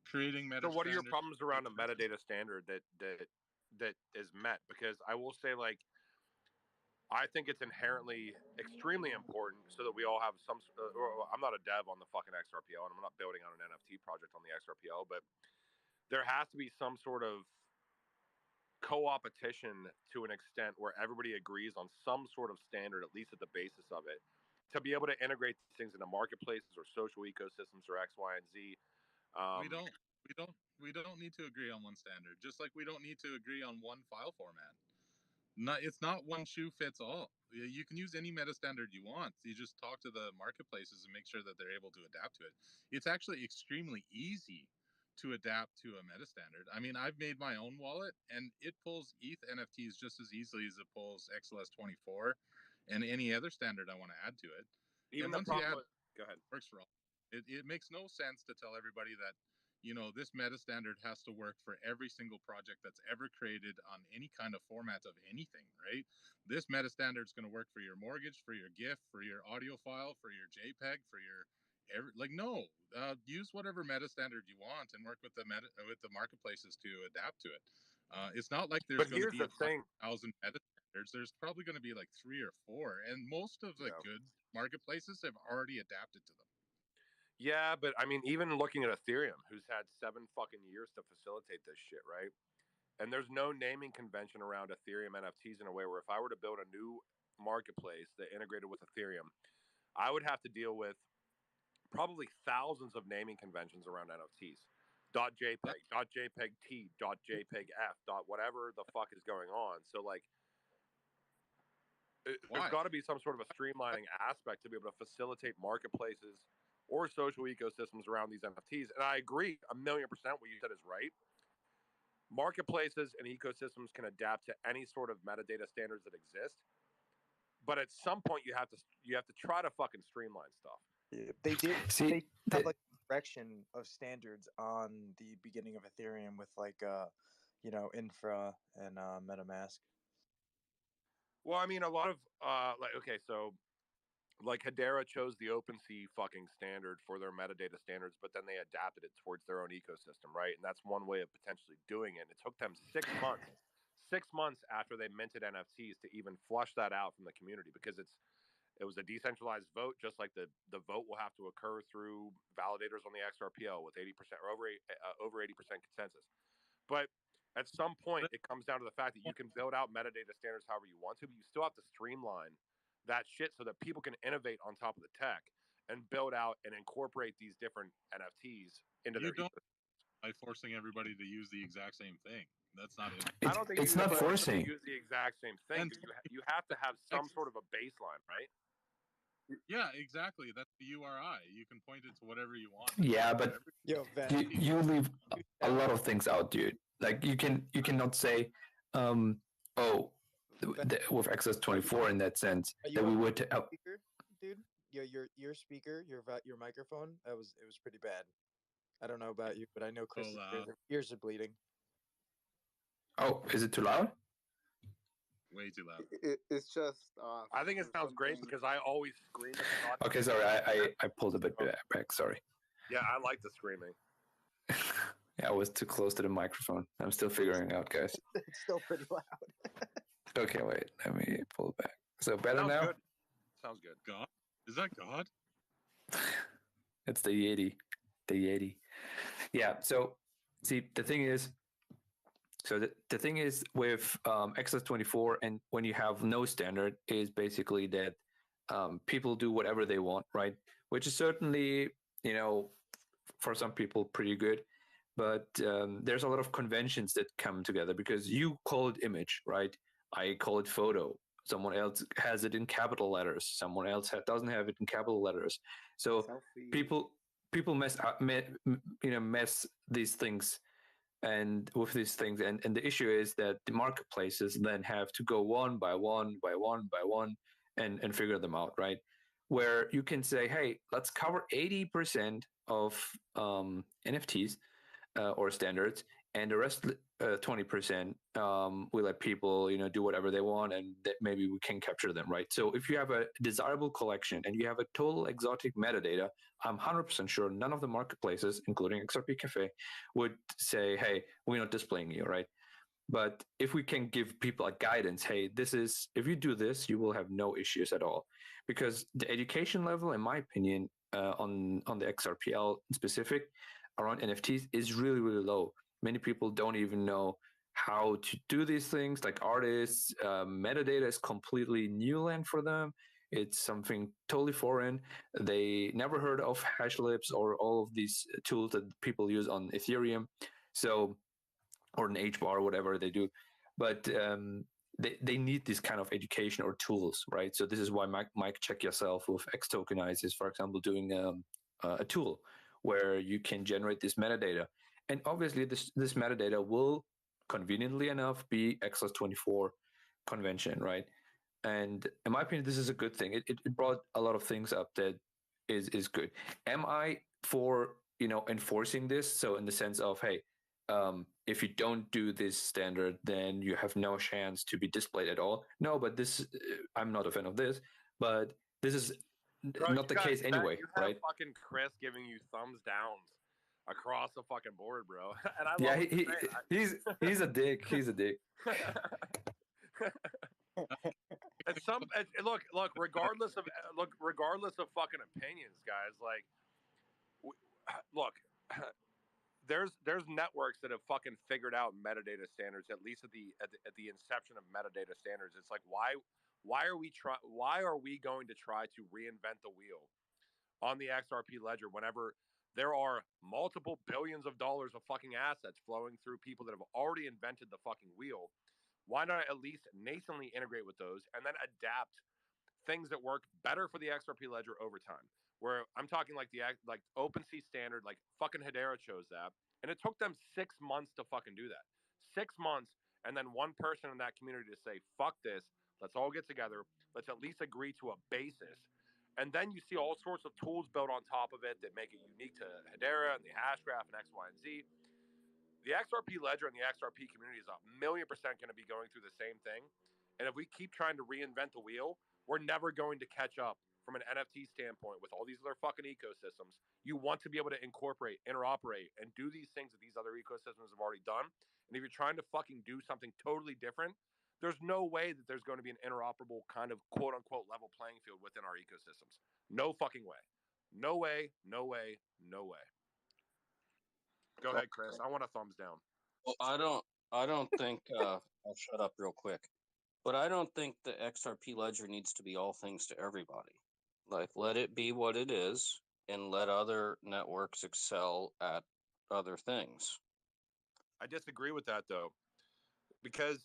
Speaker 13: creating meta.
Speaker 14: So, what are your problems around a metadata standard that is met? Because I will say, like, I think it's inherently extremely important so that we all have some. I'm not a dev on the fucking XRPL, and I'm not building on an NFT project on the XRPL, but there has to be some sort of co-opetition to an extent where everybody agrees on some sort of standard, at least at the basis of it, to be able to integrate these things into marketplaces or social ecosystems or X, Y, and Z.
Speaker 13: We don't need to agree on one standard, just like we don't need to agree on one file format. It's not one shoe fits all. You can use any meta standard you want. You just talk to the marketplaces and make sure that they're able to adapt to it. It's actually extremely easy to adapt to a meta standard. I mean, I've made my own wallet and it pulls ETH NFTs just as easily as it pulls XLS24 and any other standard I want to add to it.
Speaker 14: Even
Speaker 13: and
Speaker 14: the problem with, go ahead.
Speaker 13: Works for all. It makes no sense to tell everybody that this meta standard has to work for every single project that's ever created on any kind of format of anything, right? This meta standard is going to work for your mortgage, for your GIF, for your audio file, for your JPEG, for your use whatever meta standard you want and work with the marketplaces to adapt to it. It's not like there's going to be 1,000 meta standards. There's probably going to be like 3 or 4, and most of the good marketplaces have already adapted to them.
Speaker 14: Yeah, but I mean, even looking at Ethereum, who's had 7 fucking years to facilitate this shit, right? And there's no naming convention around Ethereum NFTs in a way where if I were to build a new marketplace that integrated with Ethereum, I would have to deal with probably thousands of naming conventions around NFTs. .jpeg, .jpeg-t, .jpeg-f, whatever the fuck is going on. So like, there's got to be some sort of a streamlining aspect to be able to facilitate marketplaces or social ecosystems around these NFTs. And I agree 1,000,000% what you said is right. Marketplaces and ecosystems can adapt to any sort of metadata standards that exist. But at some point you have to try to fucking streamline stuff.
Speaker 6: Yeah, they did have like a direction of standards on the beginning of Ethereum with like infra and MetaMask.
Speaker 14: Well, I mean, a lot of like Hedera chose the OpenSea fucking standard for their metadata standards, but then they adapted it towards their own ecosystem, right? And that's one way of potentially doing it. And it took them 6 months, 6 months after they minted NFTs to even flush that out from the community because it was a decentralized vote, just like the vote will have to occur through validators on the XRPL with 80% or over 80% consensus. But at some point, it comes down to the fact that you can build out metadata standards however you want to, but you still have to streamline that shit so that people can innovate on top of the tech and build out and incorporate these different NFTs into their ecosystem.
Speaker 13: By forcing everybody to use the exact same thing. That's not it.
Speaker 14: I don't think
Speaker 1: It's
Speaker 14: you can
Speaker 1: not
Speaker 14: force them
Speaker 1: forcing.
Speaker 14: to use the exact same thing,
Speaker 13: And
Speaker 14: but you have to have some sort of a baseline, right?
Speaker 13: yeah, exactly. That's the URI. You can point it to whatever you want.
Speaker 1: Yeah, but
Speaker 8: Yo, Ven,
Speaker 1: you leave a lot of things out, dude. Like you cannot say, oh,
Speaker 8: Ven,
Speaker 1: with Access 24 in that sense
Speaker 8: are
Speaker 1: that
Speaker 8: you
Speaker 1: we
Speaker 8: on
Speaker 1: would.
Speaker 8: speaker, dude? Your speaker, your microphone, it was pretty bad. I don't know about you, but I know Chris's ears are bleeding.
Speaker 1: Oh, is it too loud?
Speaker 13: Way too loud.
Speaker 16: It's just.
Speaker 14: I think it sounds great because I always scream at the audience.
Speaker 1: Okay, sorry, I pulled a bit back. Sorry.
Speaker 14: Yeah, I like the screaming.
Speaker 1: Yeah, I was too close to the microphone. I'm still figuring it out, guys.
Speaker 8: It's still pretty loud.
Speaker 1: Okay, wait. Let me pull it back. So better
Speaker 14: Sounds
Speaker 1: now?
Speaker 14: good. Sounds good.
Speaker 13: God? Is that God?
Speaker 1: It's the Yeti. The Yeti. Yeah, so see, the thing is, the thing is with XS24 and when you have no standard is basically that people do whatever they want, right? Which is certainly, for some people pretty good. But there's a lot of conventions that come together because you call it image, right? I call it photo. Someone else has it in capital letters. Someone else doesn't have it in capital letters. So
Speaker 16: Selfie.
Speaker 1: people mess these things and with these things, and the issue is that the marketplaces then have to go one by one by one by one and figure them out, right? Where you can say, hey, let's cover 80% of NFTs or standards, and the rest 20% we let people do whatever they want, and that maybe we can capture them, right? So if you have a desirable collection and you have a total exotic metadata, I'm 100% sure none of the marketplaces, including XRP Cafe, would say, hey, we're not displaying you, right? But if we can give people a guidance, hey, this is, if you do this, you will have no issues at all. Because the education level, in my opinion, on the XRPL specific around NFTs is really, really low. Many people don't even know how to do these things. Like artists, metadata is completely new land for them. It's something totally foreign. They never heard of Hashlips or all of these tools that people use on Ethereum. So, or an HBAR or whatever they do. But they need this kind of education or tools, right? So this is why Mike Check Yourself with X Tokenize is, for example, doing a tool where you can generate this metadata. And obviously this metadata will conveniently enough be XS24 convention, right? And in my opinion, this is a good thing. It brought a lot of things up that is good. Am I for enforcing this? So in the sense of, hey, if you don't do this standard, then you have no chance to be displayed at all. No, but this I'm not a fan of this, but this is not the case anyway,
Speaker 14: you have
Speaker 1: right?
Speaker 14: fucking Chris giving you thumbs downs across the fucking board, bro. And I
Speaker 1: Yeah,
Speaker 14: love
Speaker 1: he's a dick. He's a dick.
Speaker 14: Look. Regardless of fucking opinions, guys. Like, look, there's networks that have fucking figured out metadata standards. At least at the inception of metadata standards, it's like why are we going to try to reinvent the wheel on the XRP ledger whenever there are multiple billions of dollars of fucking assets flowing through people that have already invented the fucking wheel? Why not at least nascently integrate with those and then adapt things that work better for the XRP ledger over time? Where I'm talking like OpenSea standard, like fucking Hedera chose that, and it took them 6 months to fucking do that. 6 months, and then one person in that community to say, "Fuck this, let's all get together, let's at least agree to a basis." And then you see all sorts of tools built on top of it that make it unique to Hedera and the hash graph and X, Y, and Z. The XRP ledger and the XRP community is 1,000,000% going to be going through the same thing. And if we keep trying to reinvent the wheel, we're never going to catch up from an NFT standpoint with all these other fucking ecosystems. You want to be able to incorporate, interoperate, and do these things that these other ecosystems have already done. And if you're trying to fucking do something totally different, there's no way that there's going to be an interoperable kind of quote unquote level playing field within our ecosystems. No fucking way. No way, no way, no way. Go ahead, Chris. I want a thumbs down.
Speaker 5: Well, I don't think I'll shut up real quick. But I don't think the XRP ledger needs to be all things to everybody. Like, let it be what it is and let other networks excel at other things.
Speaker 14: I disagree with that, though. because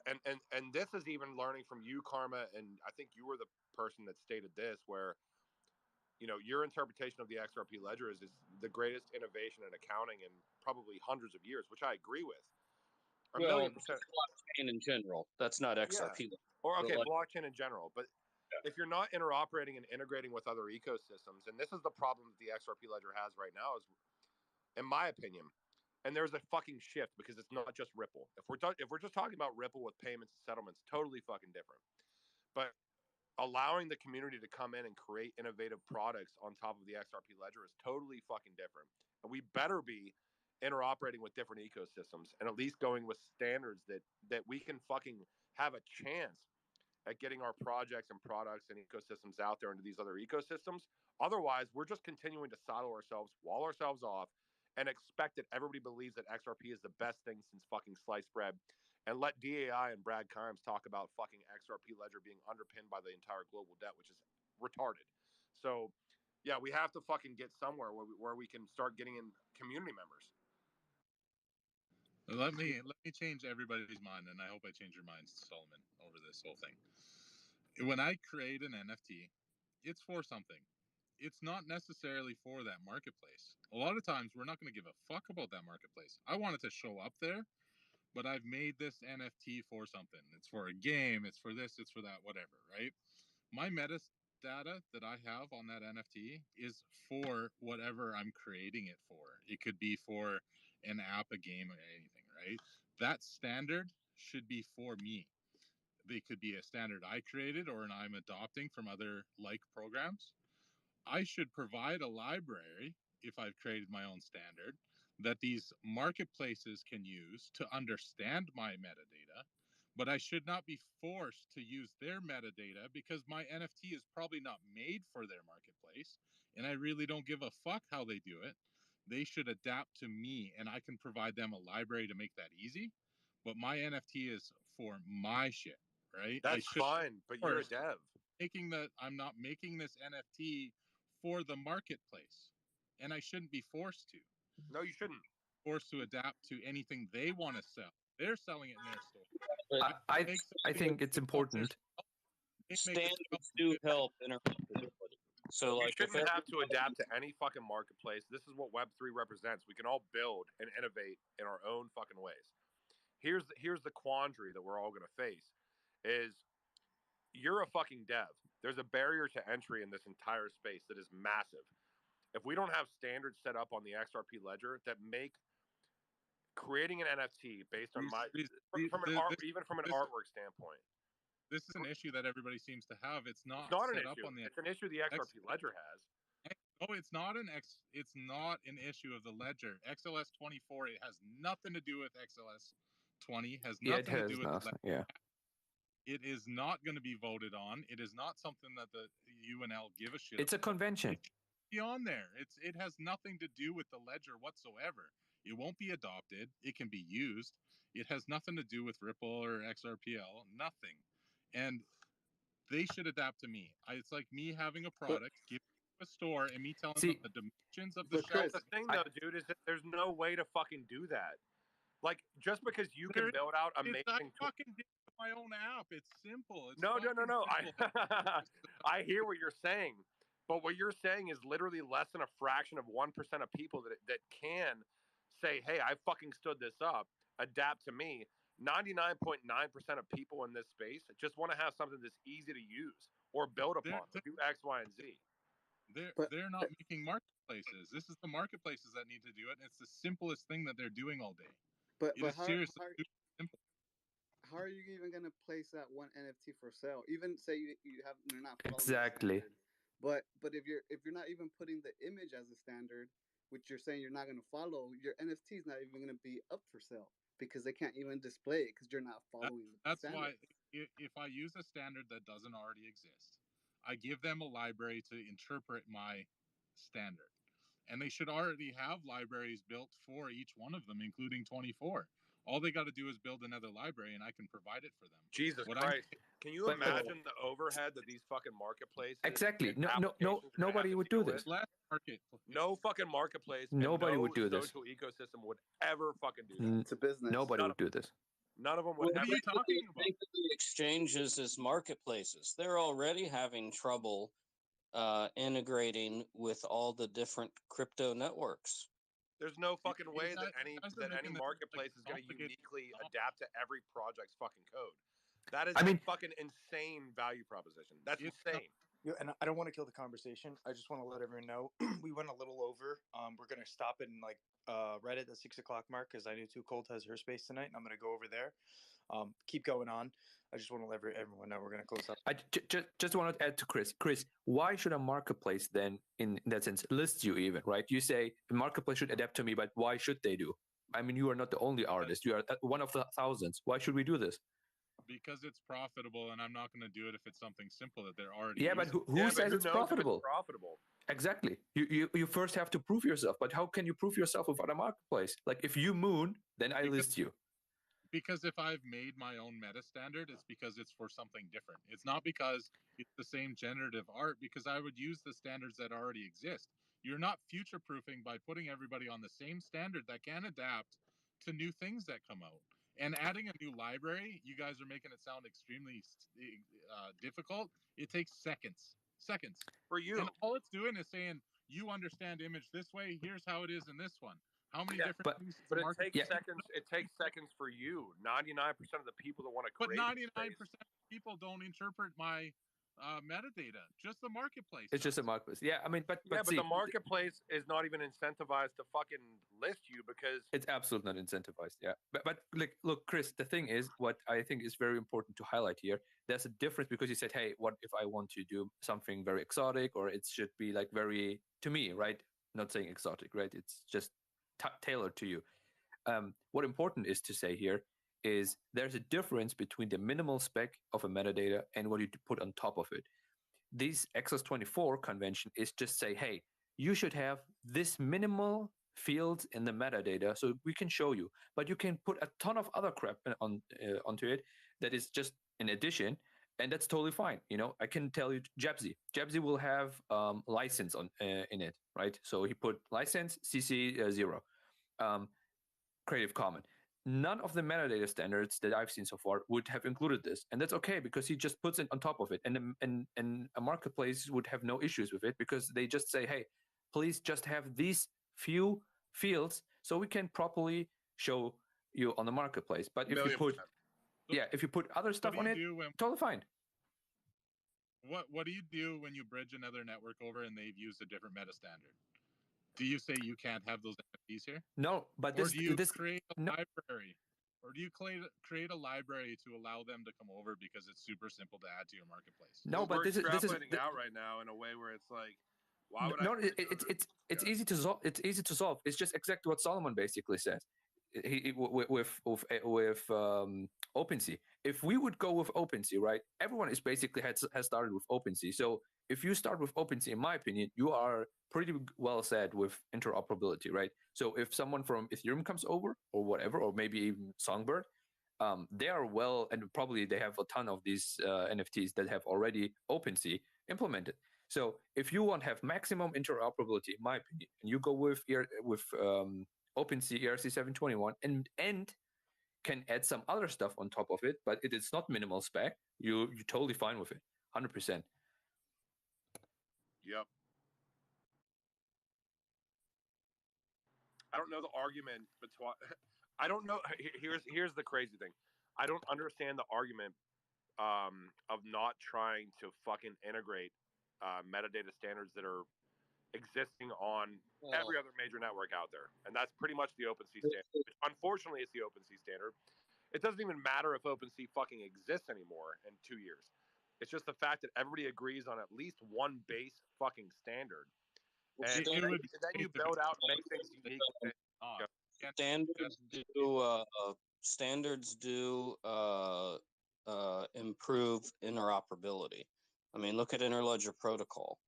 Speaker 14: and this is even learning from you, Karma, and I think you were the person that stated this, where your interpretation of the XRP ledger is the greatest innovation in accounting in probably hundreds of years, which I agree with. A
Speaker 5: Well,
Speaker 14: million percent.
Speaker 5: blockchain in general. That's not XRP.
Speaker 14: Yeah. Or okay,
Speaker 5: like,
Speaker 14: blockchain in general. But if you're not interoperating and integrating with other ecosystems, and this is the problem that the XRP ledger has right now, is, in my opinion, and there's a fucking shift because it's not just Ripple. If we're just talking about Ripple with payments and settlements, totally fucking different. But allowing the community to come in and create innovative products on top of the XRP ledger is totally fucking different. And we better be interoperating with different ecosystems and at least going with standards that we can fucking have a chance at getting our projects and products and ecosystems out there into these other ecosystems. Otherwise, we're just continuing to silo ourselves, wall ourselves off, and expect that everybody believes that XRP is the best thing since fucking sliced bread, and let DAI and Brad Kimes talk about fucking XRP ledger being underpinned by the entire global debt, which is retarded. So, yeah, we have to fucking get somewhere where we can start getting in community members.
Speaker 13: Let me change everybody's mind, and I hope I change your minds, Solomon, over this whole thing. When I create an NFT, it's for something. It's not necessarily for that marketplace. A lot of times, we're not going to give a fuck about that marketplace. I want it to show up there, but I've made this NFT for something. It's for a game. It's for this. It's for that. Whatever. Right? My metadata that I have on that NFT is for whatever I'm creating it for. It could be for an app, a game, or anything, right? That standard should be for me. They could be a standard I created or an I'm adopting from other like programs. I should provide a library, if I've created my own standard, that these marketplaces can use to understand my metadata, but I should not be forced to use their metadata because my NFT is probably not made for their marketplace, and I really don't give a fuck how they do it. They should adapt to me, and I can provide them a library to make that easy, but my NFT is for my shit, right?
Speaker 14: That's fine, but you're a dev.
Speaker 13: I'm not making this NFT for the marketplace, and I shouldn't be forced to.
Speaker 14: No, you shouldn't.
Speaker 13: Forced to adapt to anything they want to sell. They're selling it in their store.
Speaker 1: I think it's important.
Speaker 5: Standards do help interoperability. So, like,
Speaker 14: you shouldn't have to adapt to any fucking marketplace. This is what Web3 represents. We can all build and innovate in our own fucking ways. Here's the quandary that we're all going to face is you're a fucking dev. There's a barrier to entry in this entire space that is massive. If we don't have standards set up on the XRP ledger that make creating an NFT based on even from an artwork standpoint.
Speaker 13: This is an issue that everybody seems to have. It's not
Speaker 14: an
Speaker 13: set
Speaker 14: issue.
Speaker 13: Up on the
Speaker 14: it's an issue the XRP ledger has.
Speaker 13: No, it's not an issue of the ledger. XLS 24, it has nothing to do with XLS 20. Has nothing to do with the ledger.
Speaker 1: Yeah.
Speaker 13: It is not going to be voted on. It is not something that the UNL give a shit.
Speaker 1: It's a convention.
Speaker 13: Be on there. It has nothing to do with the ledger whatsoever. It won't be adopted. It can be used. It has nothing to do with Ripple or XRPL. Nothing. And they should adapt to me. It's like me having a product, giving a store, and me telling them the dimensions of the shelf.
Speaker 14: The thing, though, dude, is that there's no way to fucking do that. Like, just because you can build out amazing...
Speaker 13: I fucking did my own app. It's simple. It's
Speaker 14: no. I hear what you're saying. But what you're saying is literally less than a fraction of 1% of people that can say, hey, I fucking stood this up, adapt to me. 99.9% of people in this space just want to have something that's easy to use or build upon, do X, Y, and Z.
Speaker 13: They're not making marketplaces. This is the marketplaces that need to do it. It's the simplest thing that they're doing all day. But seriously simple.
Speaker 16: How are you even going to place that one NFT for sale? Even say you're not following
Speaker 1: exactly.
Speaker 16: But if you're not even putting the image as a standard, which you're saying you're not going to follow, your NFT is not even going to be up for sale because they can't even display it because you're not following the
Speaker 13: That's
Speaker 16: standard.
Speaker 13: Why if I use a standard that doesn't already exist, I give them a library to interpret my standard. And they should already have libraries built for each one of them, including 24. All they got to do is build another library, and I can provide it for them.
Speaker 14: Jesus Christ! Can you imagine the overhead that these fucking marketplaces?
Speaker 1: Exactly. Nobody would do this.
Speaker 14: No fucking marketplace.
Speaker 1: Nobody would do this.
Speaker 14: Social ecosystem would ever fucking do that.
Speaker 16: It's a business.
Speaker 1: Nobody would do this.
Speaker 14: None of them would
Speaker 5: Well,
Speaker 14: ever.
Speaker 13: What are you talking about?
Speaker 5: think of the exchanges as marketplaces. They're already having trouble integrating with all the different crypto networks.
Speaker 14: There's no fucking way that
Speaker 13: guys are
Speaker 14: any
Speaker 13: making this,
Speaker 14: marketplace is going to uniquely adapt to every project's fucking code. That is
Speaker 1: I mean,
Speaker 14: a fucking insane value proposition. That's insane.
Speaker 6: Yeah, and I don't want to kill the conversation. I just want to let everyone know we went a little over. We're gonna stop in like right at the 6 o'clock mark because I knew Too Cold has her space tonight, and I'm gonna go over there. Keep going on. I just want to let everyone know we're gonna close up.
Speaker 1: I just want to add to Chris. Chris, why should a marketplace then, in that sense, list you even, right? You say the marketplace should adapt to me, but why should they do? I mean, you are not the only artist. You are one of the thousands. Why should we do this?
Speaker 13: Because it's profitable, and I'm not going to do it if it's something simple that they're already.
Speaker 1: Yeah, but
Speaker 13: using.
Speaker 1: who says it's
Speaker 14: knows if
Speaker 1: profitable?
Speaker 14: It's profitable.
Speaker 1: Exactly. You first have to prove yourself. But how can you prove yourself without a marketplace? Like if you moon, then I list you.
Speaker 13: Because if I've made my own meta standard, it's because it's for something different. It's not because it's the same generative art, because I would use the standards that already exist. You're not future proofing by putting everybody on the same standard that can adapt to new things that come out. And adding a new library, you guys are making it sound extremely difficult. It takes seconds. Seconds.
Speaker 14: For you.
Speaker 13: And all it's doing is saying, you understand image this way, here's how it is in this one. How many different things?
Speaker 14: But it takes seconds. It takes seconds for you. 99% of the people that want to create.
Speaker 13: But 99% of people don't interpret my metadata. Just the marketplace.
Speaker 1: It's just a marketplace. Yeah, I mean, but
Speaker 14: the marketplace is not even incentivized to fucking list you because
Speaker 1: it's absolutely not incentivized. Yeah, but like, look, Chris, the thing is, what I think is very important to highlight here. There's a difference because you said, hey, what if I want to do something very exotic, or it should be like very to me, right? Not saying exotic, right? It's just tailored to you. What important is to say here is there's a difference between the minimal spec of a metadata and what you put on top of it. This XS24 convention is just say, hey, you should have this minimal fields in the metadata so we can show you, but you can put a ton of other crap onto it that is just in addition, and that's totally fine. You know, I can tell you Jabzy will have license on in it, right? So he put license CC 0, Creative Commons. None of the metadata standards that I've seen so far would have included this, and that's okay because he just puts it on top of it, and a marketplace would have no issues with it because they just say, hey, please just have these few fields so we can properly show you on the marketplace. But if you put, if you put other stuff on it, totally fine.
Speaker 13: What do you do when you bridge another network over and they've used a different meta standard? Do you say you can't have those NFTs here?
Speaker 1: No, but
Speaker 13: or do you create a library? Or do you create a library to allow them to come over because it's super simple to add to your marketplace?
Speaker 1: No, but
Speaker 14: this is out right now in a way where it's like, why would
Speaker 1: it's easy to solve. It's easy to solve. It's just exactly what Solomon basically says. With OpenSea. If we would go with OpenSea, right? Everyone is basically has started with OpenSea. So if you start with OpenSea, in my opinion, you are pretty well set with interoperability, right? So if someone from Ethereum comes over or whatever, or maybe even Songbird, they are well, and probably they have a ton of these NFTs that have already OpenSea implemented. So if you want to have maximum interoperability, in my opinion, and you go with OpenSea ERC 721 and can add some other stuff on top of it, but it is not minimal spec, you're totally fine with it, 100%.
Speaker 14: Yep. I don't know the argument between. I don't know. Here's the crazy thing. I don't understand the argument of not trying to fucking integrate metadata standards that are existing on every other major network out there, and that's pretty much the OpenSea standard. Which unfortunately, it's the OpenSea standard. It doesn't even matter if OpenSea fucking exists anymore in 2 years. It's just the fact that everybody agrees on at least one base fucking standard. And then you build out and make things unique.
Speaker 5: Standards do improve interoperability. I mean, look at Interledger Protocol,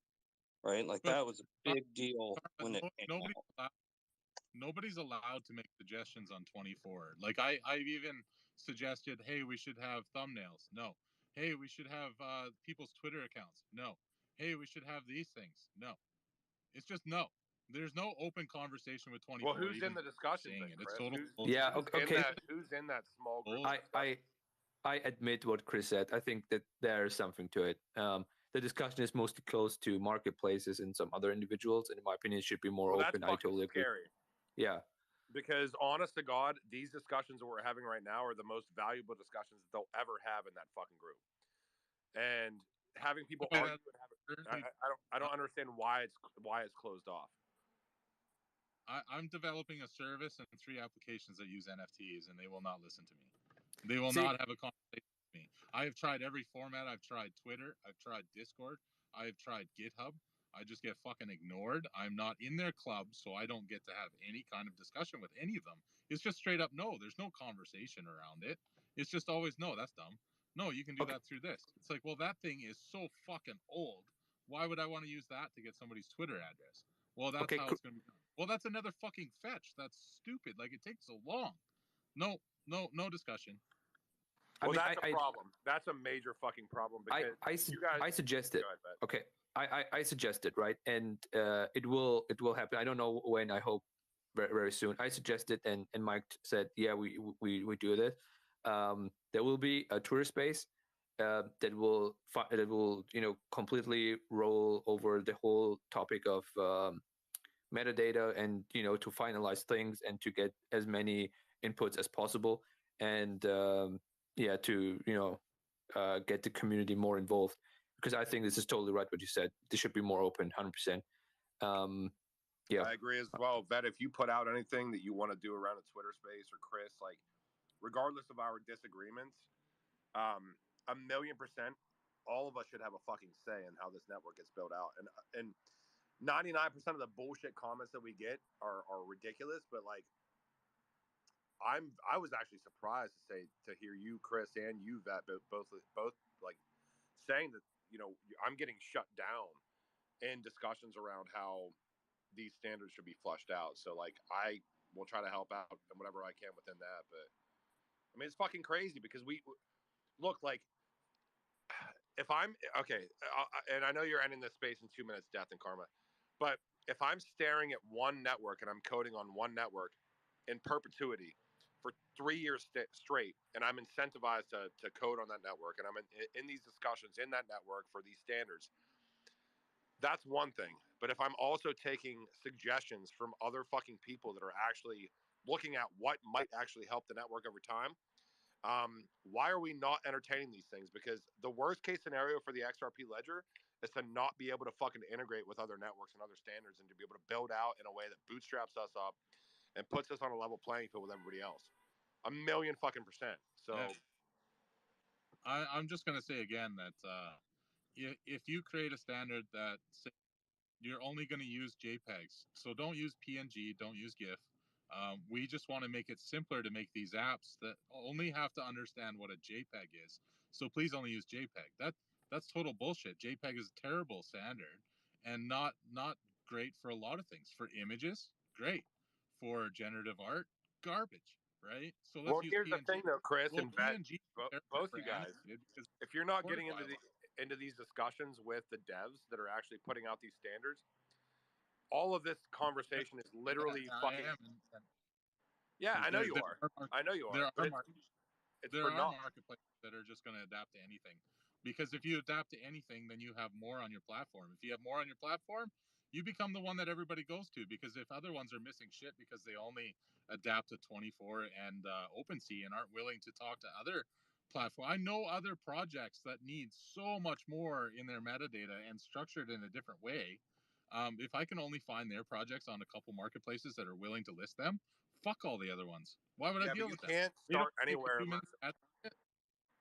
Speaker 5: right? Like that was a big deal when it came out.
Speaker 13: Nobody's allowed to make suggestions on 24. Like I've even suggested, hey, we should have thumbnails. No. Hey, we should have people's Twitter accounts. No. Hey, we should have these things. No. It's just no. There's no open conversation with 24.
Speaker 14: Well, who's in the discussions then,
Speaker 13: It's
Speaker 14: Chris?
Speaker 13: total
Speaker 1: Yeah. Okay.
Speaker 14: Who's in that small group?
Speaker 1: I admit what Chris said. I think that there's something to it. The discussion is mostly close to marketplaces and some other individuals, and in my opinion, it should be more
Speaker 14: Well,
Speaker 1: open.
Speaker 14: that's
Speaker 1: I totally agree.
Speaker 14: scary.
Speaker 1: Yeah.
Speaker 14: Because honest to God, these discussions that we're having right now are the most valuable discussions that they'll ever have in that fucking group. And having people argue and I don't understand why it's closed off.
Speaker 13: I'm developing a service and 3 applications that use NFTs, and they will not listen to me. They will not have a conversation with me. I have tried every format. I've tried Twitter. I've tried Discord. I've tried GitHub. I just get fucking ignored. I'm not in their club, so I don't get to have any kind of discussion with any of them. It's just straight up no. There's no conversation around it. It's just always no, that's dumb. No, you can do that through this. It's like, well, that thing is so fucking old. Why would I want to use that to get somebody's Twitter address? Well, that's how it's going to be done. Well, that's another fucking fetch. That's stupid. Like, it takes so long. No discussion.
Speaker 14: Well, that's a problem. That's a major fucking problem because
Speaker 1: I suggested. Okay, I suggested, right, and it will happen. I don't know when. I hope very, very soon. I suggested, and Mike said, yeah, we do this. There will be a Twitter space that will completely roll over the whole topic of metadata, and to finalize things and to get as many inputs as possible, and to get the community more involved, because I think this is totally right what you said. This should be more open, 100%. Yeah,
Speaker 14: I agree as well. Vet, if you put out anything that you want to do around a Twitter space, or Chris, like, regardless of our disagreements, 1,000,000%, all of us should have a fucking say in how this network gets built out. And 99% of the bullshit comments that we get are ridiculous, but like, I was actually surprised to hear you, Chris, and you, Vet, both like saying that I'm getting shut down in discussions around how these standards should be flushed out. So like, I will try to help out and whatever I can within that. But I mean, it's fucking crazy because we look like, if I'm okay, and I know you're ending this space in 2 minutes, Death and Karma, but if I'm staring at one network and I'm coding on one network in perpetuity for 3 years straight, and I'm incentivized to code on that network, and I'm in these discussions in that network for these standards, that's one thing. But if I'm also taking suggestions from other fucking people that are actually looking at what might actually help the network over time, why are we not entertaining these things? Because the worst case scenario for the XRP ledger is to not be able to fucking integrate with other networks and other standards, and to be able to build out in a way that bootstraps us up and puts us on a level playing field with everybody else. 1,000,000% fucking percent. So
Speaker 13: I'm just going to say again that if you create a standard that you're only going to use JPEGs, so don't use PNG, don't use GIF. We just want to make it simpler to make these apps that only have to understand what a JPEG is. So please only use JPEG. That's total bullshit. JPEG is a terrible standard and not great for a lot of things. For images, great. For generative art, garbage. Right? So let's use
Speaker 14: here's
Speaker 13: PNG.
Speaker 14: the thing though, Chris, and
Speaker 13: PNG,
Speaker 14: both you guys, if you're not getting into these discussions with the devs that are actually putting out these standards, all of this conversation is literally fucking. Yeah, I know you are. I know you are.
Speaker 13: There are marketplaces that are just going to adapt to anything, because if you adapt to anything, then you have more on your platform. If you have more on your platform, you become the one that everybody goes to, because if other ones are missing shit because they only adapt to 24 and OpenSea and aren't willing to talk to other platforms. I know other projects that need so much more in their metadata and structured in a different way. If I can only find their projects on a couple marketplaces that are willing to list them, fuck all the other ones. Why would I deal with that?
Speaker 14: You can't start anywhere.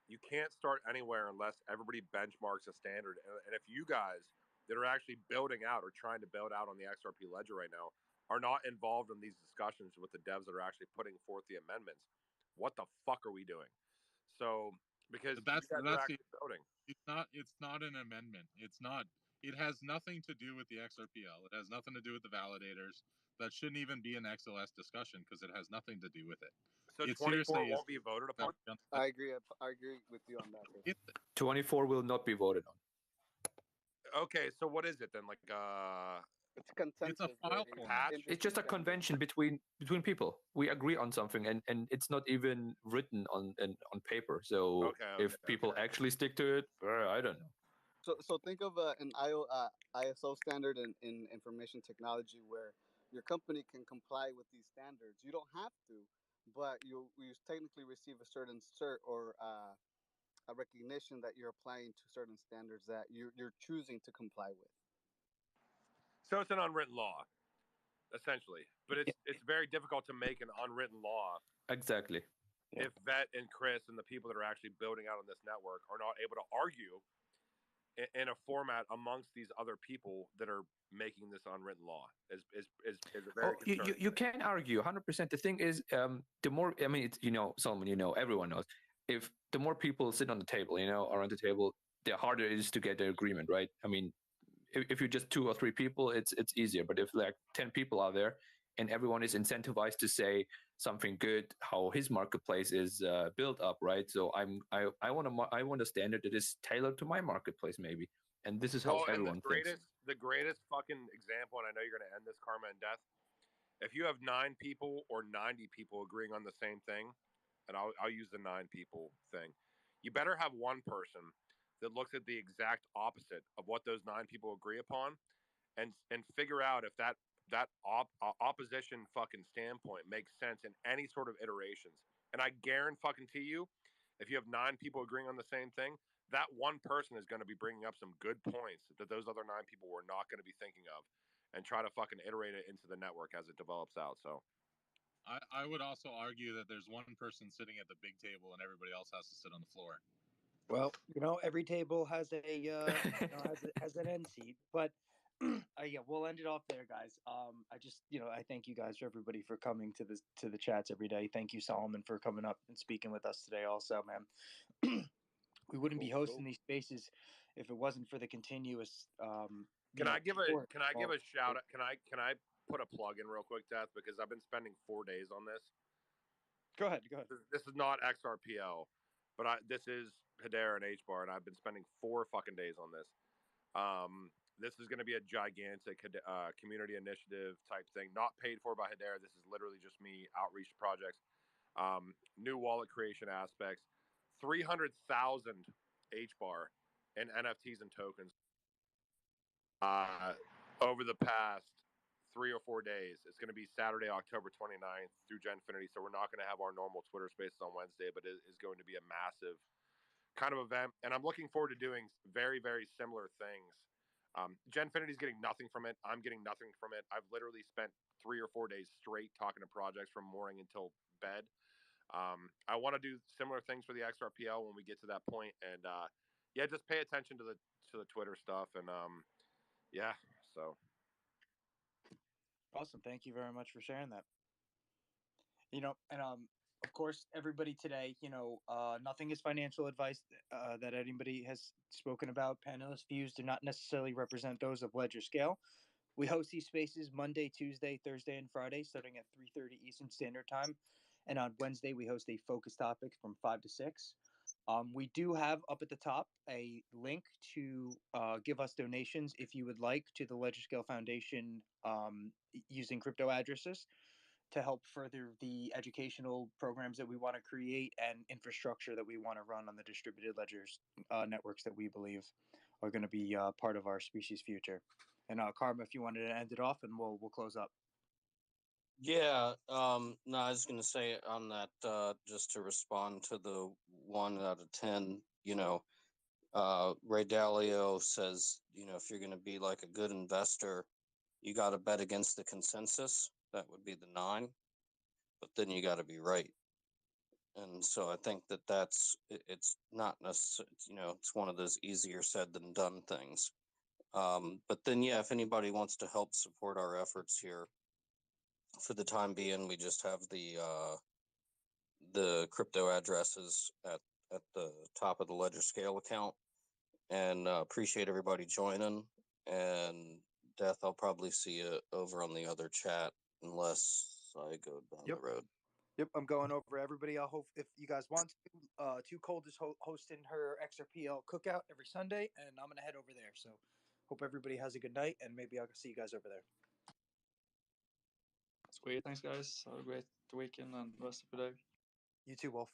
Speaker 14: You can't start anywhere unless everybody benchmarks a standard. And if you guys that are actually building out or trying to build out on the XRP ledger right now are not involved in these discussions with the devs that are actually putting forth the amendments, what the fuck are we doing? So, because
Speaker 13: that's
Speaker 14: actually building.
Speaker 13: It's not an amendment. It's not. It has nothing to do with the XRPL. It has nothing to do with the validators. That shouldn't even be an XLS discussion because it has nothing to do with it.
Speaker 14: So 24 won't be voted upon?
Speaker 16: I agree with you on that.
Speaker 1: 24 will not be voted on.
Speaker 14: Okay, so what is it then? Like
Speaker 16: It's consensus.
Speaker 13: It's a file
Speaker 16: really.
Speaker 13: format.
Speaker 1: It's just a convention between people. We agree on something, and it's not even written on paper. So if people actually stick to it, I don't know.
Speaker 16: So think of an ISO standard in information technology where your company can comply with these standards. You don't have to, but you technically receive a certain cert or a recognition that you're applying to certain standards that you're choosing to comply with.
Speaker 14: So it's an unwritten law, essentially. But it's very difficult to make an unwritten law
Speaker 1: Exactly.
Speaker 14: if Vet and Chris and the people that are actually building out on this network are not able to argue in a format amongst these other people that are making this unwritten law is a very
Speaker 1: you can argue 100%. The thing is, the more, I mean, it's, Solomon, everyone knows, if the more people sit on the table, around the table, the harder it is to get an agreement, right? I mean, if you're just 2 or 3 people, it's easier. But if like 10 people are there and everyone is incentivized to say something good, how his marketplace is built up, right? So I want a standard that is tailored to my marketplace, maybe, and this is how everyone thinks.
Speaker 14: The greatest fucking example, and I know you're going to end this, Karma and Death. If you have 9 people or 90 people agreeing on the same thing, and I'll use the 9 people thing, you better have one person that looks at the exact opposite of what those 9 people agree upon, and figure out if that opposition fucking standpoint makes sense in any sort of iterations. And I guarantee you, if you have 9 people agreeing on the same thing, that one person is going to be bringing up some good points that those other 9 people were not going to be thinking of, and try to fucking iterate it into the network as it develops out. So
Speaker 13: I would also argue that there's one person sitting at the big table and everybody else has to sit on the floor.
Speaker 6: Well, every table has a has an end seat, but yeah, we'll end it off there, guys. I just I thank you guys, everybody, for coming to the chats every day. Thank you, Solomon, for coming up and speaking with us today. Also, man, we wouldn't be hosting these spaces if it wasn't for the continuous.
Speaker 14: Can I give a shout out? Can I put a plug in real quick, Death, because I've been spending 4 days on this.
Speaker 6: Go ahead.
Speaker 14: This is not XRPL, but this is Hedera and HBAR, and I've been spending 4 fucking days on this. This is going to be a gigantic community initiative type thing, not paid for by Hedera. This is literally just me outreach projects, new wallet creation aspects, 300,000 HBAR and NFTs and tokens over the past 3 or 4 days. It's going to be Saturday, October 29th through Genfinity. So we're not going to have our normal Twitter Spaces on Wednesday, but it is going to be a massive kind of event. And I'm looking forward to doing very, very similar things. Genfinity is getting nothing from it. I'm getting nothing from it. I've literally spent 3 or 4 days straight talking to projects from morning until bed. I want to do similar things for the XRPL when we get to that point. And yeah, just pay attention to the Twitter stuff. And yeah, so
Speaker 6: awesome. Thank you very much for sharing that. And of course, everybody today, nothing is financial advice that anybody has spoken about. Panelist views do not necessarily represent those of ledgerscale. We host these spaces Monday, Tuesday, Thursday, and Friday, starting at 3:30 Eastern Standard Time. And on Wednesday, we host a focus topic from 5 to 6. We do have up at the top a link to give us donations if you would like to the Ledgerscale Foundation using crypto addresses to help further the educational programs that we want to create and infrastructure that we want to run on the distributed ledgers networks that we believe are going to be part of our species' future. And Karma, if you wanted to end it off, and we'll close up.
Speaker 5: Yeah, no, I was gonna say on that, just to respond to the 1 out of 10, Ray Dalio says, if you're gonna be like a good investor, you got to bet against the consensus. That would be the 9, but then you got to be right. And so I think it's not necessarily, it's one of those easier said than done things. But then, yeah, if anybody wants to help support our efforts here, for the time being, we just have the crypto addresses at the top of the Ledgerscale account, and appreciate everybody joining. And Death, I'll probably see you over on the other chat unless I go down the road.
Speaker 6: Yep, I'm going over everybody. I'll hope if you guys want to. Too Cold is hosting her XRPL cookout every Sunday, and I'm gonna head over there. So Hope everybody has a good night, and maybe I'll see you guys over there.
Speaker 3: Sweet. Thanks, guys. Have a great weekend and rest of the day.
Speaker 6: You too, Wolf.